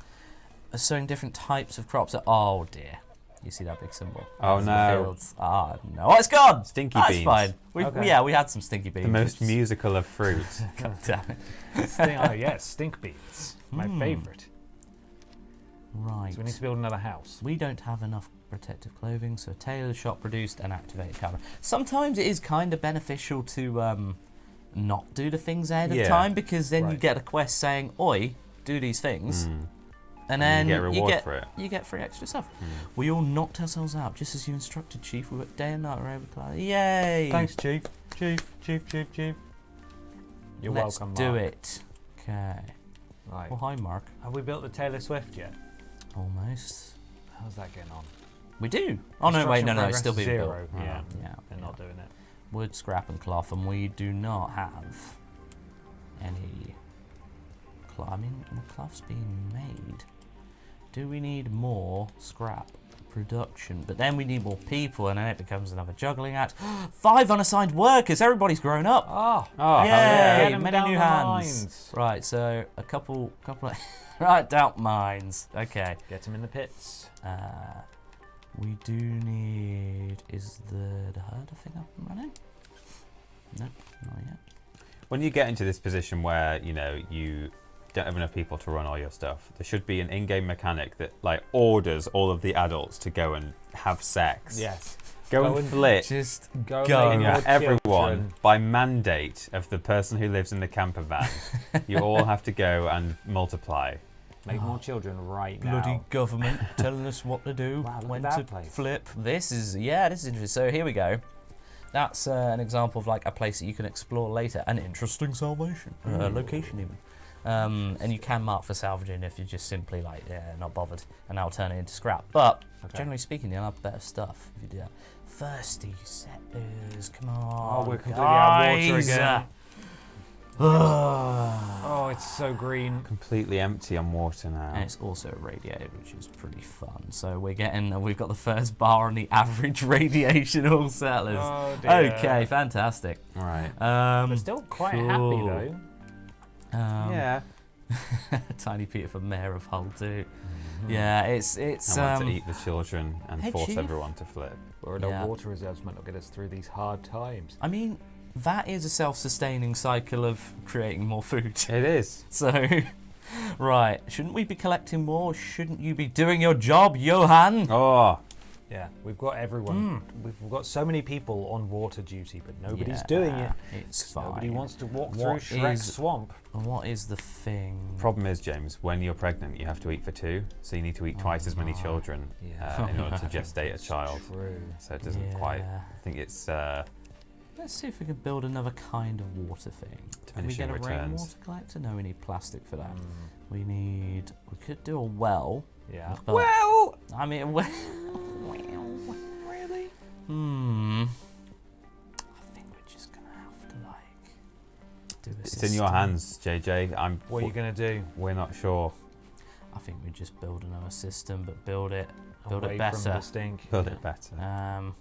Speaker 3: sowing different types of crops. Oh dear. You see that big symbol?
Speaker 5: Oh,
Speaker 3: That's the
Speaker 5: no.
Speaker 3: fields. Ah, no. Oh, it's gone!
Speaker 5: Stinky
Speaker 3: That's
Speaker 5: beans.
Speaker 3: fine.
Speaker 2: Okay.
Speaker 3: Yeah, we had some stinky beans.
Speaker 5: The most
Speaker 3: which is-
Speaker 5: musical of fruit.
Speaker 3: God damn it.
Speaker 2: Oh yes, stink beans. My favourite.
Speaker 3: Right.
Speaker 2: So we need to build another house.
Speaker 3: We don't have enough protective clothing, so tailor shop produced an activated camera. Sometimes it is kind of beneficial to not do the things ahead of
Speaker 5: Yeah.
Speaker 3: time, because then you
Speaker 2: Right.
Speaker 3: get a quest saying, "Oi, do these things,"
Speaker 5: Mm.
Speaker 3: and then
Speaker 5: you get a reward for it.
Speaker 3: You get free extra stuff.
Speaker 5: Mm.
Speaker 3: We all knocked ourselves out just as you instructed, Chief. We worked day and night. We were able to. Yay!
Speaker 2: Thanks, Chief. Chief. You're
Speaker 3: Let's
Speaker 2: welcome,
Speaker 3: do
Speaker 2: Mark.
Speaker 3: it. Okay.
Speaker 2: Right.
Speaker 3: Well, hi, Mark.
Speaker 2: Have we built the Taylor Swift yet?
Speaker 3: Almost.
Speaker 2: How's that getting on?
Speaker 3: We do. Oh no! Wait, no,
Speaker 2: Construction
Speaker 3: it's still being
Speaker 2: progress
Speaker 3: built.
Speaker 2: 0. Yeah,
Speaker 3: Yeah.
Speaker 2: they're not doing it.
Speaker 3: Wood, scrap, and cloth, and we do not have any. I mean, the cloth's being made. Do we need more scrap production? But then we need more people, and then it becomes another juggling act. 5 unassigned workers. Everybody's grown up.
Speaker 2: Oh,
Speaker 5: Oh,
Speaker 3: Yay!
Speaker 2: Get 'em
Speaker 3: Many
Speaker 2: down
Speaker 3: new
Speaker 2: the
Speaker 3: hands.
Speaker 2: mines.
Speaker 3: Right, so a couple. Right, down mines. Okay.
Speaker 2: get them in the pits.
Speaker 3: We do need. Is the herder thing up and running? No, not yet.
Speaker 5: When you get into this position where, you know, you don't have enough people to run all your stuff, there should be an in-game mechanic that, like, orders all of the adults to go and have sex.
Speaker 2: Yes.
Speaker 5: Go
Speaker 2: Go
Speaker 5: and
Speaker 2: and
Speaker 5: flip.
Speaker 3: Just
Speaker 2: Go
Speaker 3: go.
Speaker 2: make
Speaker 5: You know,
Speaker 2: more
Speaker 5: everyone,
Speaker 2: children.
Speaker 5: by mandate of the person who lives in the camper van, you all have to go and multiply.
Speaker 2: Make more children right
Speaker 3: bloody
Speaker 2: now.
Speaker 3: government telling us what to do,
Speaker 2: Wow, look
Speaker 3: when
Speaker 2: at
Speaker 3: to
Speaker 2: that place.
Speaker 3: flip. This is interesting. So here we go. That's an example of like a place that you can explore later. An interesting salvation location even. And you can mark for salvaging if you're just simply like not bothered, and that'll turn it into scrap. But generally speaking, you'll have better stuff if you do that. Thirsty settlers, come on.
Speaker 2: Oh, we're completely out of water
Speaker 3: guys.
Speaker 2: again. Oh, it's so green.
Speaker 5: Completely empty on water now.
Speaker 3: And it's also radiated, which is pretty fun. So we've got the first bar on the average radiation of all settlers.
Speaker 2: Oh, dear.
Speaker 3: Okay, fantastic.
Speaker 5: Right.
Speaker 2: We're still quite happy
Speaker 3: cool.
Speaker 2: though.
Speaker 5: Yeah.
Speaker 3: Tiny Peter for Mayor of Hull too. Yeah, it's
Speaker 5: I want to eat the children and
Speaker 3: Hey,
Speaker 5: force
Speaker 3: Chief.
Speaker 5: everyone to flip.
Speaker 2: Or
Speaker 3: Yeah.
Speaker 2: the water reserves might not get us through these hard times.
Speaker 3: I mean, that is a self-sustaining cycle of creating more food.
Speaker 5: It is.
Speaker 3: So, right, shouldn't we be collecting more? Shouldn't you be doing your job, Johan?
Speaker 5: Oh,
Speaker 2: Yeah, we've got everyone. We've got so many people on water duty, but nobody's
Speaker 3: Yeah,
Speaker 2: doing it.
Speaker 3: It's fine.
Speaker 2: Nobody wants to walk
Speaker 3: What
Speaker 2: through Shrek's
Speaker 3: is-
Speaker 2: swamp.
Speaker 3: What is the thing?
Speaker 5: problem is, James, when you're pregnant, you have to eat for 2, so you need to eat twice as many children in order to gestate a child.
Speaker 2: True.
Speaker 5: So it doesn't quite.
Speaker 3: Yeah.
Speaker 5: I think it's
Speaker 3: Let's see if we can build another kind of water thing. Can we
Speaker 5: Diminishing
Speaker 3: get a
Speaker 5: returns.
Speaker 3: rainwater collector? No, we need plastic for that. We could do a well.
Speaker 2: Yeah.
Speaker 3: But,
Speaker 5: well.
Speaker 3: I mean, well,
Speaker 2: Really?
Speaker 3: I think we're just gonna have to like do a
Speaker 5: It's in your
Speaker 3: system.
Speaker 5: hands, JJ.
Speaker 2: What are you going to do?
Speaker 5: We're not sure.
Speaker 3: I think we just build another system, but build it
Speaker 2: Away from
Speaker 3: better.
Speaker 2: the stink.
Speaker 5: Build it better.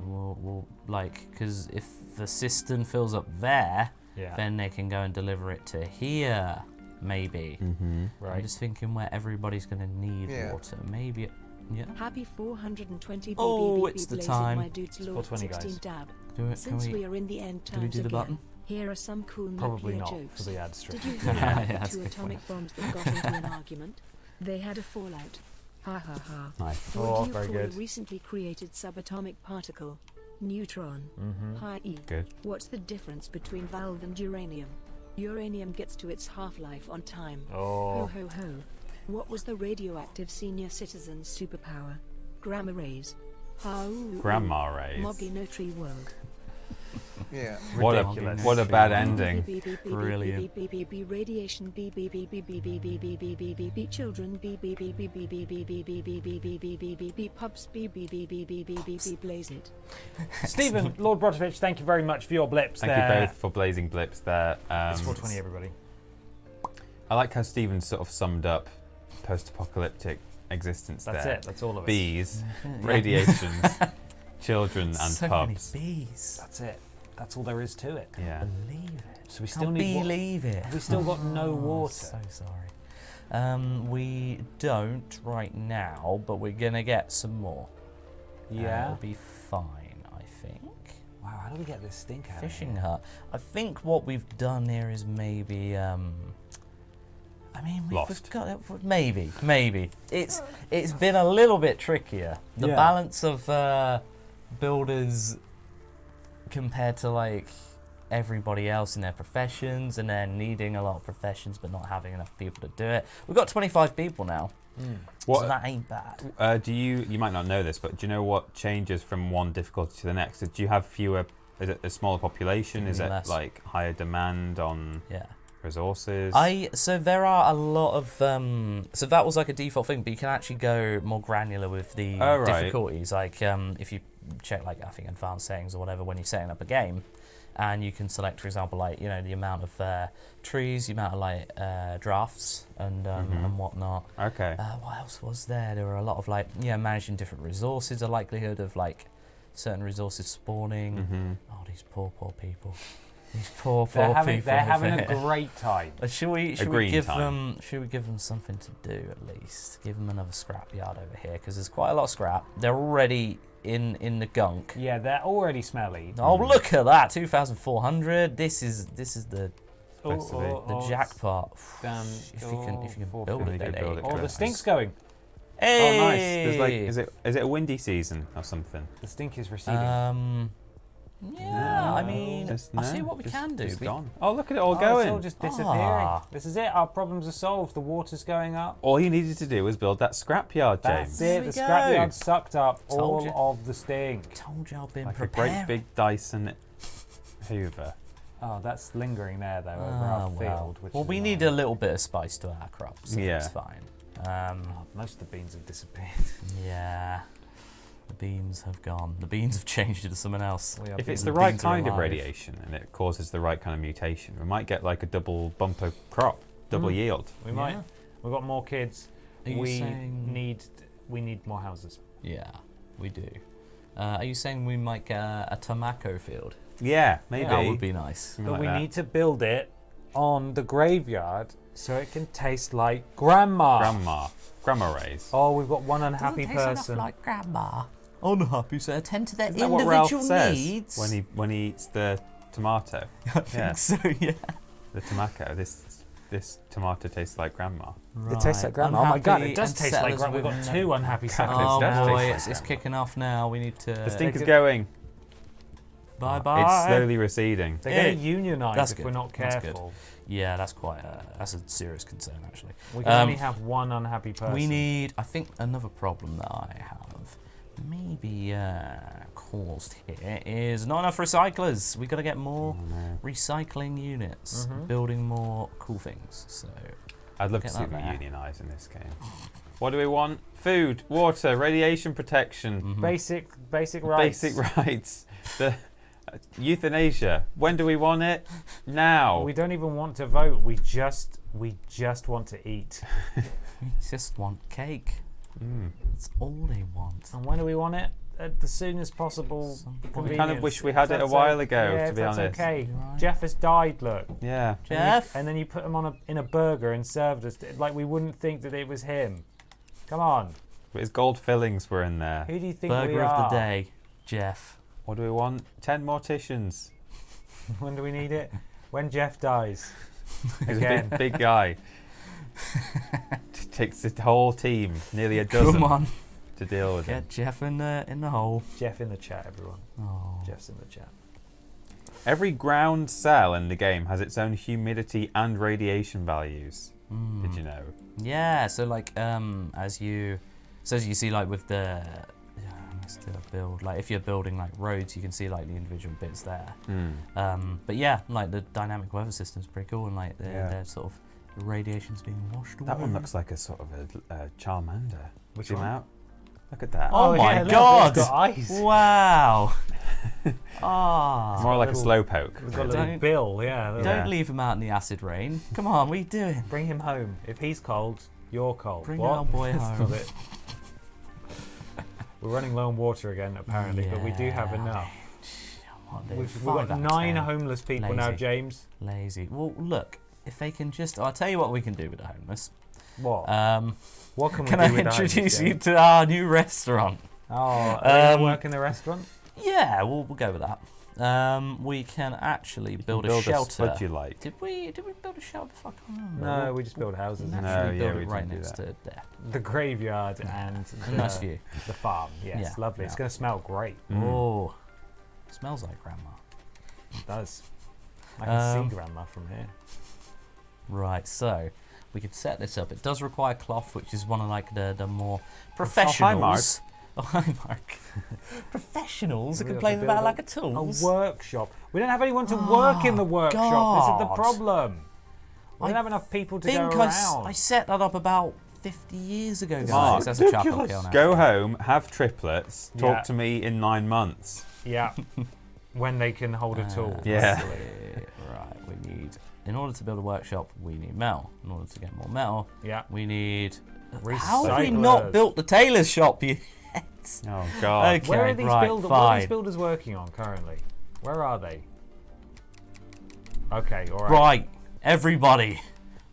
Speaker 3: We'll like, because if the cistern fills up there,
Speaker 2: Yeah.
Speaker 3: then they can go and deliver it to here, maybe.
Speaker 5: Mm-hmm.
Speaker 3: I'm
Speaker 2: Right.
Speaker 3: just thinking where everybody's going to need water. Maybe, yeah.
Speaker 4: Happy 420
Speaker 3: Oh,
Speaker 4: BBB
Speaker 3: it's the
Speaker 4: blazing
Speaker 3: time.
Speaker 4: my dudes
Speaker 2: It's
Speaker 4: Lord
Speaker 2: 420,
Speaker 4: 16
Speaker 2: guys.
Speaker 4: dab.
Speaker 3: Do it.
Speaker 4: Since we are in the end
Speaker 3: do we
Speaker 4: times
Speaker 3: do the
Speaker 4: again,
Speaker 3: button?
Speaker 4: here are some cool
Speaker 2: Probably
Speaker 4: nuclear
Speaker 2: not
Speaker 4: jokes.
Speaker 2: for the ad strip.
Speaker 4: Did you hear
Speaker 3: Yeah,
Speaker 4: about the
Speaker 3: that's a
Speaker 4: two
Speaker 3: good
Speaker 4: atomic bombs that got into an argument? They had a fallout. Ha ha ha.
Speaker 5: Nice.
Speaker 2: Oh,
Speaker 4: What do you
Speaker 2: very
Speaker 4: call a
Speaker 2: good.
Speaker 4: recently created subatomic particle? Neutron.
Speaker 2: Mm-hmm.
Speaker 4: Hi E.
Speaker 5: Good.
Speaker 4: What's the difference between valve and uranium? Uranium gets to its half-life on time. Ho
Speaker 2: Oh.
Speaker 4: ho ho. What was the radioactive senior citizen's superpower? Gamma rays. How?
Speaker 5: Grandma rays.
Speaker 4: Moggy no tree world.
Speaker 6: Yeah.
Speaker 5: What
Speaker 2: Ridiculous.
Speaker 5: what a bad ending.
Speaker 3: Brilliant.
Speaker 4: Radiation children pubs blaze it.
Speaker 2: Stephen, Lord Brodovich, thank you very much for your blips
Speaker 5: Thank
Speaker 2: there.
Speaker 5: you both for blazing blips there.
Speaker 2: It's 420, everybody.
Speaker 5: I like how Stephen sort of summed up post-apocalyptic existence
Speaker 2: That's
Speaker 5: there.
Speaker 2: it. That's all of it.
Speaker 5: Bees, radiations, children, and
Speaker 3: so
Speaker 5: pubs.
Speaker 3: many bees.
Speaker 2: That's it. That's all there is to it.
Speaker 5: Yeah.
Speaker 3: Believe it.
Speaker 2: So we still
Speaker 3: Can't
Speaker 2: need
Speaker 3: believe it.
Speaker 2: we still got no water.
Speaker 3: So sorry. We don't right now, but we're gonna get some more.
Speaker 2: Yeah.
Speaker 3: It'll be fine, I think.
Speaker 2: Wow, how do we get this stink out
Speaker 3: Fishing
Speaker 2: of here?
Speaker 3: hut. I think what we've done here is maybe we've
Speaker 5: Lost.
Speaker 3: got it. Maybe. It's been a little bit trickier. The
Speaker 2: Yeah.
Speaker 3: balance of builders compared to like everybody else in their professions, and then needing a lot of professions but not having enough people to do it. We've got 25 people now. So that ain't bad.
Speaker 5: You might not know this, but do you know what changes from one difficulty to the next? Do you have fewer? Is it a smaller population? Is it
Speaker 3: Less.
Speaker 5: like higher demand on
Speaker 3: Yeah.
Speaker 5: resources?
Speaker 3: So there are a lot of so that was like a default thing, but you can actually go more granular with the
Speaker 5: Oh, right.
Speaker 3: difficulties. Like if you check like I think advanced settings or whatever when you're setting up a game, and you can select, for example, like the amount of trees, the amount of like drafts and whatnot.
Speaker 5: Okay.
Speaker 3: What else was there? There were a lot of like managing different resources, the likelihood of like certain resources spawning. Oh, these poor people. These poor
Speaker 2: They're having
Speaker 3: people.
Speaker 2: a great time.
Speaker 3: Should we
Speaker 5: green
Speaker 3: give
Speaker 5: time.
Speaker 3: them? Should we give them something to do at least? Give them another scrap yard over here because there's quite a lot of scrap. They're already in the gunk.
Speaker 2: Yeah, they're already smelly.
Speaker 3: Oh, look at that! 2,400. This is the jackpot.
Speaker 2: Damn.
Speaker 3: If you can build it,
Speaker 5: Really good
Speaker 3: then
Speaker 5: build it.
Speaker 2: Oh, the stink's going.
Speaker 3: Hey!
Speaker 5: Oh, nice. There's like, is it a windy season or something?
Speaker 2: The stink is receding.
Speaker 3: Yeah, I mean, I'll see what we
Speaker 5: just-
Speaker 3: can do.
Speaker 5: just
Speaker 3: We-
Speaker 5: gone. Oh, look at it all
Speaker 2: It's
Speaker 5: going.
Speaker 2: all just disappearing.
Speaker 3: Ah.
Speaker 2: This is it. Our problems are solved. The water's going up.
Speaker 5: All you needed to do was build that scrapyard,
Speaker 2: That's
Speaker 5: James.
Speaker 2: it.
Speaker 3: we
Speaker 2: The
Speaker 3: go.
Speaker 2: scrapyard sucked up
Speaker 3: Told
Speaker 2: all
Speaker 3: you.
Speaker 2: of the stink.
Speaker 3: Told you I've been
Speaker 5: Like
Speaker 3: prepared.
Speaker 5: a great big Dyson Hoover.
Speaker 2: Oh, that's lingering there though over
Speaker 3: Ah,
Speaker 2: our
Speaker 3: well.
Speaker 2: field. Which
Speaker 3: Well,
Speaker 2: is
Speaker 3: we need a little bit of spice to our crops. So
Speaker 5: Yeah.
Speaker 3: it's fine.
Speaker 2: Most of the beans have disappeared.
Speaker 3: Yeah, the beans have gone. The beans have changed into something else.
Speaker 2: We are
Speaker 5: If it's
Speaker 2: being-
Speaker 5: the right
Speaker 3: beans are
Speaker 5: kind of
Speaker 3: alive.
Speaker 5: radiation and it causes the right kind of mutation, we might get like a double bumper crop, double yield.
Speaker 2: we might. We've got more kids.
Speaker 3: Are you
Speaker 2: We
Speaker 3: saying-
Speaker 2: need more houses.
Speaker 3: Yeah, we do. Are you saying we might get a tobacco field?
Speaker 5: Yeah, maybe.
Speaker 3: That would be nice.
Speaker 5: Something
Speaker 2: But
Speaker 5: like
Speaker 2: we
Speaker 5: that.
Speaker 2: need to build it on the graveyard so it can taste like grandma.
Speaker 5: Grandma rays.
Speaker 2: Oh, we've got one unhappy person.
Speaker 3: like grandma. Unhappy, so attend to their
Speaker 5: Isn't that what Ralph
Speaker 3: individual
Speaker 5: says
Speaker 3: needs.
Speaker 5: when he eats the tomato? Yeah,
Speaker 3: So yeah.
Speaker 5: the tomato. This tomato tastes like grandma.
Speaker 2: It tastes like grandma. Oh my god, it does
Speaker 3: and
Speaker 2: taste like
Speaker 3: settlers
Speaker 2: grandma. We've got
Speaker 3: with
Speaker 2: two unhappy
Speaker 5: Cat
Speaker 2: suckers.
Speaker 3: Oh
Speaker 5: does taste
Speaker 3: boy,
Speaker 5: like
Speaker 3: it's
Speaker 5: grandma.
Speaker 3: kicking off now. We need to.
Speaker 5: The stink is
Speaker 2: good.
Speaker 5: going.
Speaker 3: Bye bye.
Speaker 5: It's slowly receding.
Speaker 2: They're going
Speaker 3: Yeah.
Speaker 2: to unionise
Speaker 3: That's
Speaker 2: if
Speaker 3: good.
Speaker 2: we're not
Speaker 3: That's good.
Speaker 2: careful.
Speaker 3: Yeah, that's that's a serious concern actually.
Speaker 2: We can only have one unhappy person.
Speaker 3: We need, I think, another problem that I have, maybe caused here, is not enough recyclers. We got to get more recycling units, building more cool things. So
Speaker 5: I'd love to
Speaker 3: Get
Speaker 5: see
Speaker 3: that
Speaker 5: them
Speaker 3: there.
Speaker 5: unionise in this game. What do we want? Food, water, radiation protection,
Speaker 2: basic rights.
Speaker 5: basic rights. The euthanasia. When do we want it? Now.
Speaker 2: We don't even want to vote. We just want to eat.
Speaker 3: we just want cake.
Speaker 5: Mm.
Speaker 3: That's all they want.
Speaker 2: And when do we want it? At the soonest possible
Speaker 5: We
Speaker 2: convenience.
Speaker 5: kind of wish we had
Speaker 2: If
Speaker 5: it a
Speaker 2: that's
Speaker 5: while ago,
Speaker 2: yeah,
Speaker 5: to
Speaker 2: if
Speaker 5: be
Speaker 2: that's
Speaker 5: honest.
Speaker 2: okay.
Speaker 3: Right.
Speaker 2: Jeff has died. Look.
Speaker 5: Yeah.
Speaker 3: Jeff.
Speaker 2: And then you put him on in a burger and served us. Like we wouldn't think that it was him. Come on.
Speaker 5: But his gold fillings were in there.
Speaker 2: Who do you think we
Speaker 3: Burger
Speaker 2: are?
Speaker 3: of the day, Jeff.
Speaker 5: What do we want? 10 morticians.
Speaker 2: When do we need it? When Jeff dies.
Speaker 5: He's
Speaker 2: Again.
Speaker 5: a big guy. Takes the whole team, nearly a dozen,
Speaker 3: Come on,
Speaker 5: to deal with him.
Speaker 3: get Jeff in the hole.
Speaker 2: Jeff in the chat, everyone.
Speaker 3: Oh.
Speaker 2: Jeff's in the chat.
Speaker 5: Every ground cell in the game has its own humidity and radiation values. Did you know?
Speaker 3: Yeah, so like as you see like with the let's do a build, like if you're building like roads, you can see like the individual bits there. But yeah, like the dynamic weather system's pretty cool, and like they're sort of the radiation's being washed away.
Speaker 5: That one looks like a sort of a Charmander.
Speaker 2: Which
Speaker 5: Zoom
Speaker 2: one?
Speaker 5: out. Look at that.
Speaker 3: Oh my
Speaker 2: yeah, look,
Speaker 3: God.
Speaker 2: It's got eyes.
Speaker 3: Wow. Ah.
Speaker 5: More like a
Speaker 2: little-
Speaker 5: slowpoke.
Speaker 2: We've got a
Speaker 5: really.
Speaker 2: little bill, yeah.
Speaker 5: Yeah.
Speaker 3: Don't leave him out in the acid rain. Come on, what are you doing?
Speaker 2: Bring him home. If he's cold, you're cold.
Speaker 3: Bring
Speaker 2: what?
Speaker 3: our boy
Speaker 2: That's
Speaker 3: home.
Speaker 2: not it. We're running low on water again, apparently, but we do have
Speaker 3: Yeah.
Speaker 2: enough.
Speaker 3: What, dude,
Speaker 2: We've
Speaker 3: 5
Speaker 2: got
Speaker 3: out of
Speaker 2: 9
Speaker 3: 10.
Speaker 2: homeless people now,
Speaker 3: Lazy.
Speaker 2: James.
Speaker 3: Lazy. Well, look, if they can just, I'll tell you what we can do with the homeless.
Speaker 2: What? What can we
Speaker 3: Can
Speaker 2: do
Speaker 3: I
Speaker 2: without
Speaker 3: introduce
Speaker 2: Jane?
Speaker 3: you to our new restaurant?
Speaker 2: Oh, are you work in the restaurant?
Speaker 3: Yeah, we'll go with that. We can actually build a shelter.
Speaker 5: Spud you like.
Speaker 3: Did we build a shelter? I can't remember.
Speaker 2: No, we just build houses.
Speaker 3: We
Speaker 2: and
Speaker 3: naturally build
Speaker 5: we
Speaker 3: it right
Speaker 5: didn't do
Speaker 3: next
Speaker 5: that.
Speaker 3: to there.
Speaker 2: the graveyard and
Speaker 3: Nice view.
Speaker 2: the farm. Yes,
Speaker 3: Yeah,
Speaker 2: lovely. It's
Speaker 3: yeah.
Speaker 2: going to smell great.
Speaker 3: Oh, smells like grandma.
Speaker 2: It does. I can
Speaker 3: Um,
Speaker 2: see grandma from here.
Speaker 3: Right, so we could set this up. It does require cloth, which is one of like the more
Speaker 5: hi,
Speaker 3: professionals. Oh, hi, Mark. Professionals are
Speaker 2: We have to
Speaker 3: complaining
Speaker 2: build
Speaker 3: about
Speaker 2: a-
Speaker 3: lack of
Speaker 2: A
Speaker 3: tools.
Speaker 2: workshop. We don't have anyone to work in the workshop. This is the
Speaker 3: God.
Speaker 2: problem. We
Speaker 3: I
Speaker 2: don't have enough people to
Speaker 3: think
Speaker 2: go around.
Speaker 3: I set that up about 50 years ago, guys.
Speaker 5: Mark,
Speaker 3: That's a charcoal kiln now.
Speaker 5: Go home, have triplets, talk
Speaker 2: Yeah.
Speaker 5: to me in 9 months.
Speaker 2: Yeah. When they can hold a tool.
Speaker 5: Yeah.
Speaker 3: Right, we need... In order to build a workshop, we need metal. In order to get more metal,
Speaker 2: Yeah.
Speaker 3: we need... How have we
Speaker 2: Recyclers.
Speaker 3: not built the tailor's shop yet?
Speaker 5: Oh, God.
Speaker 3: Okay,
Speaker 2: Where are these
Speaker 3: right,
Speaker 2: builders? What are these
Speaker 3: fine.
Speaker 2: builders working on currently? Where are they? Okay, all right.
Speaker 3: Right, everybody,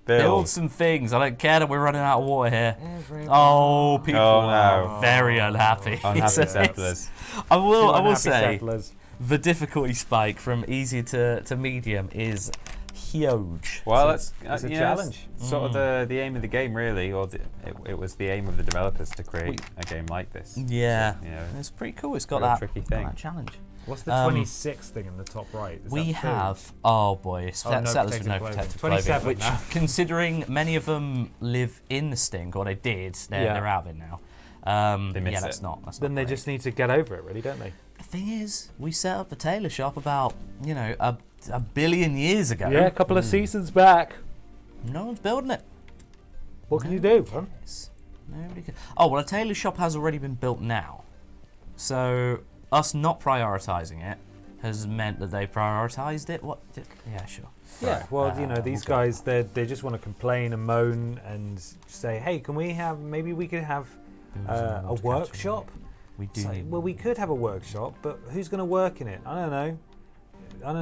Speaker 3: build
Speaker 5: Build.
Speaker 3: some things. I don't care that we're running out of water here.
Speaker 2: Everybody.
Speaker 3: Oh, people
Speaker 5: Oh, no.
Speaker 3: are very unhappy.
Speaker 5: Unhappy
Speaker 3: So
Speaker 5: settlers.
Speaker 3: I will
Speaker 2: Unhappy
Speaker 3: say
Speaker 2: settlers.
Speaker 3: the difficulty spike from easy to medium is huge.
Speaker 5: Well,
Speaker 2: It's
Speaker 5: that's
Speaker 2: a
Speaker 5: yeah,
Speaker 2: challenge.
Speaker 5: that's sort of the aim of the game, really, or it was the aim of the developers to create a game like this.
Speaker 3: Yeah,
Speaker 5: You know,
Speaker 3: it's pretty cool. It's got
Speaker 5: real
Speaker 3: that,
Speaker 5: tricky
Speaker 3: got
Speaker 5: thing.
Speaker 3: that challenge.
Speaker 2: What's the 26th thing in the top right? Is
Speaker 3: We
Speaker 2: that food?
Speaker 3: have, oh boy,
Speaker 2: no
Speaker 3: settlers with no
Speaker 2: protective clothing.
Speaker 3: protective
Speaker 2: 27
Speaker 3: clothing, which,
Speaker 2: now.
Speaker 3: considering many of them live in the stink, or they did, they're out of it now.
Speaker 5: They miss
Speaker 3: yeah,
Speaker 5: it.
Speaker 3: that's not.
Speaker 2: Then they
Speaker 3: great.
Speaker 2: just need to get over it, really, don't they?
Speaker 3: The thing is, we set up the tailor shop about, a billion years ago.
Speaker 2: Yeah, a couple of seasons back.
Speaker 3: No one's building it.
Speaker 2: What can you do? Huh?
Speaker 3: Nobody can. Oh, well, a tailor shop has already been built now. So, us not prioritising it has meant that they prioritised it. Yeah, sure.
Speaker 2: Yeah, well, these
Speaker 3: okay.
Speaker 2: guys, they just want to complain and moan and say, hey, can we have, maybe we could have a workshop?
Speaker 3: We do
Speaker 2: It's like,
Speaker 3: need
Speaker 2: well, we could have a workshop, but who's going to work in it? I don't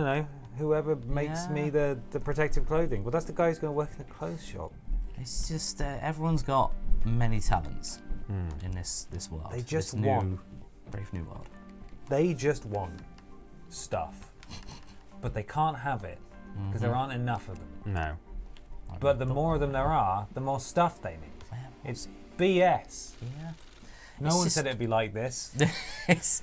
Speaker 2: know. Whoever makes
Speaker 3: Yeah.
Speaker 2: me the protective clothing. Well, that's the guy who's going to work in the clothes shop.
Speaker 3: It's just everyone's got many talents in this world.
Speaker 2: They just
Speaker 3: this
Speaker 2: want-
Speaker 3: new, brave new world.
Speaker 2: They just want stuff, but they can't have it because there aren't enough of them.
Speaker 5: No.
Speaker 2: But the more of them there are, the more stuff they need.
Speaker 3: Well,
Speaker 2: It's BS.
Speaker 3: yeah.
Speaker 2: No
Speaker 3: It's
Speaker 2: one
Speaker 3: just-
Speaker 2: said it'd be like this.
Speaker 3: It's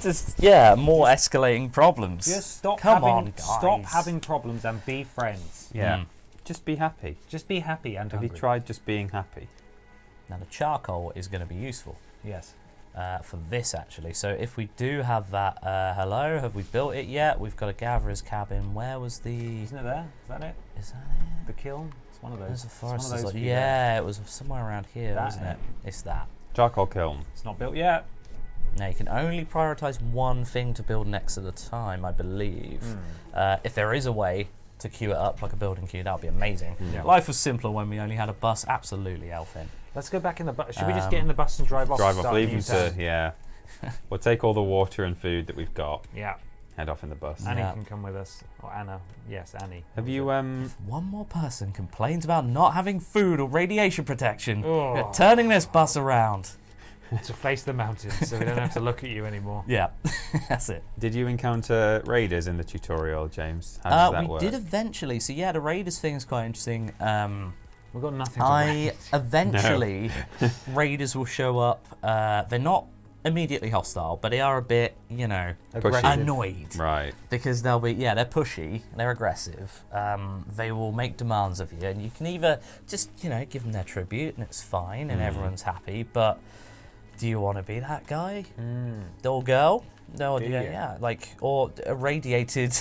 Speaker 3: just more escalating problems.
Speaker 2: Just stop
Speaker 3: Come
Speaker 2: having
Speaker 3: on,
Speaker 2: stop
Speaker 3: guys.
Speaker 2: having problems and be friends.
Speaker 5: Yeah.
Speaker 3: Mm.
Speaker 5: Just be happy.
Speaker 2: Just be happy and
Speaker 5: Have you
Speaker 2: hungry.
Speaker 5: tried just being happy?
Speaker 3: Now the charcoal is going to be useful
Speaker 2: Yes.
Speaker 3: for this actually. So if we do have that, hello, have we built it yet? We've got a gatherer's cabin. Where was the?
Speaker 2: Isn't it there? Is that it?
Speaker 3: Is that it?
Speaker 2: The kiln? It's one of those.
Speaker 3: There's a
Speaker 2: It's one
Speaker 3: forest.
Speaker 2: of those
Speaker 3: Like,
Speaker 2: for you
Speaker 3: yeah, it was somewhere around here,
Speaker 2: That
Speaker 3: wasn't it? It's that.
Speaker 5: Charcoal kiln.
Speaker 2: there. It's not built yet.
Speaker 3: Now you can only prioritise one thing to build next at a time, I believe. If there is a way to queue it up like a building queue, that would be amazing.
Speaker 2: Yeah.
Speaker 3: Life was simpler when we only had a bus. Absolutely, Elfin.
Speaker 2: Let's go back in the bus. Should we just get in the bus and drive off?
Speaker 5: Drive
Speaker 2: and
Speaker 5: off,
Speaker 2: start a
Speaker 5: leave
Speaker 2: new
Speaker 5: them to,
Speaker 2: town?
Speaker 5: yeah. We'll take all the water and food that we've got,
Speaker 2: Yeah.
Speaker 5: head off in the bus.
Speaker 2: Annie
Speaker 3: Yeah.
Speaker 2: can come with us. Or Anna. Yes, Annie.
Speaker 5: Have you,
Speaker 3: One more person complains about not having food or radiation protection.
Speaker 2: Oh.
Speaker 3: We're turning this bus around.
Speaker 2: to face the mountains so we don't have to look at you anymore.
Speaker 3: Yeah, that's it.
Speaker 5: did you encounter raiders in the tutorial, James? How does that
Speaker 3: We
Speaker 5: work?
Speaker 3: did eventually. So yeah, the raiders thing is quite interesting.
Speaker 2: We've got nothing to
Speaker 3: I
Speaker 2: raid.
Speaker 3: eventually raiders will show up. They're not immediately hostile, but they are a bit,
Speaker 2: Aggressive.
Speaker 3: annoyed
Speaker 5: Right.
Speaker 3: because they'll be they're pushy, they're aggressive. They will make demands of you, and you can either just give them their tribute and it's fine and everyone's happy. But do you want to be that guy or girl? No,
Speaker 2: Do you?
Speaker 3: or a radiated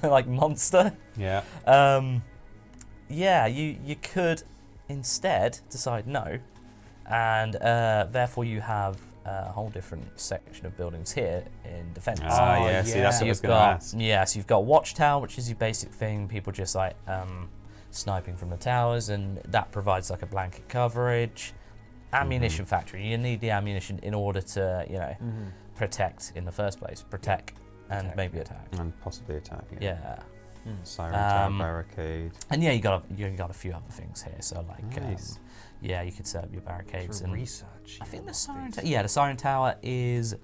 Speaker 3: like monster.
Speaker 5: Yeah.
Speaker 3: You could instead decide no, and therefore you have a whole different section of buildings here in defence.
Speaker 5: Ah, yeah. See, that's
Speaker 2: yeah.
Speaker 5: what I was
Speaker 3: You've
Speaker 5: going to
Speaker 3: got
Speaker 5: ask.
Speaker 3: so you've got watchtower, which is your basic thing. People just sniping from the towers, and that provides like a blanket coverage. Ammunition factory. You need the ammunition in order to protect in the first place. Protect and maybe attack.
Speaker 5: And possibly attack.
Speaker 3: Yeah.
Speaker 5: Siren Tower barricade.
Speaker 3: And yeah, you got a few other things here. So like,
Speaker 5: Nice.
Speaker 3: yeah, you could set up your barricades
Speaker 2: For
Speaker 3: and
Speaker 2: research.
Speaker 3: I think the siren tower. Yeah, the siren tower is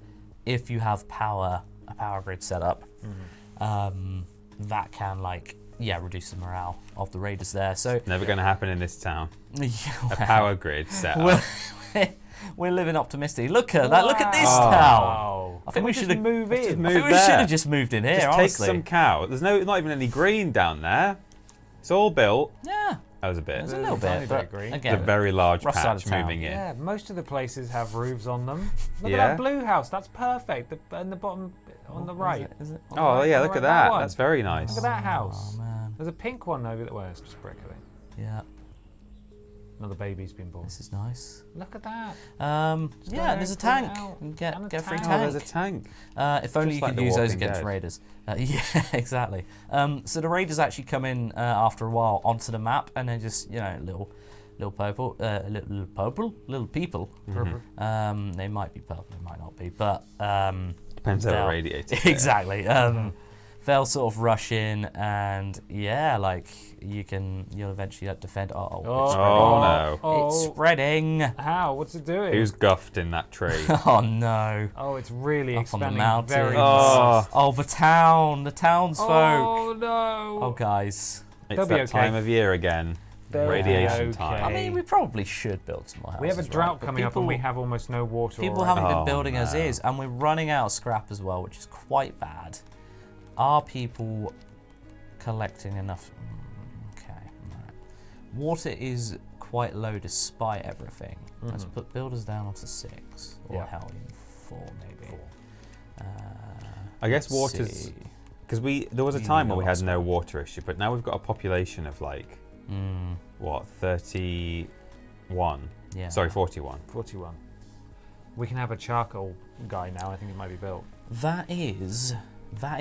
Speaker 3: if you have a power grid set up. That can reduce the morale of the raiders there. So
Speaker 5: Never going to happen in this town.
Speaker 3: yeah,
Speaker 5: A power grid set up.
Speaker 3: we're living optimistic. Look at that! Look at this town. I think we should have
Speaker 2: move in.
Speaker 3: I think we should have just moved in here.
Speaker 5: Just
Speaker 3: honestly,
Speaker 5: take some cow. There's not even any green down there. It's all built.
Speaker 3: yeah,
Speaker 5: That was a bit.
Speaker 3: there's a little
Speaker 2: tiny
Speaker 3: bit,
Speaker 2: bit
Speaker 3: but
Speaker 2: green.
Speaker 5: It's a
Speaker 3: again,
Speaker 5: very large
Speaker 3: rough side of
Speaker 5: patch
Speaker 3: town.
Speaker 5: moving in.
Speaker 2: Yeah, most of the places have roofs on them. Look
Speaker 5: Yeah.
Speaker 2: at that blue house. That's perfect. In the bottom, on the right.
Speaker 3: Is it?
Speaker 2: On the
Speaker 5: Oh
Speaker 2: right,
Speaker 5: yeah,
Speaker 2: on the
Speaker 5: look at
Speaker 2: right,
Speaker 5: that.
Speaker 2: one.
Speaker 5: That's very nice.
Speaker 2: Look at that house.
Speaker 3: Oh man,
Speaker 2: There's a pink one over there. Well, it's just brick, I think.
Speaker 3: yeah,
Speaker 2: Another baby's been born.
Speaker 3: this is nice.
Speaker 2: Look at that.
Speaker 3: Yeah, there's a
Speaker 2: pull it
Speaker 3: tank.
Speaker 2: out.
Speaker 3: You can
Speaker 2: And a
Speaker 3: get a free
Speaker 2: tank.
Speaker 5: Oh,
Speaker 3: tank.
Speaker 5: there's a tank.
Speaker 3: If only you
Speaker 5: like
Speaker 3: could
Speaker 5: The
Speaker 3: use those
Speaker 5: Walking
Speaker 3: against
Speaker 5: Dead.
Speaker 3: raiders. Yeah, exactly. So the raiders actually come in after a while onto the map, and they're just little people. They might be purple, they might not be, but
Speaker 5: Depends how
Speaker 3: they'll-
Speaker 5: irradiated.
Speaker 3: exactly. They'll sort of rush in, and you'll eventually defend.
Speaker 5: Oh no.
Speaker 3: It's spreading.
Speaker 2: How? What's it doing?
Speaker 5: Who's guffed in that tree?
Speaker 3: Oh no.
Speaker 2: Oh, it's really
Speaker 3: Up on the
Speaker 2: expanding
Speaker 3: mountain.
Speaker 2: very
Speaker 5: Oh.
Speaker 3: Oh, the townsfolk.
Speaker 2: Oh no.
Speaker 3: Oh, guys.
Speaker 5: It's
Speaker 2: They'll be
Speaker 5: that
Speaker 2: okay.
Speaker 5: time of year again.
Speaker 2: They'll be
Speaker 5: Radiation
Speaker 2: okay.
Speaker 5: time.
Speaker 3: I mean, we probably should build some more houses.
Speaker 2: We have a
Speaker 3: right?
Speaker 2: drought
Speaker 3: But
Speaker 2: coming up, and we
Speaker 3: people-
Speaker 2: have almost no water.
Speaker 3: People
Speaker 2: already.
Speaker 3: haven't been
Speaker 5: Oh,
Speaker 3: building as
Speaker 5: no.
Speaker 3: is, and we're running out of scrap as well, which is quite bad. Are people collecting enough? Okay, right. Water is quite low despite everything. Let's put builders down onto 6, or
Speaker 2: Yeah.
Speaker 3: hell, even 4 maybe.
Speaker 5: I guess
Speaker 3: Let's
Speaker 5: water's
Speaker 3: see.
Speaker 5: because there was a
Speaker 3: You
Speaker 5: time
Speaker 3: know
Speaker 5: where we had
Speaker 3: what's
Speaker 5: no water issue, but now we've got a population of 31.
Speaker 3: Yeah.
Speaker 5: Sorry, 41.
Speaker 2: 41. We can have a charcoal guy now. I think it might be built.
Speaker 3: That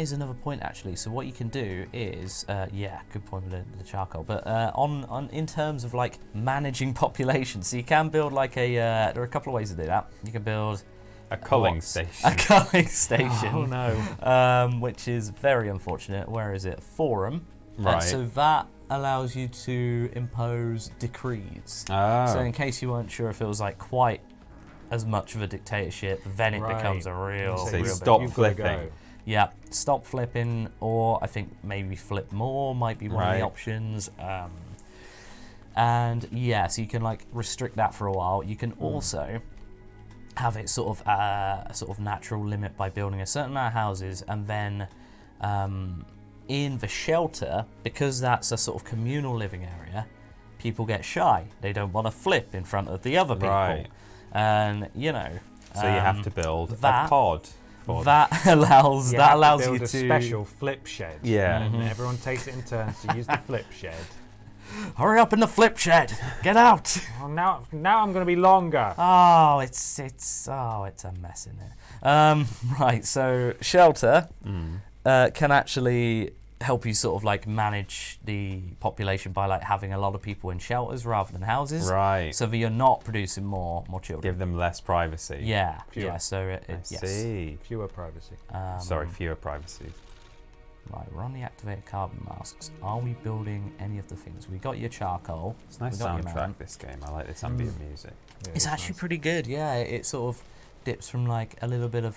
Speaker 3: is another point actually. So what you can do is, good point with the charcoal. But on in terms of like managing population, so you can build like there are a couple of ways to do that. You can build
Speaker 5: A culling
Speaker 3: a
Speaker 5: station.
Speaker 3: culling station,
Speaker 2: Oh no.
Speaker 3: which is very unfortunate. Where is it? Forum.
Speaker 5: Right.
Speaker 3: So that allows you to impose decrees.
Speaker 5: Oh.
Speaker 3: So in case you weren't sure if it was like quite as much of a dictatorship, then it
Speaker 2: Right.
Speaker 3: becomes a real.
Speaker 5: So you
Speaker 2: Real
Speaker 5: stop
Speaker 2: big. You've gotta
Speaker 5: flipping.
Speaker 2: go.
Speaker 3: Yeah, stop flipping, or I think maybe flip more might be one of
Speaker 5: Right.
Speaker 3: the options. And yeah, so you can like restrict that for a while. You can also have it sort of a sort of natural limit by building a certain amount of houses, and then in the shelter, because that's a sort of communal living area, people get shy. They don't want to flip in front of the other people,
Speaker 5: Right.
Speaker 3: and
Speaker 5: So you have to build
Speaker 3: that-
Speaker 5: a pod. For them.
Speaker 3: that allows
Speaker 2: You
Speaker 3: that
Speaker 2: have
Speaker 3: allows
Speaker 2: to
Speaker 3: you
Speaker 2: build
Speaker 3: to
Speaker 2: a special flip shed.
Speaker 5: Yeah.
Speaker 2: And everyone takes it in turns to use the flip shed.
Speaker 3: hurry up in the flip shed. Get out.
Speaker 2: Well, now I'm going to be longer.
Speaker 3: Oh, it's a mess in there. Right, so shelter can actually help you sort of like manage the population by like having a lot of people in shelters rather than houses.
Speaker 5: Right.
Speaker 3: So that you're not producing more children.
Speaker 5: Give them less privacy.
Speaker 3: Yeah,
Speaker 2: Fewer.
Speaker 3: yeah. So
Speaker 5: I
Speaker 3: yes.
Speaker 5: see.
Speaker 2: Fewer privacy.
Speaker 5: Sorry, fewer privacy.
Speaker 3: Right, we're on the activated carbon masks. Are we building any of the things? We got your charcoal.
Speaker 5: It's a nice
Speaker 3: we got your
Speaker 5: soundtrack,
Speaker 3: man.
Speaker 5: this game. I like this ambient music.
Speaker 2: Yeah,
Speaker 3: It's actually pretty good. Yeah, it sort of dips from like a little bit of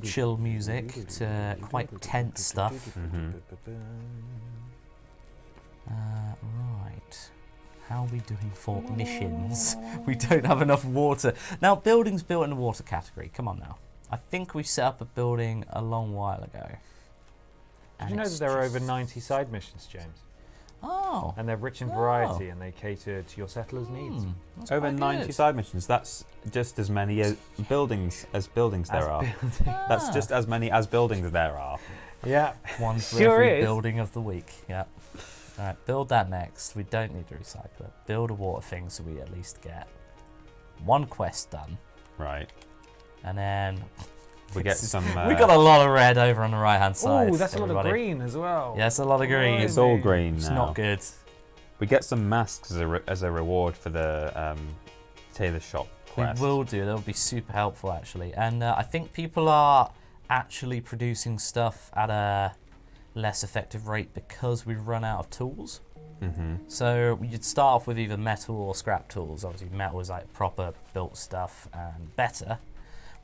Speaker 3: chill music to quite tense stuff. Right. How are we doing for missions? We don't have enough water. Now, buildings built in the water category. Come on now. I think we set up a building a long while ago.
Speaker 2: Did you know that there are over 90 side missions, James?
Speaker 3: Oh.
Speaker 2: And they're rich in variety, and they cater to your settlers' needs.
Speaker 3: That's
Speaker 5: Over
Speaker 3: quite
Speaker 5: 90
Speaker 3: good.
Speaker 5: side missions. That's just as many as buildings there are. That's just as many as buildings there are.
Speaker 2: Yeah.
Speaker 3: One for
Speaker 2: Sure
Speaker 3: every
Speaker 2: is.
Speaker 3: building of the week. Yeah. All right, build that next. We don't need to recycle it. Build a water thing so we at least get one quest done,
Speaker 5: Right.
Speaker 3: and then
Speaker 5: We get some.
Speaker 3: we got a lot of red over on the right hand side.
Speaker 2: Oh, that's a lot of
Speaker 3: everybody.
Speaker 2: green as well.
Speaker 3: Yeah, it's a lot of green.
Speaker 5: It's all green
Speaker 3: It's
Speaker 5: now.
Speaker 3: not good.
Speaker 5: We get some masks as a reward for the tailor shop quest.
Speaker 3: We will do. That would be super helpful actually. And I think people are actually producing stuff at a less effective rate because we've run out of tools.
Speaker 5: Mm-hmm.
Speaker 3: So you'd start off with either metal or scrap tools. Obviously, metal is like proper built stuff and better.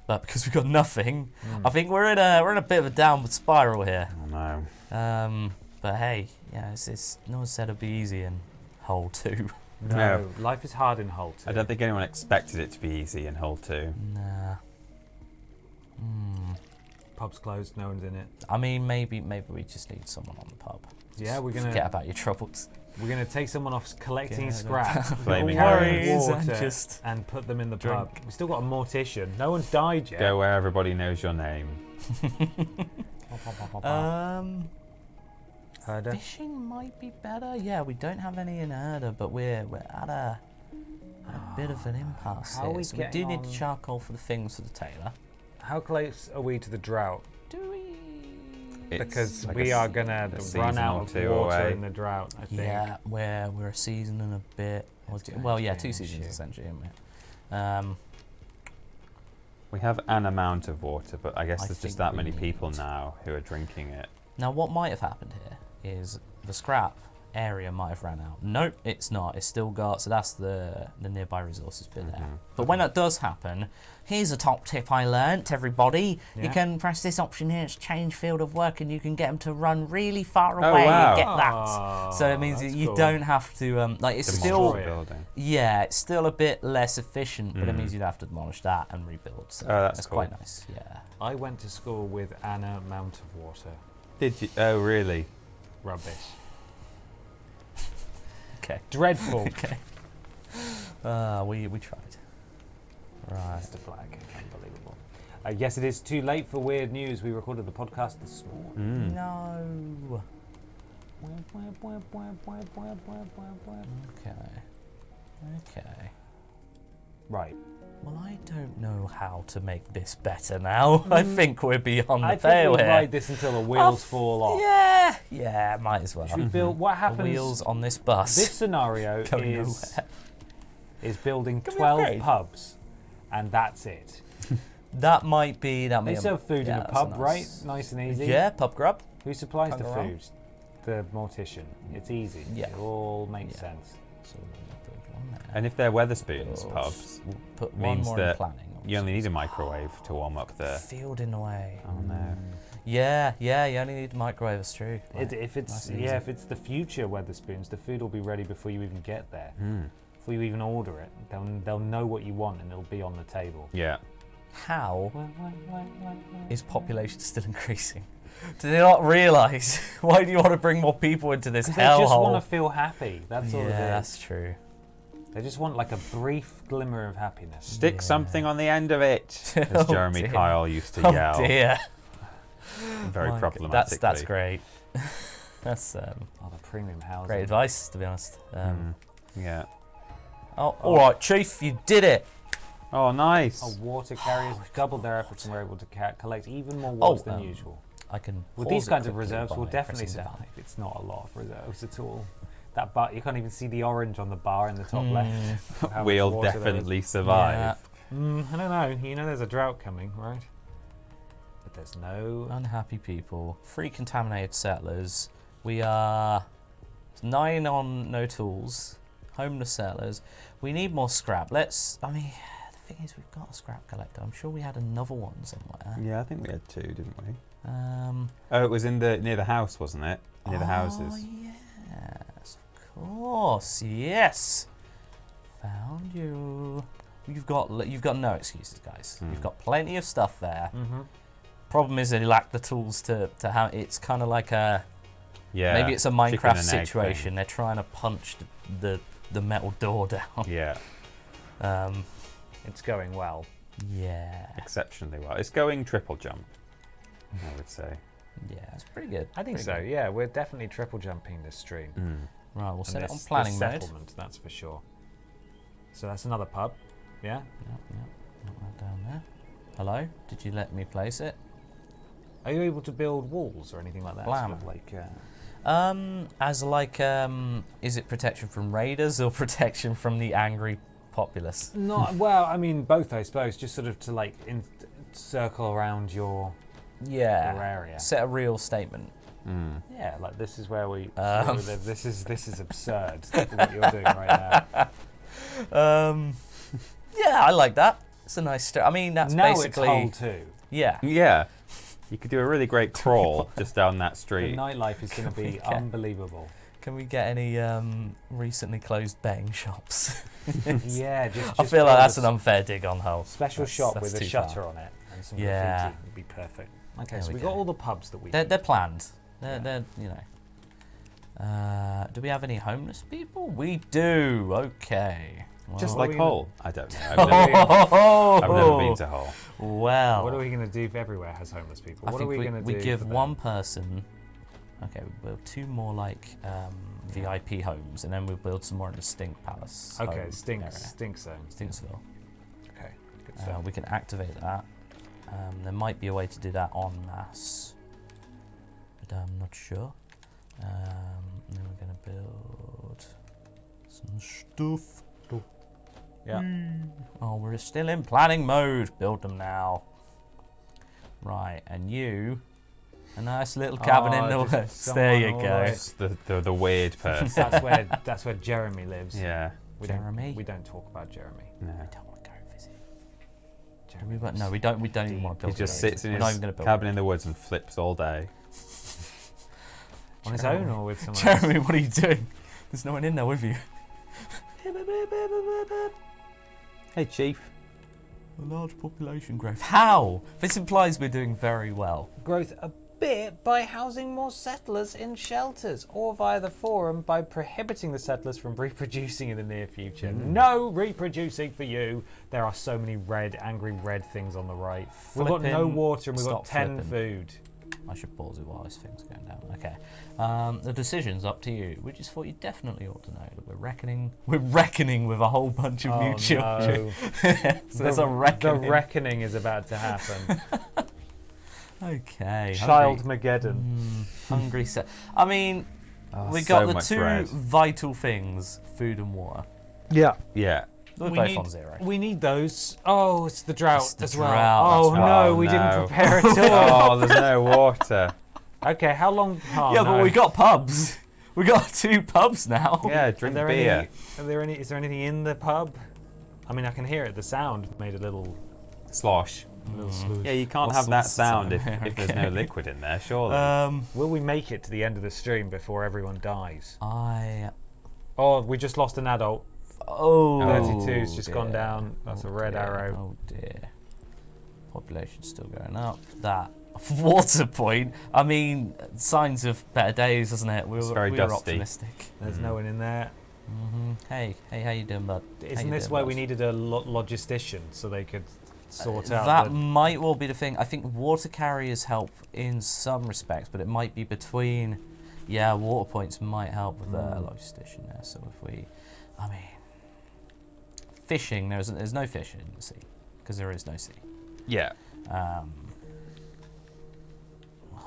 Speaker 3: But because we've got nothing, I think we're in a bit of a downward spiral here.
Speaker 5: Oh no.
Speaker 3: But hey, yeah, it's no one said it'd be easy in Hole 2.
Speaker 2: No, life is hard in Hole 2.
Speaker 5: I don't think anyone expected it to be easy in Hole 2.
Speaker 3: Nah.
Speaker 2: Pub's closed, no one's in it.
Speaker 3: I mean, maybe we just need someone on the pub.
Speaker 2: Yeah, we're gonna
Speaker 3: Forget about your troubles.
Speaker 2: We're gonna take someone off collecting
Speaker 3: Get
Speaker 2: scrap,
Speaker 5: Flaming
Speaker 2: carry
Speaker 3: worries
Speaker 2: water,
Speaker 3: and just
Speaker 2: and put them in the
Speaker 3: drink.
Speaker 2: pub. We still got a mortician. No one's died yet.
Speaker 5: Go where everybody knows your name.
Speaker 2: Herder.
Speaker 3: Fishing might be better. Yeah, we don't have any in Herder, but we're at a bit of an impasse
Speaker 2: How are
Speaker 3: here.
Speaker 2: we
Speaker 3: So we do
Speaker 2: getting
Speaker 3: need
Speaker 2: on?
Speaker 3: charcoal for the things for the tailor.
Speaker 2: How close are we to the drought?
Speaker 3: Do we?
Speaker 5: It's
Speaker 2: Because
Speaker 5: like
Speaker 2: we
Speaker 5: a
Speaker 2: are
Speaker 5: s-
Speaker 2: gonna
Speaker 5: a
Speaker 2: run
Speaker 5: season
Speaker 2: out
Speaker 5: or
Speaker 2: of
Speaker 5: two
Speaker 2: water
Speaker 5: away.
Speaker 2: in the drought. I think.
Speaker 3: Yeah, we're a season and a bit.
Speaker 2: going
Speaker 3: Well,
Speaker 2: to
Speaker 3: yeah,
Speaker 2: be
Speaker 3: 2
Speaker 2: an
Speaker 3: seasons
Speaker 2: issue.
Speaker 3: essentially, isn't it?
Speaker 5: We have an amount of water, but I guess
Speaker 3: I
Speaker 5: there's
Speaker 3: think
Speaker 5: just that
Speaker 3: we
Speaker 5: many
Speaker 3: need-
Speaker 5: people now who are drinking it.
Speaker 3: Now, what might have happened here is the scrap area might have ran out. Nope, it's not. It's still got, so that's the nearby resources bit there. But when that does happen, here's a top tip I learnt, everybody. You
Speaker 2: Yeah.
Speaker 3: can press this option here, it's change field of work, and you can get them to run really far
Speaker 5: Oh,
Speaker 3: away
Speaker 5: wow.
Speaker 3: and get
Speaker 2: Oh,
Speaker 3: that. So it means
Speaker 2: that's
Speaker 3: you
Speaker 2: cool.
Speaker 3: don't have to, like, it's
Speaker 5: Demolish
Speaker 3: still,
Speaker 5: the building.
Speaker 3: yeah, it's still a bit less efficient, but it means you'd have to demolish that and rebuild. So
Speaker 5: Oh, that's
Speaker 3: quite
Speaker 5: cool.
Speaker 3: nice, yeah.
Speaker 2: I went to school with an amount of water.
Speaker 5: Did you? Oh, really?
Speaker 2: Rubbish.
Speaker 3: Okay.
Speaker 2: Dreadful.
Speaker 3: Okay. We tried. Right.
Speaker 2: Mr. Flag. Unbelievable. Yes, it is too late for weird news. We recorded the podcast this morning.
Speaker 3: No. Okay.
Speaker 2: Right.
Speaker 3: Well, I don't know how to make this better now. I think we're beyond
Speaker 2: I
Speaker 3: the
Speaker 2: think
Speaker 3: pale
Speaker 2: we
Speaker 3: here.
Speaker 2: ride this until the wheels fall off.
Speaker 3: Yeah, might as well.
Speaker 2: Should we build? What
Speaker 3: The
Speaker 2: happens?
Speaker 3: wheels on this bus.
Speaker 2: This scenario
Speaker 3: Going
Speaker 2: is building
Speaker 3: Can we
Speaker 2: 12
Speaker 3: upgrade?
Speaker 2: pubs, and that's it.
Speaker 3: That might be.
Speaker 2: They serve food in a
Speaker 3: that's
Speaker 2: pub,
Speaker 3: nice.
Speaker 2: right? Nice and easy.
Speaker 3: Yeah, pub grub.
Speaker 2: Who supplies the
Speaker 3: Can't go wrong.
Speaker 2: food? The mortician. It's easy.
Speaker 3: Yeah.
Speaker 2: It all makes
Speaker 3: Yeah.
Speaker 2: sense.
Speaker 3: So we'll build one there.
Speaker 5: And if they're Weatherspoons
Speaker 3: Build-
Speaker 5: pubs,
Speaker 3: we'll put one
Speaker 5: means
Speaker 3: more in
Speaker 5: that
Speaker 3: planning.
Speaker 5: you only need a microwave to warm up the.
Speaker 3: Field in a way.
Speaker 5: Oh no.
Speaker 3: Yeah, you only need a microwave. It's true.
Speaker 2: If it's
Speaker 3: nice and
Speaker 2: yeah,
Speaker 3: easy.
Speaker 2: if it's the future Weatherspoons, the food will be ready before you even get there.
Speaker 5: Hmm.
Speaker 2: Before you even order it, they'll know what you want and it'll be on the table.
Speaker 5: Yeah.
Speaker 3: How is population still increasing? Do they not realise? Why do you want to bring more people into this
Speaker 2: Because they just
Speaker 3: hellhole?
Speaker 2: want to feel happy. That's all it is.
Speaker 3: Yeah, that's true.
Speaker 2: They just want like a brief glimmer of happiness.
Speaker 5: Stick something on the end of it, as
Speaker 3: Oh,
Speaker 5: Jeremy
Speaker 3: dear.
Speaker 5: Kyle used to
Speaker 3: Oh
Speaker 5: yell.
Speaker 3: dear.
Speaker 5: Very
Speaker 3: My God,
Speaker 5: problematically.
Speaker 3: That's great. That's
Speaker 2: Oh, the premium housing.
Speaker 3: great advice, to be honest.
Speaker 5: Yeah.
Speaker 3: Oh, all right, Chief, you did it.
Speaker 5: Oh, nice.
Speaker 2: Our water carriers doubled their efforts and were able to collect even more
Speaker 3: Oh,
Speaker 2: water than usual.
Speaker 3: I can.
Speaker 2: With
Speaker 3: pause
Speaker 2: these
Speaker 3: it
Speaker 2: kinds of
Speaker 3: quickly
Speaker 2: reserves, we'll
Speaker 3: by
Speaker 2: definitely
Speaker 3: pressing
Speaker 2: survive.
Speaker 3: down.
Speaker 2: It's not a lot of reserves at all. That bar, you can't even see the orange on the bar in the top left. of how much
Speaker 5: We'll
Speaker 2: water there is.
Speaker 5: definitely survive.
Speaker 3: Yeah.
Speaker 2: I don't know. You know there's a drought coming, right? But there's no...
Speaker 3: Unhappy people, free contaminated settlers. We are 9 on no tools, homeless settlers. We need more scrap. I mean, the thing is, we've got a scrap collector. I'm sure we had another one somewhere.
Speaker 5: Yeah, I think we had 2, didn't we?
Speaker 3: Um,
Speaker 5: Oh, it was near the house, wasn't it? Near the houses.
Speaker 3: Oh, yes, of course, yes. Found you. You've got no excuses, guys. You've got plenty of stuff there. Problem is, they lack the tools to have. It's kind of like a
Speaker 5: Yeah.
Speaker 3: maybe it's a
Speaker 5: chicken
Speaker 3: Minecraft
Speaker 5: and egg
Speaker 3: situation.
Speaker 5: thing.
Speaker 3: They're trying to punch the metal door down.
Speaker 5: Yeah,
Speaker 2: It's going well.
Speaker 3: Yeah,
Speaker 5: exceptionally well. It's going triple jump, I would say.
Speaker 3: yeah, it's pretty good.
Speaker 2: I think
Speaker 3: Pretty
Speaker 2: so,
Speaker 3: good.
Speaker 2: yeah. We're definitely triple jumping this stream.
Speaker 3: Right, we'll
Speaker 2: And
Speaker 3: set it on
Speaker 2: this
Speaker 3: planning mode.
Speaker 2: settlement, that's for sure. So that's another pub, yeah?
Speaker 3: Yep, put that down there. Hello, did you let me place it?
Speaker 2: Are you able to build walls or anything like that?
Speaker 3: Blam.
Speaker 2: Sort of like,
Speaker 3: As like, is it protection from raiders or protection from the angry populace?
Speaker 2: not well. I mean, both, I suppose. Just sort of to like circle around your
Speaker 3: Yeah.
Speaker 2: area.
Speaker 3: Set a real statement.
Speaker 2: Yeah, like this is where we live. This is absurd what you're doing right now.
Speaker 3: Yeah, I like that. It's a nice story. I mean, that's
Speaker 2: Now
Speaker 3: basically...
Speaker 2: it's Hole 2.
Speaker 3: Yeah.
Speaker 5: Yeah. You could do a really great crawl just down that
Speaker 2: The
Speaker 5: street.
Speaker 2: nightlife is going to be unbelievable.
Speaker 3: Can we get any recently closed betting shops?
Speaker 2: Yeah, just
Speaker 3: I feel
Speaker 2: build
Speaker 3: like that's
Speaker 2: a
Speaker 3: an unfair dig on Hull.
Speaker 2: special
Speaker 3: That's-
Speaker 2: shop
Speaker 3: that's
Speaker 2: with a
Speaker 3: too
Speaker 2: shutter
Speaker 3: far.
Speaker 2: on it and some
Speaker 3: Yeah.
Speaker 2: graffiti would be perfect. Okay,
Speaker 3: There
Speaker 2: so
Speaker 3: we
Speaker 2: we've got
Speaker 3: go.
Speaker 2: all the pubs that we
Speaker 3: They're
Speaker 2: need.
Speaker 3: planned. They're you know. Do we have any homeless people? We do. Okay.
Speaker 5: Just
Speaker 2: Well,
Speaker 5: like
Speaker 2: what are we
Speaker 5: Hull. I don't know. I've never been to Hull.
Speaker 3: Well,
Speaker 2: What are we going to do if everywhere has homeless people?
Speaker 3: I
Speaker 2: What are
Speaker 3: think
Speaker 2: we
Speaker 3: we,
Speaker 2: going to
Speaker 3: we
Speaker 2: do?
Speaker 3: give
Speaker 2: for them?
Speaker 3: one person. Okay, we build 2 more like VIP homes, and then we build some more in the Stink Palace.
Speaker 2: Okay,
Speaker 3: home
Speaker 2: stink
Speaker 3: area.
Speaker 2: zone.
Speaker 3: Stinksville.
Speaker 2: Okay, good stuff.
Speaker 3: We can activate that. There might be a way to do that en masse, but I'm not sure. Then we're gonna build some stuff.
Speaker 2: Yeah.
Speaker 3: Oh, we're still in planning mode. Build them now. Right, and you, a nice little cabin in the
Speaker 2: just
Speaker 3: woods. There you
Speaker 2: someone
Speaker 3: go.
Speaker 2: always-
Speaker 5: It's the weird person.
Speaker 2: That's where Jeremy lives.
Speaker 5: Yeah.
Speaker 3: Jeremy?
Speaker 2: We don't talk about Jeremy.
Speaker 5: No.
Speaker 3: I don't want to go visit.
Speaker 2: Jeremy
Speaker 3: No, we don't. We don't even want to
Speaker 5: He
Speaker 3: build.
Speaker 5: just
Speaker 3: it.
Speaker 5: sits in
Speaker 3: We're not
Speaker 5: his
Speaker 3: even gonna build
Speaker 5: cabin
Speaker 3: it.
Speaker 5: in the woods and flips all day.
Speaker 2: on his own or with someone else?
Speaker 3: Jeremy, what are you doing? There's no one in there with you.
Speaker 5: Hey, Chief.
Speaker 3: A large population growth. How? This implies we're doing very well.
Speaker 2: Growth a bit by housing more settlers in shelters, or via the forum by prohibiting the settlers from reproducing in the near future. No reproducing for you. There are so many angry red things on the right. We've got no
Speaker 3: Flipping.
Speaker 2: water and we've got
Speaker 3: Stop
Speaker 2: 10
Speaker 3: flipping.
Speaker 2: food.
Speaker 3: I should pause it while this thing's going down. Okay. The decision's up to you. We just thought you definitely ought to know that we're reckoning with a whole bunch of new children.
Speaker 2: No.
Speaker 3: So there's a reckoning.
Speaker 2: The reckoning is about to happen.
Speaker 3: Okay.
Speaker 2: Childmageddon.
Speaker 3: Hungry set. I mean, we
Speaker 5: so
Speaker 3: got the
Speaker 5: much
Speaker 3: 2
Speaker 5: bread.
Speaker 3: vital things: food and water.
Speaker 2: Yeah.
Speaker 5: Yeah.
Speaker 3: We're
Speaker 2: We
Speaker 3: both
Speaker 2: need-
Speaker 3: on 0.
Speaker 2: We need those. Oh, it's the drought
Speaker 3: It's the
Speaker 2: as well.
Speaker 3: drought,
Speaker 2: Oh
Speaker 3: that's
Speaker 2: no,
Speaker 5: right.
Speaker 2: we
Speaker 5: Oh,
Speaker 2: didn't
Speaker 5: no.
Speaker 2: prepare at all.
Speaker 5: Oh, there's no water.
Speaker 2: Okay, how long? Oh,
Speaker 3: yeah,
Speaker 2: no.
Speaker 3: but we got pubs. We got 2 pubs now.
Speaker 5: Yeah, drink beer.
Speaker 2: Is there anything in the pub? I mean, I can hear it. The sound made a little
Speaker 5: Slosh.
Speaker 2: sloosh.
Speaker 5: Yeah, you can't
Speaker 3: What
Speaker 5: have that
Speaker 3: sort of
Speaker 5: sound
Speaker 3: sound?
Speaker 5: if there's no liquid in there, surely.
Speaker 2: Will we make it to the end of the stream before everyone dies?
Speaker 3: I.
Speaker 2: Oh, we just lost an adult.
Speaker 3: Oh.
Speaker 2: 32's just gone
Speaker 3: dear.
Speaker 2: down. That's a red
Speaker 3: dear.
Speaker 2: arrow.
Speaker 3: Oh dear. Population's still going up. That water point. I mean, signs of better days, isn't it? We
Speaker 5: It's
Speaker 3: were,
Speaker 5: very
Speaker 3: we were
Speaker 5: dusty.
Speaker 3: optimistic.
Speaker 2: There's no one in there.
Speaker 3: Hey, how you doing, bud? How
Speaker 2: Isn't
Speaker 3: you
Speaker 2: this
Speaker 3: doing,
Speaker 2: why
Speaker 3: bud?
Speaker 2: we needed a logistician so they could sort out
Speaker 3: That
Speaker 2: the...
Speaker 3: might well be the thing. I think water carriers help in some respects, but it might be between. Yeah, water points might help with the logistician there. So if we, I mean, fishing. There's no fish in the sea because there is no sea.
Speaker 5: Yeah.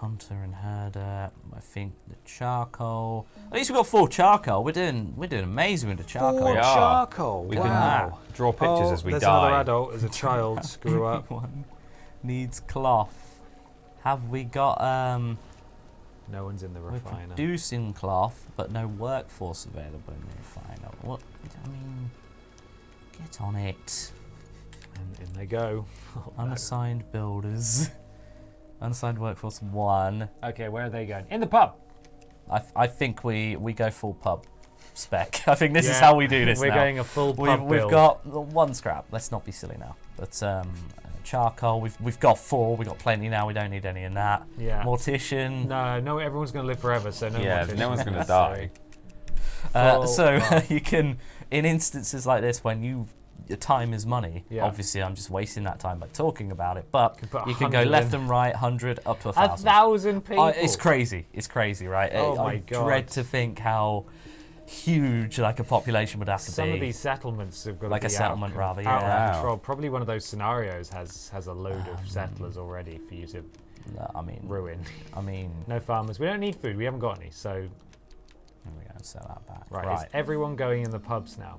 Speaker 3: Hunter and herder. I think the charcoal. At least we got 4 charcoal. We're doing amazing with the charcoal.
Speaker 2: Four
Speaker 5: We are.
Speaker 2: charcoal.
Speaker 5: We
Speaker 2: Wow.
Speaker 5: can draw pictures as we
Speaker 2: there's another
Speaker 5: die.
Speaker 2: adult as a child screw up.
Speaker 3: Everyone needs cloth. Have we got
Speaker 2: No one's in the
Speaker 3: We're
Speaker 2: refiner.
Speaker 3: producing cloth, but no workforce available in the refiner. What? I mean, get on it.
Speaker 2: And in they go. Oh, no.
Speaker 3: Unassigned builders. Unassigned workforce 1.
Speaker 2: Okay, where are they going? In the pub.
Speaker 3: I think we go full pub spec. I think this is
Speaker 2: Yeah,
Speaker 3: how we do this
Speaker 2: We're
Speaker 3: now.
Speaker 2: going a full pub
Speaker 3: We've
Speaker 2: build.
Speaker 3: got 1 scrap. Let's not be silly now. But charcoal. We've got 4. We've got plenty now. We don't need any in that.
Speaker 2: Yeah.
Speaker 3: Mortician.
Speaker 2: No, everyone's going to live forever, so no
Speaker 5: Yeah,
Speaker 2: more
Speaker 5: no one's
Speaker 2: fish
Speaker 5: going to die.
Speaker 2: Full
Speaker 3: So
Speaker 2: pub.
Speaker 3: you can, in instances like this, when your time is money.
Speaker 2: Yeah.
Speaker 3: Obviously, I'm just wasting that time by talking about it. But
Speaker 2: put
Speaker 3: you can go
Speaker 2: 100
Speaker 3: left
Speaker 2: in.
Speaker 3: and right, 100 up to 1,000.
Speaker 2: 1,000 people.
Speaker 3: It's crazy. It's crazy, right?
Speaker 2: Oh
Speaker 3: I
Speaker 2: my God.
Speaker 3: dread to think how huge like a population would have to
Speaker 2: Some
Speaker 3: be.
Speaker 2: of these settlements have got
Speaker 3: Like
Speaker 2: to
Speaker 3: a
Speaker 2: be
Speaker 3: settlement, rather,
Speaker 2: out
Speaker 3: yeah.
Speaker 2: of control. Probably one of those scenarios has a load of settlers already for you to
Speaker 3: No, I mean,
Speaker 2: ruin.
Speaker 3: no.
Speaker 2: No farmers. We don't need food. We haven't got any. So
Speaker 3: There we go. Sell that back.
Speaker 2: right, is everyone going in the pubs now?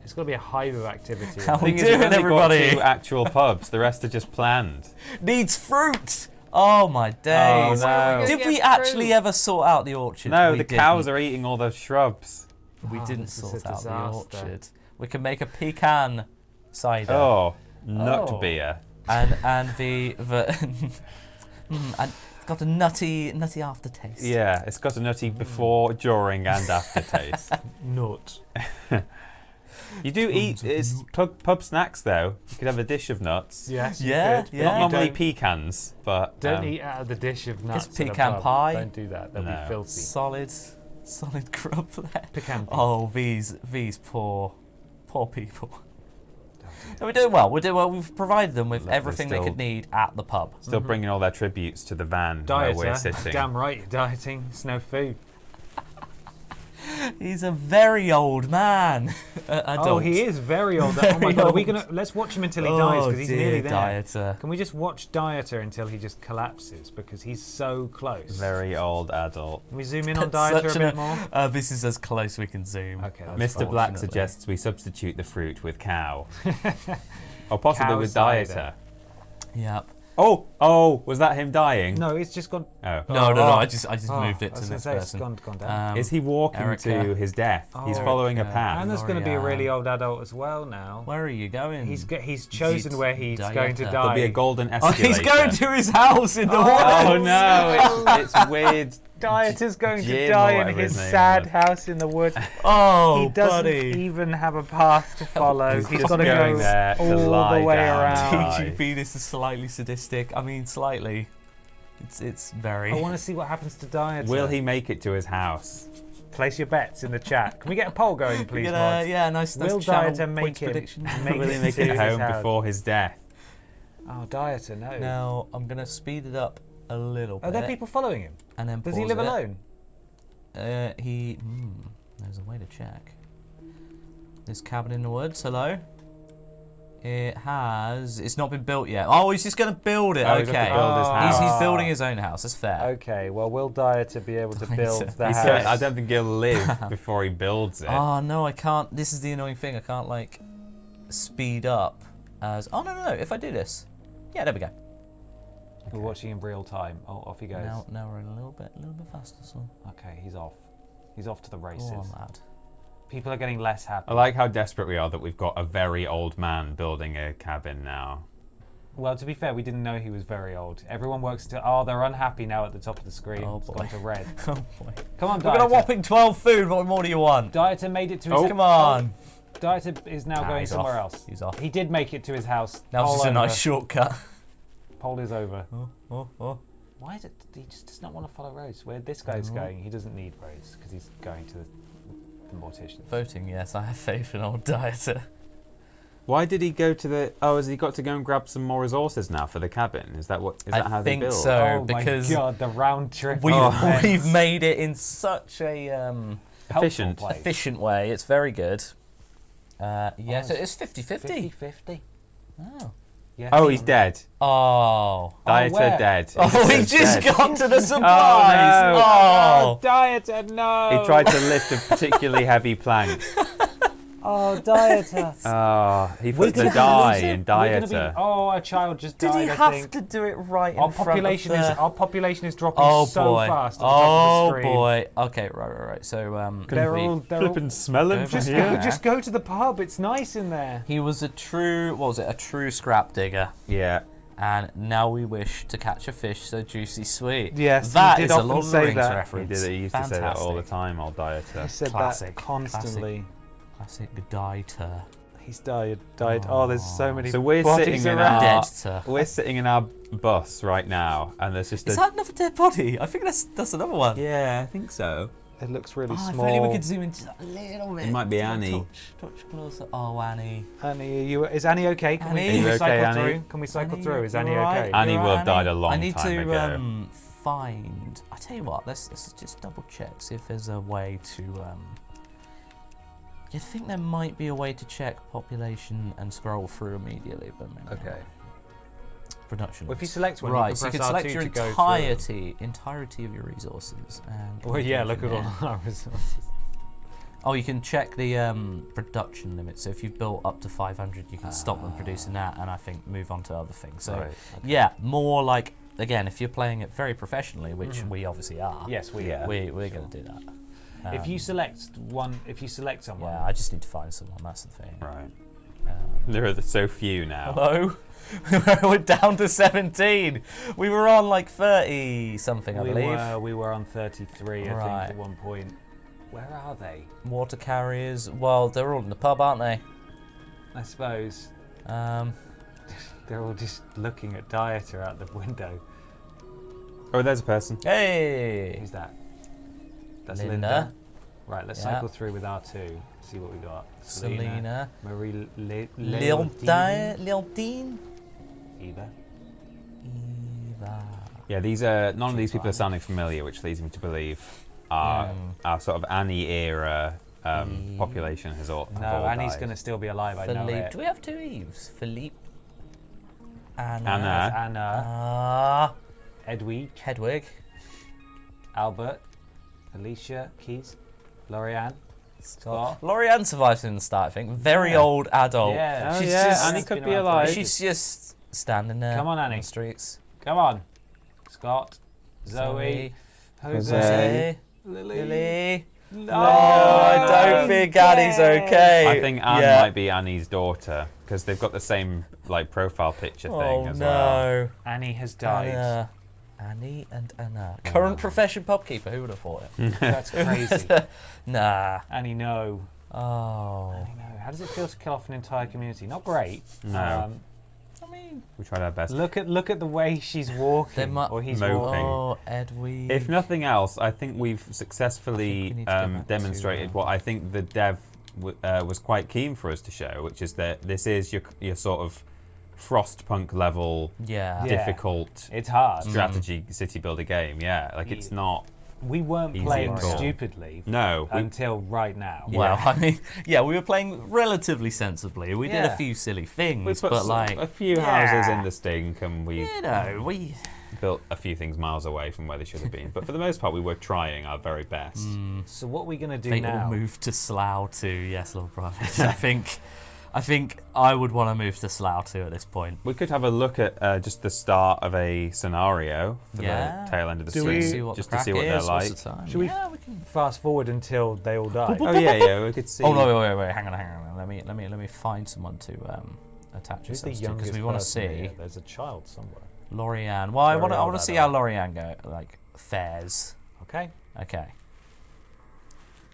Speaker 2: It's got to be a hive of activity.
Speaker 3: How
Speaker 5: The thing
Speaker 3: we
Speaker 5: is, we've
Speaker 3: doing,
Speaker 5: only got
Speaker 3: everybody?
Speaker 5: 2 actual pubs. The rest are just planned.
Speaker 3: Needs fruit. Oh my days!
Speaker 5: no.
Speaker 3: Did we actually ever sort out the orchard?
Speaker 5: No,
Speaker 3: We
Speaker 5: the
Speaker 3: didn't.
Speaker 5: cows are eating all those shrubs.
Speaker 3: We didn't
Speaker 2: this is
Speaker 3: sort
Speaker 2: a
Speaker 3: out the
Speaker 2: disaster.
Speaker 3: orchard. We can make a pecan cider.
Speaker 5: Oh, nut
Speaker 2: Oh.
Speaker 5: beer.
Speaker 3: And the and it's got a nutty aftertaste.
Speaker 5: Yeah, it's got a nutty before, during, and aftertaste.
Speaker 2: Nut.
Speaker 5: You do eat it's pub snacks though. You could have a dish of nuts.
Speaker 2: Yes,
Speaker 3: Yeah,
Speaker 2: you could.
Speaker 3: yeah.
Speaker 5: Not normally
Speaker 2: Don't-
Speaker 5: pecans, but
Speaker 2: Don't eat out of the dish of nuts.
Speaker 3: It's
Speaker 2: in a
Speaker 3: pecan
Speaker 2: pub.
Speaker 3: pie.
Speaker 2: Don't do that. That'll
Speaker 5: No.
Speaker 2: be filthy.
Speaker 3: Solid grub there.
Speaker 2: Pecan pie.
Speaker 3: Oh, these poor people. No, we're doing well. We're doing well. We've provided them with
Speaker 5: Look, they're
Speaker 3: everything they
Speaker 5: still-
Speaker 3: could need at the pub.
Speaker 5: still bringing all their tributes to the van where we're
Speaker 2: Dieter.
Speaker 5: sitting.
Speaker 2: Damn right, you're dieting. It's no food.
Speaker 3: He's a very old man. Adult.
Speaker 2: Oh, he is very old. Oh my
Speaker 3: Very
Speaker 2: god, are we
Speaker 3: old.
Speaker 2: gonna? Let's watch him until he dies because he's nearly there.
Speaker 3: Dieter.
Speaker 2: Can we just watch Dieter until he just collapses because he's so close?
Speaker 5: Very old adult.
Speaker 2: Can we zoom in on
Speaker 3: That's
Speaker 2: Dieter a
Speaker 3: such
Speaker 2: bit more?
Speaker 3: This is as close we can zoom.
Speaker 2: Okay, that's
Speaker 5: Mr.
Speaker 2: fine.
Speaker 5: Black
Speaker 3: Unfortunately.
Speaker 5: suggests we substitute the fruit with cow. Or possibly
Speaker 2: Cow
Speaker 5: with
Speaker 2: cider.
Speaker 5: Dieter.
Speaker 3: Yep.
Speaker 5: Oh, was that him dying?
Speaker 2: No, it's just gone.
Speaker 5: Oh.
Speaker 3: No. I just
Speaker 2: Oh,
Speaker 3: moved it
Speaker 2: I
Speaker 3: to
Speaker 2: was
Speaker 3: the
Speaker 2: gonna
Speaker 3: next
Speaker 2: say,
Speaker 3: person.
Speaker 2: It's gone down.
Speaker 5: Is he walking
Speaker 3: Erica.
Speaker 5: to his death? He's
Speaker 2: Oh,
Speaker 5: following a
Speaker 3: Erica.
Speaker 5: path.
Speaker 2: and there's going to be a really
Speaker 3: Lorian.
Speaker 2: old adult as well now.
Speaker 3: Where are you going?
Speaker 2: He's chosen
Speaker 3: Is it
Speaker 2: where he's going to
Speaker 3: Dieter?
Speaker 2: die.
Speaker 5: There'll be a golden
Speaker 3: Oh,
Speaker 5: escalator.
Speaker 3: he's going to his house in the woods.
Speaker 5: Oh no, it's weird.
Speaker 2: Dieter's going to
Speaker 5: Jim
Speaker 2: die
Speaker 5: or
Speaker 2: in
Speaker 5: whatever
Speaker 2: his
Speaker 5: his name
Speaker 2: sad
Speaker 5: was.
Speaker 2: house in the woods.
Speaker 3: Oh,
Speaker 2: He doesn't
Speaker 3: buddy.
Speaker 2: even have a path to follow.
Speaker 5: He's
Speaker 2: He's
Speaker 5: just
Speaker 2: got to
Speaker 5: going
Speaker 2: go
Speaker 5: there to
Speaker 2: all
Speaker 5: lie
Speaker 2: the way
Speaker 5: down.
Speaker 2: around.
Speaker 5: Aye.
Speaker 3: TGP, this is slightly sadistic. I mean, slightly. It's very.
Speaker 2: I want to see what happens to Dieter.
Speaker 5: Will he make it to his house?
Speaker 2: Place your bets in the chat. Can we get a poll going,
Speaker 3: We
Speaker 2: please,
Speaker 3: get
Speaker 2: mods?
Speaker 3: yeah, nice
Speaker 2: Will
Speaker 3: channel
Speaker 2: Dieter make
Speaker 3: points
Speaker 2: it?
Speaker 3: prediction.
Speaker 5: Will he make
Speaker 2: to
Speaker 5: it
Speaker 2: his
Speaker 5: home
Speaker 2: house?
Speaker 5: before his death?
Speaker 2: Oh, Dieter, no.
Speaker 3: Now I'm gonna speed it up a little bit.
Speaker 2: Are there people following him?
Speaker 3: And then
Speaker 2: Does he
Speaker 3: pause
Speaker 2: live
Speaker 3: it.
Speaker 2: alone?
Speaker 3: There's a way to check. This cabin in the woods. Hello. It's not been built yet. Oh, he's just gonna build it.
Speaker 5: Oh, he's
Speaker 3: Okay.
Speaker 5: got to build his house.
Speaker 3: He's building his own house. That's fair.
Speaker 2: Okay, well, will Dieter be able to
Speaker 3: Dieter.
Speaker 2: build the
Speaker 5: He
Speaker 2: house?
Speaker 5: said, I don't think he'll live before he builds it.
Speaker 3: Oh no, I can't. This is the annoying thing. I can't like speed up as. Oh no. If I do this, yeah, there we go.
Speaker 2: We're watching in real time. Oh, off he goes.
Speaker 3: Now we're in a little bit faster. So
Speaker 2: Okay, he's off. He's off to the
Speaker 3: go
Speaker 2: races.
Speaker 3: on, lad.
Speaker 2: People are getting less happy.
Speaker 5: I like how desperate we are that we've got a very old man building a cabin now.
Speaker 2: Well, to be fair, we didn't know he was very old. Everyone works to. Oh, they're unhappy now at the top of the screen.
Speaker 3: Oh,
Speaker 2: It's
Speaker 3: boy.
Speaker 2: gone to red.
Speaker 3: Oh boy.
Speaker 2: Come on,
Speaker 3: We've got a
Speaker 2: Dieter.
Speaker 3: whopping 12 food. What more do you want?
Speaker 2: Dieter made it to his.
Speaker 3: Oh, come on.
Speaker 2: Dieter is now
Speaker 3: Nah,
Speaker 2: going
Speaker 3: he's
Speaker 2: somewhere
Speaker 3: off.
Speaker 2: else.
Speaker 3: He's off.
Speaker 2: He did make it to his house.
Speaker 3: That was
Speaker 2: Poll
Speaker 3: just a
Speaker 2: over.
Speaker 3: nice shortcut.
Speaker 2: Poll is over.
Speaker 3: Oh.
Speaker 2: Why is it? He just does not want to follow roads. Where this guy's going, he doesn't need roads because he's going to the mortician.
Speaker 3: Voting, yes, I have faith in old Dieter.
Speaker 5: Why did he go to the... Oh, has he got to go and grab some more resources now for the cabin? Is that how they
Speaker 3: think
Speaker 5: build?
Speaker 3: so.
Speaker 2: Oh
Speaker 3: because
Speaker 2: my god, the round trip.
Speaker 3: We've made it in such a
Speaker 5: Efficient.
Speaker 3: efficient way. It's very good. Yeah, so it's 50-50.
Speaker 2: 50-50.
Speaker 3: Oh.
Speaker 2: Yeah.
Speaker 5: Oh, he's dead.
Speaker 3: Oh.
Speaker 5: Dieter
Speaker 2: where?
Speaker 5: dead.
Speaker 3: Oh, he
Speaker 5: says
Speaker 3: just
Speaker 5: dead.
Speaker 3: got to the supplies.
Speaker 5: no.
Speaker 3: Oh.
Speaker 2: Dieter, no.
Speaker 5: He tried to lift a particularly heavy plank.
Speaker 2: Oh, Dieter.
Speaker 5: Oh, he
Speaker 2: We're
Speaker 5: put the
Speaker 2: gonna
Speaker 5: die
Speaker 2: lose it.
Speaker 5: in
Speaker 2: We're gonna be-
Speaker 5: Dieter.
Speaker 2: Oh, a child just
Speaker 3: Did
Speaker 2: died.
Speaker 3: he
Speaker 2: I
Speaker 3: have
Speaker 2: think.
Speaker 3: to do it right
Speaker 2: Our
Speaker 3: in front
Speaker 2: population
Speaker 3: of the...
Speaker 2: is our population is dropping
Speaker 3: Oh
Speaker 2: so
Speaker 3: boy!
Speaker 2: fast. On the top of
Speaker 3: Oh
Speaker 2: the screen.
Speaker 3: boy! Okay, right. So
Speaker 2: They're all
Speaker 5: Flipping smelling
Speaker 3: Go
Speaker 5: from
Speaker 3: back.
Speaker 5: here.
Speaker 2: just go to the pub. It's nice in there.
Speaker 3: he was a true, what was it? A true scrap digger.
Speaker 5: Yeah.
Speaker 3: And now we wish to catch a fish so juicy sweet.
Speaker 2: Yes, he
Speaker 3: that
Speaker 2: did
Speaker 3: is a
Speaker 2: often
Speaker 3: Lord of the
Speaker 2: say
Speaker 3: Rings
Speaker 2: that.
Speaker 5: He
Speaker 3: reference.
Speaker 5: did. He used to say that all the
Speaker 3: Fantastic.
Speaker 5: time, old
Speaker 2: He
Speaker 5: Dieter.
Speaker 2: said
Speaker 3: Classic,
Speaker 2: that constantly.
Speaker 3: Classic Dieter.
Speaker 2: He's died. Oh, there's so many.
Speaker 5: So we're
Speaker 2: bodies
Speaker 5: sitting in
Speaker 2: around.
Speaker 5: our
Speaker 3: Dead.
Speaker 5: we're sitting in our bus right now, and there's just
Speaker 3: Is
Speaker 5: a
Speaker 3: that another dead body? I think that's another one.
Speaker 5: yeah, I think so.
Speaker 2: It looks really
Speaker 3: Oh, if
Speaker 2: small.
Speaker 3: only we could zoom in just a little bit.
Speaker 5: It might be
Speaker 3: Just a
Speaker 5: Annie.
Speaker 3: Touch closer. Oh, Annie.
Speaker 2: Annie, is Annie okay? Can
Speaker 3: Annie?
Speaker 2: we,
Speaker 3: Are you
Speaker 5: okay,
Speaker 2: cycle
Speaker 5: Annie?
Speaker 2: through? Can we cycle
Speaker 3: Annie,
Speaker 2: through? Is
Speaker 3: you
Speaker 2: Annie
Speaker 3: alright?
Speaker 2: okay?
Speaker 5: Annie
Speaker 3: You
Speaker 5: will have
Speaker 3: alright,
Speaker 5: died a
Speaker 3: Annie?
Speaker 5: long
Speaker 3: I need
Speaker 5: time
Speaker 3: to
Speaker 5: ago.
Speaker 3: find. I tell you what. Let's just double check, see if there's a way to. You'd think there might be a way to check population and scroll through immediately, but maybe not.
Speaker 2: Okay.
Speaker 3: Production.
Speaker 2: Well, if you select one,
Speaker 3: right,
Speaker 2: you
Speaker 3: so
Speaker 2: can
Speaker 3: you
Speaker 2: press
Speaker 3: can
Speaker 2: R2
Speaker 3: select your
Speaker 2: to go through.
Speaker 3: entirety of your resources. And
Speaker 2: Well, yeah, look at
Speaker 3: from
Speaker 2: all
Speaker 3: there.
Speaker 2: our resources.
Speaker 3: Oh, you can check the production limit. So if you've built up to 500, you can stop them producing that, and I think move on to other things. So
Speaker 2: Right,
Speaker 3: yeah, more like again, if you're playing it very professionally, which we obviously are,
Speaker 2: Yes, we
Speaker 5: Yeah.
Speaker 2: are.
Speaker 3: we're going to do that.
Speaker 2: If you select someone,
Speaker 3: Yeah, I just need to find someone. That's the thing.
Speaker 5: Right. There are so few now.
Speaker 3: Hello. We're down to 17. We were on like 30 something, I believe.
Speaker 2: we were on 33, I
Speaker 3: Right.
Speaker 2: think, at one point. Where are they?
Speaker 3: Water carriers. Well, they're all in the pub, aren't they?
Speaker 2: I suppose
Speaker 3: Um,
Speaker 2: they're all just looking at Dieter out the window.
Speaker 5: Oh, there's a person.
Speaker 3: hey.
Speaker 2: Who's that? That's
Speaker 3: Linda.
Speaker 2: Linda. Right, let's
Speaker 3: Yeah.
Speaker 2: cycle through with R2. See what we got.
Speaker 3: Selena.
Speaker 2: Marie
Speaker 3: Leontine.
Speaker 2: Eva.
Speaker 3: Eva.
Speaker 5: Yeah, these are none of these people are sounding familiar, which leads me to believe our sort of Annie era population has all. have
Speaker 2: No,
Speaker 5: all
Speaker 2: Annie's
Speaker 5: died.
Speaker 2: going to still be alive. I know
Speaker 3: Philippe.
Speaker 2: it.
Speaker 3: Do we have two Eves? Philippe. Anna.
Speaker 5: Anna.
Speaker 2: Anna. Edwige.
Speaker 3: Hedwig.
Speaker 2: Albert. Alicia. Keys. Lorianne. Scott.
Speaker 3: Lorianne survives in the start, I think. Very
Speaker 2: Yeah.
Speaker 3: old adult.
Speaker 2: Yeah.
Speaker 5: Oh,
Speaker 3: She's
Speaker 5: yeah,
Speaker 3: just-
Speaker 5: Annie
Speaker 2: She's
Speaker 5: could
Speaker 2: been
Speaker 5: be
Speaker 2: around
Speaker 5: alive.
Speaker 2: for
Speaker 3: She's just standing there.
Speaker 2: Come on, Annie.
Speaker 3: the streets.
Speaker 2: Come on. Scott. Zoe. Jose.
Speaker 3: Jose.
Speaker 2: Lily.
Speaker 3: Lily.
Speaker 2: No,
Speaker 3: Oh, I don't think Annie's okay.
Speaker 5: I think Anne
Speaker 3: Yeah.
Speaker 5: might be Annie's daughter because they've got the same like profile picture thing
Speaker 3: Oh
Speaker 5: as well.
Speaker 3: no.
Speaker 2: Annie has died.
Speaker 3: Anna. Annie and Anna. Current profession pubkeeper. Who would have thought it?
Speaker 2: That's crazy.
Speaker 3: Nah.
Speaker 2: Annie, no.
Speaker 3: Oh.
Speaker 2: Annie, no. How does it feel to kill off an entire community? Not great.
Speaker 5: No.
Speaker 3: I mean,
Speaker 5: We tried our best.
Speaker 2: Look at the way she's walking, or he's
Speaker 5: Moping.
Speaker 2: walking.
Speaker 3: oh, Edwige.
Speaker 5: If nothing else, I think we've
Speaker 3: I think
Speaker 5: successfully
Speaker 3: we need to go back to,
Speaker 5: demonstrated what I think the dev was quite keen for us to show, which is that this is your sort of Frostpunk level
Speaker 3: yeah.
Speaker 2: Yeah.
Speaker 5: difficult
Speaker 2: It's hard.
Speaker 5: strategy city builder game. Yeah, like it's not.
Speaker 2: We weren't
Speaker 5: Easy
Speaker 2: playing
Speaker 5: and cool.
Speaker 2: stupidly
Speaker 5: No, we,
Speaker 2: until right now.
Speaker 3: Well, I mean, yeah, we were playing relatively sensibly. We did a
Speaker 2: Yeah.
Speaker 3: few silly
Speaker 5: we
Speaker 3: things,
Speaker 5: put
Speaker 3: but like,
Speaker 5: a few houses in the stink, and we
Speaker 3: you know, we
Speaker 5: built a few things miles away from where they should have been. But for the most part, we were trying our very best.
Speaker 2: So what are we gonna do
Speaker 3: think
Speaker 2: now?
Speaker 3: we'll move to Slough too. Yes, Lord Prophet. I think I would want to move to Slough too at this point.
Speaker 5: We could have a look at just the start of a scenario for
Speaker 3: Yeah.
Speaker 5: the tail end of the
Speaker 2: Do
Speaker 5: stream,
Speaker 2: we-
Speaker 3: See what
Speaker 5: just
Speaker 3: the
Speaker 5: to see
Speaker 3: crack
Speaker 5: what they're
Speaker 3: is,
Speaker 5: like.
Speaker 3: what's the time?
Speaker 2: Should we-
Speaker 3: Yeah, we can.
Speaker 2: Fast forward until they all die.
Speaker 5: Oh yeah, we could see.
Speaker 3: Oh no, wait, hang on. Let me find someone to attach
Speaker 2: Who's the
Speaker 3: yourselves to
Speaker 2: youngest
Speaker 3: because we want to
Speaker 2: person
Speaker 3: see
Speaker 2: here? There's a child somewhere.
Speaker 3: Lorianne. Well, I want
Speaker 2: Very old
Speaker 3: to see how
Speaker 2: adult.
Speaker 3: Lorianne fares.
Speaker 2: Okay.
Speaker 3: Okay.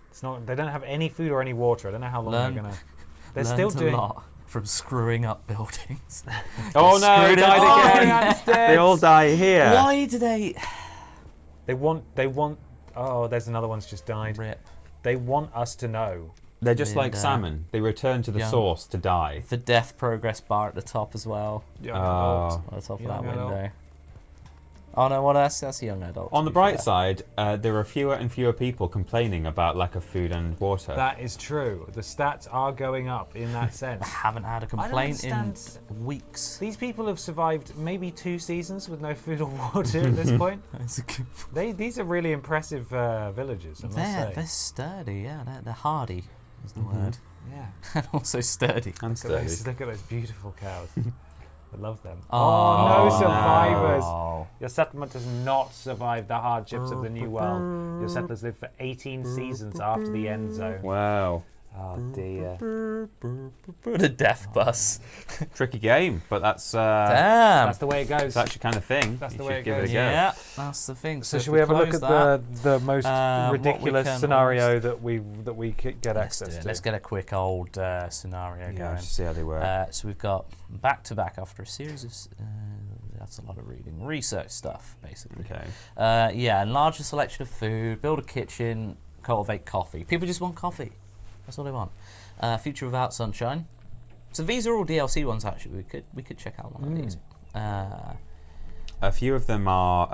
Speaker 2: It's not. They don't have any food or any water. I don't know how long
Speaker 3: Learn-
Speaker 2: they're gonna. They're
Speaker 3: Learned
Speaker 2: still
Speaker 3: a
Speaker 2: doing.
Speaker 3: lot from screwing up buildings.
Speaker 5: Oh no,
Speaker 3: Screwed
Speaker 5: they
Speaker 3: it
Speaker 5: died
Speaker 3: up.
Speaker 5: again.
Speaker 2: Oh,
Speaker 5: They all die here.
Speaker 3: Why do they
Speaker 2: They want. Oh, there's another one's just died.
Speaker 3: rip
Speaker 2: They want us to know.
Speaker 5: They're just like
Speaker 3: Linda.
Speaker 5: salmon. They return to the
Speaker 3: Young.
Speaker 5: source to die.
Speaker 3: the death progress bar at the top as well?
Speaker 5: Oh.
Speaker 3: At the top of
Speaker 2: Young
Speaker 3: that
Speaker 2: adult.
Speaker 3: window. Oh no, well that's a young adult.
Speaker 5: On
Speaker 3: to
Speaker 5: the
Speaker 3: be
Speaker 5: bright
Speaker 3: fair.
Speaker 5: side, there are fewer and fewer people complaining about lack of food and water.
Speaker 2: That is true. The stats are going up in that
Speaker 3: I
Speaker 2: sense.
Speaker 3: haven't had a complaint in
Speaker 2: understand-
Speaker 3: weeks.
Speaker 2: These people have survived maybe 2 seasons with no food or water at this point.
Speaker 3: That's a good
Speaker 2: These are really impressive villagers, I must
Speaker 3: They're
Speaker 2: say.
Speaker 3: sturdy, yeah. They're hardy, is the word.
Speaker 2: Yeah.
Speaker 3: And also sturdy.
Speaker 5: and sturdy.
Speaker 2: Look at those beautiful cows. I love them.
Speaker 3: Oh,
Speaker 2: no survivors.
Speaker 3: no.
Speaker 2: Your settlement does not survive the hardships of the new world. Your settlers live for 18 seasons after the end zone.
Speaker 5: Wow.
Speaker 2: Oh dear.
Speaker 3: The death bus.
Speaker 5: Tricky game, but that's
Speaker 3: Damn.
Speaker 2: That's the way it goes.
Speaker 5: your kind of thing.
Speaker 2: That's
Speaker 5: You
Speaker 2: the
Speaker 5: should
Speaker 2: way it
Speaker 5: give
Speaker 2: goes.
Speaker 5: it a go.
Speaker 3: Yeah, that's the thing.
Speaker 2: So
Speaker 3: if
Speaker 2: should we have a look
Speaker 3: close
Speaker 2: at
Speaker 3: that,
Speaker 2: the most
Speaker 3: what we
Speaker 2: ridiculous
Speaker 3: can
Speaker 2: scenario that we could get
Speaker 3: let's do
Speaker 2: access
Speaker 3: it.
Speaker 2: to?
Speaker 3: Let's get a quick old scenario
Speaker 5: Yeah,
Speaker 3: going.
Speaker 5: just see how they work.
Speaker 3: So we've got back to back after a series of. That's a lot of reading. Research stuff, basically.
Speaker 5: Okay.
Speaker 3: Yeah, enlarge the selection of food, build a kitchen, cultivate coffee. People just want coffee. That's all they want. Future without sunshine. So these are all DLC ones. Actually, we could check out one of these.
Speaker 5: A few of them are,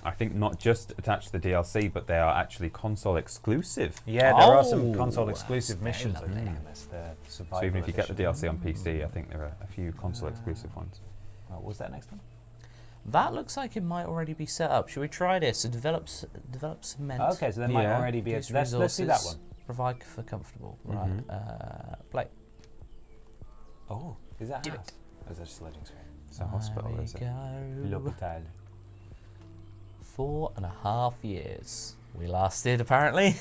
Speaker 5: I think, not just attached to the DLC, but they are actually console exclusive.
Speaker 2: Yeah, there are some
Speaker 3: Oh,
Speaker 2: console exclusive
Speaker 3: that's
Speaker 2: missions. I
Speaker 3: very
Speaker 2: think,
Speaker 3: lovely.
Speaker 2: in this, the
Speaker 5: So
Speaker 2: survival
Speaker 5: even if you get the
Speaker 2: edition.
Speaker 5: DLC on PC, I think there are a few console exclusive ones.
Speaker 2: What was that next one?
Speaker 3: That looks like it might already be set up. Should we try this? So develop cement.
Speaker 2: Okay, so there might
Speaker 5: Yeah.
Speaker 2: already be a.
Speaker 3: Use
Speaker 2: Let's see that
Speaker 3: resources,
Speaker 2: one.
Speaker 3: Provide for comfortable. Right. Play.
Speaker 2: Oh, is that
Speaker 3: Give
Speaker 2: house? Or is that just a loading screen?
Speaker 5: It's a hospital,
Speaker 3: There we
Speaker 5: is it?
Speaker 3: go.
Speaker 2: L'hôpital.
Speaker 3: 4.5 years. We lasted, apparently.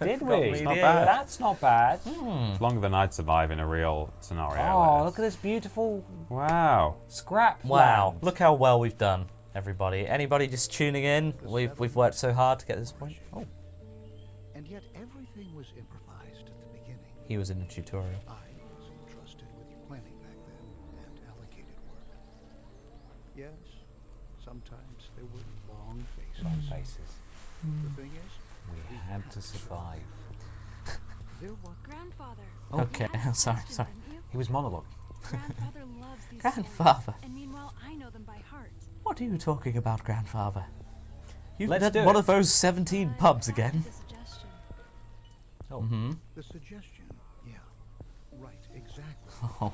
Speaker 2: Did
Speaker 3: Got
Speaker 2: we?
Speaker 3: me
Speaker 5: Not
Speaker 3: there.
Speaker 5: bad.
Speaker 2: That's not bad.
Speaker 5: It's longer than I'd survive in a real scenario.
Speaker 2: Oh, look at this beautiful
Speaker 5: Wow.
Speaker 2: scrap.
Speaker 3: Wow,
Speaker 2: land.
Speaker 3: look how well we've done, everybody. Anybody just tuning in? We've worked so hard to get to this point. Oh,
Speaker 6: And yet everything was improvised at the beginning.
Speaker 3: he was in the tutorial.
Speaker 6: I was entrusted with planning back then and allocated work. Yes, sometimes there were long faces.
Speaker 2: Long faces.
Speaker 6: The thing is,
Speaker 2: We had to survive.
Speaker 6: there were
Speaker 7: Grandfather.
Speaker 3: Okay,
Speaker 7: you asked
Speaker 3: sorry,
Speaker 7: questions,
Speaker 3: sorry.
Speaker 7: didn't you?
Speaker 2: He was monologue.
Speaker 7: Grandfather loves these
Speaker 3: Grandfather.
Speaker 7: stories, and meanwhile I know them by heart.
Speaker 3: What are you talking about, grandfather? You've
Speaker 2: Let's
Speaker 3: done
Speaker 2: do
Speaker 3: one
Speaker 2: it.
Speaker 3: of those 17 pubs again.
Speaker 7: The suggestion.
Speaker 3: Mm-hmm.
Speaker 6: the suggestion. Yeah, right, exactly.
Speaker 3: Oh,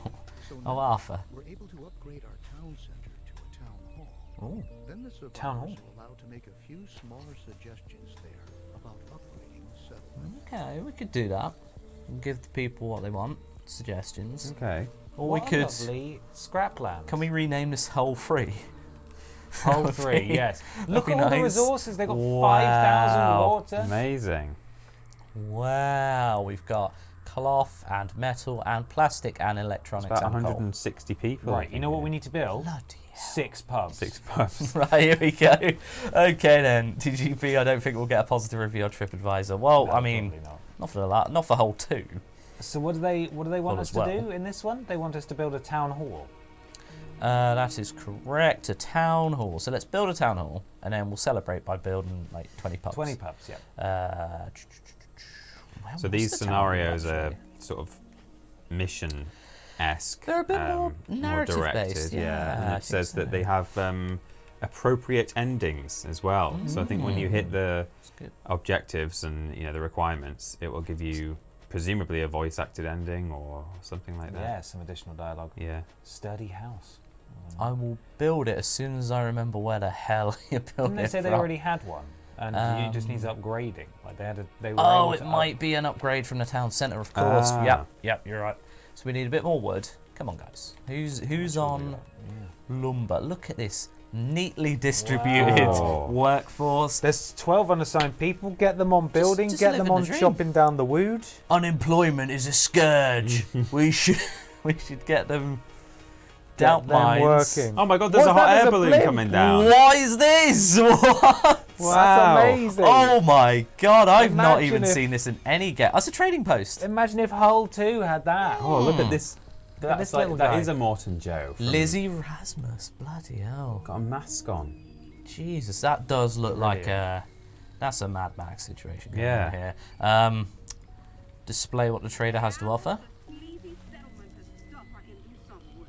Speaker 6: So
Speaker 3: oh,
Speaker 6: now
Speaker 3: Arthur.
Speaker 6: we're able to upgrade our town center to a town hall.
Speaker 3: Oh.
Speaker 6: Then the
Speaker 2: Town hall.
Speaker 6: survivors are allowed to make a few smaller suggestions there about upgrading the settlement.
Speaker 3: Okay, we could do that. Give the people what they want, suggestions.
Speaker 5: Okay.
Speaker 3: Or
Speaker 2: What
Speaker 3: we
Speaker 2: a
Speaker 3: could.
Speaker 2: lovely scrapland.
Speaker 3: Can we rename this Hole 3?
Speaker 2: Whole 3, yes. Look
Speaker 3: be
Speaker 2: at all the
Speaker 3: nice.
Speaker 2: resources. They've got
Speaker 3: Wow.
Speaker 2: 5,000 water.
Speaker 5: Amazing.
Speaker 3: Wow, we've got cloth and metal and plastic and electronics
Speaker 5: About
Speaker 3: and coal.
Speaker 5: 160 people.
Speaker 2: Right, you know what we need to build?
Speaker 3: Bloody hell.
Speaker 2: 6 pubs.
Speaker 5: 6 pubs.
Speaker 3: Right, here we go. Okay then, TGP, I don't think we'll get a positive review on TripAdvisor. Well,
Speaker 2: No,
Speaker 3: I mean,
Speaker 2: probably not.
Speaker 3: not for Hole 2.
Speaker 2: So what do they want
Speaker 3: Well,
Speaker 2: us
Speaker 3: as
Speaker 2: to
Speaker 3: well.
Speaker 2: do in this one? They want us to build a town hall.
Speaker 3: That is correct, a town hall. So let's build a town hall, and then we'll celebrate by building like 20 pubs.
Speaker 2: 20 pubs, yeah.
Speaker 3: Well,
Speaker 5: So
Speaker 3: what's
Speaker 5: these
Speaker 3: the town hall,
Speaker 5: scenarios are
Speaker 3: actually?
Speaker 5: sort of mission-esque.
Speaker 3: They're a bit more
Speaker 5: more
Speaker 3: narrative-based,
Speaker 5: directed,
Speaker 3: yeah,
Speaker 5: And
Speaker 3: I
Speaker 5: it
Speaker 3: think
Speaker 5: says that
Speaker 3: so.
Speaker 5: they have appropriate endings as well. So I think when you hit the
Speaker 3: That's good.
Speaker 5: objectives and the requirements, it will give you presumably a voice-acted ending or something like that.
Speaker 2: Yeah, some additional dialogue.
Speaker 5: Yeah.
Speaker 2: Sturdy house.
Speaker 3: I will build it as soon as I remember where the hell you built
Speaker 2: Didn't they
Speaker 3: it
Speaker 2: say they
Speaker 3: from.
Speaker 2: already had one? And you just needs upgrading. Like they were
Speaker 3: Oh,
Speaker 2: able
Speaker 3: it
Speaker 2: to
Speaker 3: might be an upgrade from the town centre, of course.
Speaker 5: Ah.
Speaker 3: Yep, you're right. So we need a bit more wood. Come on, guys. Who's on lumber? Look at this neatly distributed
Speaker 5: Wow.
Speaker 3: workforce.
Speaker 2: There's 12 unassigned people. Get them on building.
Speaker 3: just
Speaker 2: Get
Speaker 3: living
Speaker 2: them on
Speaker 3: the dream.
Speaker 2: chopping down the wood.
Speaker 3: Unemployment is a scourge. we should get them down
Speaker 2: Get them
Speaker 3: mines.
Speaker 2: working.
Speaker 5: Oh my God! There's
Speaker 2: What's
Speaker 5: a hot
Speaker 2: that?
Speaker 5: air
Speaker 2: There's a
Speaker 5: balloon
Speaker 2: blimp.
Speaker 5: coming down.
Speaker 3: What is this? What?
Speaker 2: Well,
Speaker 5: Wow.
Speaker 2: that's amazing.
Speaker 3: Oh my God! I've not
Speaker 2: Imagine
Speaker 3: even
Speaker 2: if-
Speaker 3: seen this in any game. That's a trading post.
Speaker 2: Imagine if Hull 2 had that.
Speaker 5: Oh, look at this.
Speaker 2: Look at
Speaker 5: That's
Speaker 2: this little
Speaker 5: that
Speaker 2: guy.
Speaker 5: is a Morton Joe. from-
Speaker 3: Lizzie Rasmus. Bloody hell.
Speaker 5: Got a mask on.
Speaker 3: Jesus, that does look like
Speaker 2: Brilliant.
Speaker 3: that's a Mad Max situation going
Speaker 5: Yeah.
Speaker 3: on here. Display what the trader has to offer.
Speaker 8: Easy settlement to stuff I can do something with.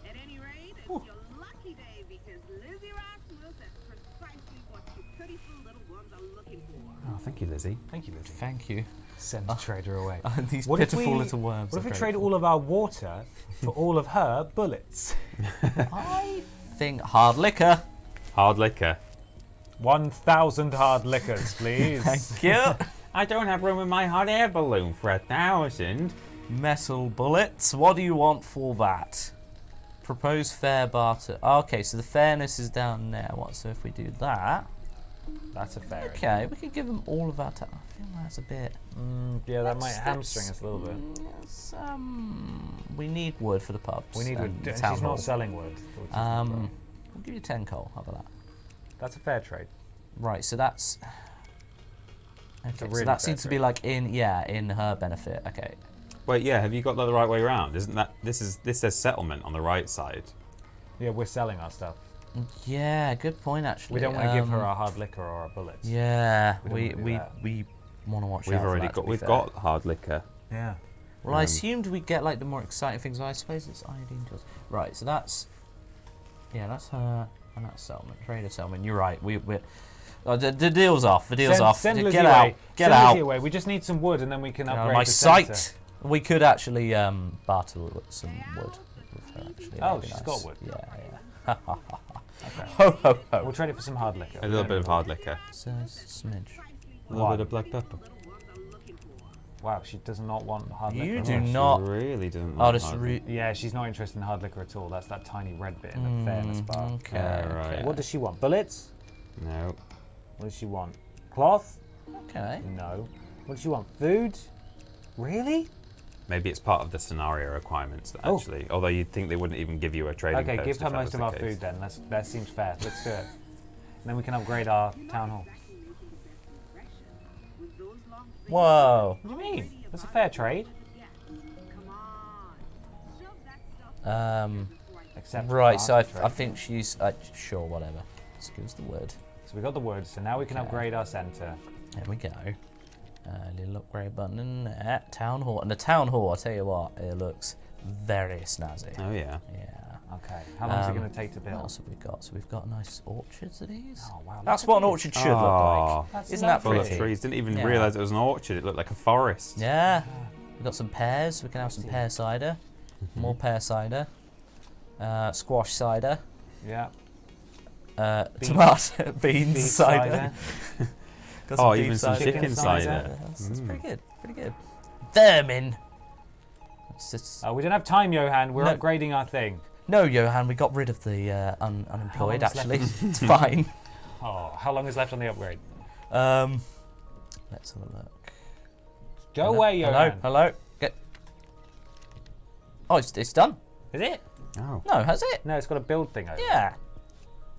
Speaker 8: At any rate, it's your lucky day because Lizzie Rasmus is precisely what you pitiful little ones are looking for.
Speaker 5: Oh, thank you, Lizzie.
Speaker 2: Thank you, Lizzie.
Speaker 3: Thank you.
Speaker 2: Send the trader away.
Speaker 3: These
Speaker 2: What if
Speaker 3: pitiful
Speaker 2: we-
Speaker 3: little worms.
Speaker 2: What if
Speaker 3: are
Speaker 2: we trade
Speaker 3: grateful.
Speaker 2: all of our water for all of her bullets?
Speaker 3: I think hard liquor.
Speaker 5: Hard liquor.
Speaker 2: 1,000 hard liquors, please.
Speaker 3: Thank you.
Speaker 5: I don't have room in my hot air balloon for 1,000.
Speaker 3: Metal bullets. What do you want for that? Propose fair barter. Okay, so the fairness is down there. What? So if we do that,
Speaker 2: That's a fair.
Speaker 3: okay, we could give them all of our time. I feel that's a bit.
Speaker 2: Yeah, that might
Speaker 3: Let's-
Speaker 2: hamstring us a little bit.
Speaker 3: Yes, we need wood for the pubs.
Speaker 2: We need wood.
Speaker 3: and the
Speaker 2: And
Speaker 3: town
Speaker 2: she's
Speaker 3: hall.
Speaker 2: not selling wood. which is the problem.
Speaker 3: We'll give you 10 coal. How about that?
Speaker 2: That's a fair trade.
Speaker 3: Right, so that's. Okay, so
Speaker 2: really
Speaker 3: that
Speaker 2: fair
Speaker 3: seems to be
Speaker 2: trade.
Speaker 3: like in her benefit. Okay.
Speaker 5: Wait, yeah, have you got that the right way around? Isn't that this says settlement on the right side?
Speaker 2: Yeah, we're selling our stuff.
Speaker 3: Yeah, good point actually.
Speaker 2: We don't want to give her our hard liquor or our bullets.
Speaker 3: Yeah,
Speaker 2: We
Speaker 3: we
Speaker 2: don't wanna do
Speaker 3: we,
Speaker 2: that.
Speaker 3: we want to watch
Speaker 5: We've
Speaker 3: out for
Speaker 5: already
Speaker 3: that, to
Speaker 5: got
Speaker 3: be
Speaker 5: we've
Speaker 3: fair.
Speaker 5: got hard liquor.
Speaker 2: Yeah.
Speaker 3: Well, I assumed we'd get like the more exciting things. I suppose it's iodine tools. Right, so that's that's her and that's settlement, trader settlement. You're right. We're the deal's off. The deal's off.
Speaker 2: Send Lizzie
Speaker 3: Get
Speaker 2: away.
Speaker 3: out. Get
Speaker 2: Send
Speaker 3: out.
Speaker 2: Lizzie away. We just need some wood and then we can
Speaker 3: Get out
Speaker 2: upgrade
Speaker 3: of my
Speaker 2: the
Speaker 3: sight.
Speaker 2: sensor.
Speaker 3: We could actually barter some wood with her. Actually,
Speaker 2: Oh,
Speaker 3: that'd be
Speaker 2: she's
Speaker 3: nice.
Speaker 2: got wood.
Speaker 3: Yeah.
Speaker 2: Okay.
Speaker 3: Ho ho ho.
Speaker 2: We'll trade it for some hard liquor.
Speaker 5: A little bit of hard liquor.
Speaker 3: So smidge.
Speaker 5: A little
Speaker 2: Why?
Speaker 5: bit of black pepper.
Speaker 2: Wow, she does not want hard liquor.
Speaker 3: You
Speaker 2: at
Speaker 3: do
Speaker 2: all.
Speaker 3: not.
Speaker 5: She really doesn't.
Speaker 3: Oh,
Speaker 5: like
Speaker 3: this
Speaker 5: hard
Speaker 3: re-
Speaker 2: Yeah, she's not interested in hard liquor at all. That's that tiny red bit in the fairness bar.
Speaker 3: Okay.
Speaker 5: Yeah, right.
Speaker 3: okay.
Speaker 2: What does she want? Bullets?
Speaker 5: No.
Speaker 2: What does she want? Cloth?
Speaker 3: Okay.
Speaker 2: No. What does she want? Food? Really?
Speaker 5: Maybe it's part of the scenario requirements that
Speaker 2: Oh.
Speaker 5: actually, although you'd think they wouldn't even give you a trading
Speaker 2: Okay,
Speaker 5: post
Speaker 2: give
Speaker 5: if
Speaker 2: her
Speaker 5: that
Speaker 2: most
Speaker 5: was
Speaker 2: of
Speaker 5: the
Speaker 2: our
Speaker 5: case.
Speaker 2: food then. That seems fair. Let's do it. And then we can upgrade our town hall.
Speaker 3: Whoa.
Speaker 2: What do you mean? That's a fair trade. Except
Speaker 3: Right, so I
Speaker 2: trade.
Speaker 3: think she's... sure, whatever. Excuse the word.
Speaker 2: So we got the wood, so now we can upgrade our centre.
Speaker 3: There we go. Little upgrade button in there. Town hall. And the town hall, I'll tell you what, it looks very snazzy.
Speaker 5: Oh yeah.
Speaker 3: Yeah.
Speaker 2: Okay. How long is it going to take to
Speaker 3: What
Speaker 2: build?
Speaker 3: else have we got? So we've got nice orchards of these.
Speaker 2: Oh wow.
Speaker 3: That's
Speaker 2: look
Speaker 3: what
Speaker 2: at
Speaker 3: an
Speaker 2: these.
Speaker 3: orchard should look
Speaker 5: Aw.
Speaker 3: like.
Speaker 2: That's
Speaker 3: Isn't that
Speaker 5: Full of
Speaker 3: pretty?
Speaker 5: trees. Didn't even
Speaker 3: Yeah.
Speaker 5: realise it was an orchard. It looked like a forest.
Speaker 3: Yeah. We've got some pears. We can have some pear cider. More pear cider. Squash cider.
Speaker 2: Yeah.
Speaker 3: Tomato beans
Speaker 2: Beef
Speaker 3: cider. Got
Speaker 5: Oh,
Speaker 3: beef
Speaker 5: even some
Speaker 3: cider.
Speaker 5: chicken cider.
Speaker 3: That's pretty good. Pretty good. Vermin. It's just,
Speaker 2: We don't have time, Johan. We're
Speaker 3: No.
Speaker 2: upgrading our thing.
Speaker 3: no, Johan, we got rid of the unemployed,
Speaker 2: long's
Speaker 3: actually.
Speaker 2: left?
Speaker 3: It's fine.
Speaker 2: Oh, how long is left on the upgrade?
Speaker 3: Let's have a look.
Speaker 2: Go
Speaker 3: Hello?
Speaker 2: away, Johan.
Speaker 3: Hello? Get. Oh, it's done.
Speaker 2: Is it?
Speaker 5: Oh.
Speaker 3: No, has it?
Speaker 2: No, it's got a build thing over.
Speaker 3: Yeah.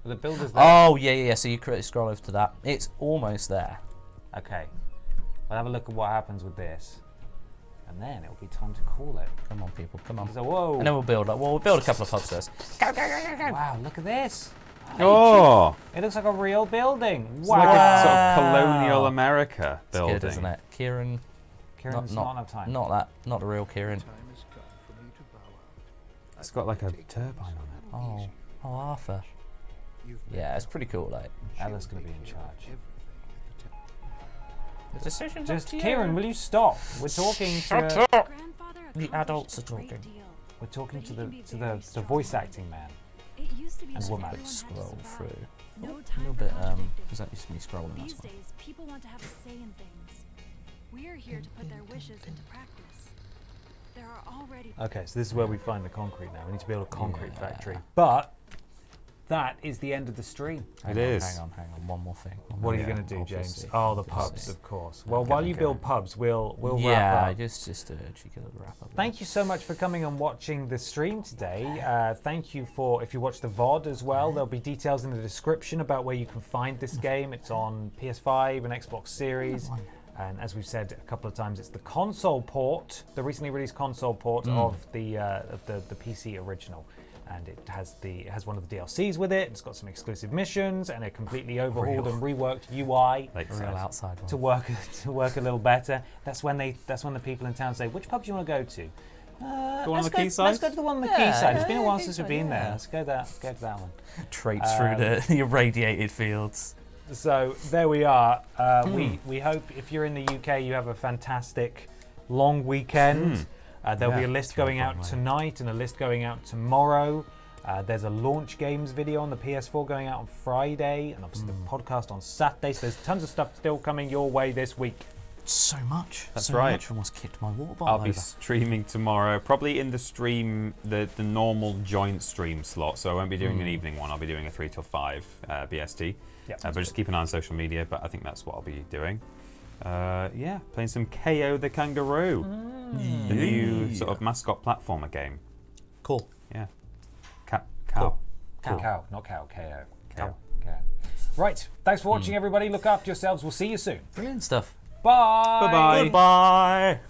Speaker 2: The builder's there.
Speaker 3: Oh, yeah. So you scroll over to that. It's almost there.
Speaker 2: Okay. We'll have a look at what happens with this. And then it'll be time to call it.
Speaker 3: Come on, people. Come on.
Speaker 2: So, whoa.
Speaker 3: And then we'll build. We'll build a couple of hubs first.
Speaker 2: Wow, look at this.
Speaker 5: Oh,
Speaker 2: It looks like a real building.
Speaker 5: it's
Speaker 2: Wow.
Speaker 5: like a sort of colonial America
Speaker 3: It's
Speaker 5: building.
Speaker 3: good, isn't it? Kieran.
Speaker 2: Kieran's not enough time.
Speaker 3: Not the real Kieran.
Speaker 6: Time has come for me to bow out.
Speaker 5: It's got like a turbine on it.
Speaker 3: Oh, Arthur.
Speaker 6: You've
Speaker 3: Yeah, it's pretty cool, like.
Speaker 2: Ella's going to be in charge.
Speaker 6: everything at the temple.
Speaker 3: The decision's
Speaker 2: Just,
Speaker 3: up to you.
Speaker 2: Kieran, will you stop? We're talking
Speaker 3: Shut
Speaker 2: to...
Speaker 3: up!
Speaker 7: Grandfather
Speaker 3: The
Speaker 7: accomplished
Speaker 3: adults
Speaker 7: a
Speaker 3: are
Speaker 7: great
Speaker 3: talking.
Speaker 7: deal.
Speaker 2: We're talking
Speaker 7: But
Speaker 2: to
Speaker 7: he
Speaker 2: the
Speaker 7: can be
Speaker 2: to
Speaker 7: very
Speaker 2: the
Speaker 7: strong.
Speaker 2: voice acting man.
Speaker 7: It used to be
Speaker 2: And
Speaker 7: that
Speaker 2: woman.
Speaker 7: everyone had to
Speaker 3: Scroll
Speaker 7: survive.
Speaker 3: through.
Speaker 7: No
Speaker 3: Oh, a
Speaker 7: time
Speaker 3: little
Speaker 7: for
Speaker 3: bit,
Speaker 7: contradicting.
Speaker 3: because that used to be scrolling,
Speaker 7: These
Speaker 3: that's why.
Speaker 7: days, people want to have a say in things. We are here to put their wishes into practice. There are already
Speaker 2: Okay, so this is where we find the concrete now. We need to build a concrete
Speaker 3: Yeah.
Speaker 2: factory. But that is the end of the stream.
Speaker 3: Hang
Speaker 5: It
Speaker 3: on,
Speaker 5: is.
Speaker 3: Hang on. One more thing.
Speaker 2: What are you
Speaker 5: Yeah,
Speaker 2: going to do, James?
Speaker 3: obviously,
Speaker 2: Oh, the
Speaker 3: obviously.
Speaker 2: pubs, of course. Well,
Speaker 5: Okay,
Speaker 2: while you
Speaker 5: okay.
Speaker 2: build pubs, we'll wrap
Speaker 3: Yeah,
Speaker 2: up.
Speaker 3: just a cheeky little wrap up.
Speaker 2: Thank you so much for coming and watching the stream today. Thank you for, if you watch the VOD as well, there'll be details in the description about where you can find this game. It's on PS5 and Xbox Series. And as we've said a couple of times, it's the console port, the recently released console port of the PC original. And it has one of the DLCs with it. It's got some exclusive missions and a completely overhauled and reworked UI
Speaker 5: Like
Speaker 3: Real outside one.
Speaker 2: to work a little better. That's when the people in town say, "Which pub do you want to go to?"
Speaker 5: Go on
Speaker 2: Let's
Speaker 5: the
Speaker 2: go-
Speaker 5: quayside?
Speaker 2: Let's go to the one on the
Speaker 3: Yeah,
Speaker 2: quayside. It's been a
Speaker 3: yeah,
Speaker 2: while
Speaker 3: quayside,
Speaker 2: since we've been there.
Speaker 3: yeah.
Speaker 2: Let's go to that one.
Speaker 3: Traipse through the irradiated fields.
Speaker 2: So there we are. We hope if you're in the UK, you have a fantastic long weekend. There'll be
Speaker 5: Yeah,
Speaker 2: a list
Speaker 5: it's
Speaker 2: going
Speaker 5: really
Speaker 2: out
Speaker 5: fun,
Speaker 2: tonight and a list going out tomorrow. There's a launch games video on the PS4 going out on Friday, and obviously the podcast on Saturday. So there's tons of stuff still coming your way this week.
Speaker 3: So much.
Speaker 5: That's
Speaker 3: so
Speaker 5: right.
Speaker 3: Much. Almost kicked my water bottle
Speaker 5: I'll
Speaker 3: over.
Speaker 5: be streaming tomorrow, probably in the stream, the normal joint stream slot. So I won't be doing an evening one. I'll be doing a 3 till 5 BST.
Speaker 2: Yeah.
Speaker 5: But just keep an eye on social media. But I think that's what I'll be doing. Yeah, playing some KO the Kangaroo, the new sort of mascot platformer game.
Speaker 3: Cool.
Speaker 5: Yeah, cow.
Speaker 3: Cool.
Speaker 2: Cow, not cow. KO.
Speaker 5: Cow.
Speaker 2: Okay. Right. Thanks for watching, everybody. Look after yourselves. We'll see you soon.
Speaker 3: Brilliant stuff.
Speaker 2: Bye.
Speaker 5: Bye-bye.
Speaker 3: Goodbye.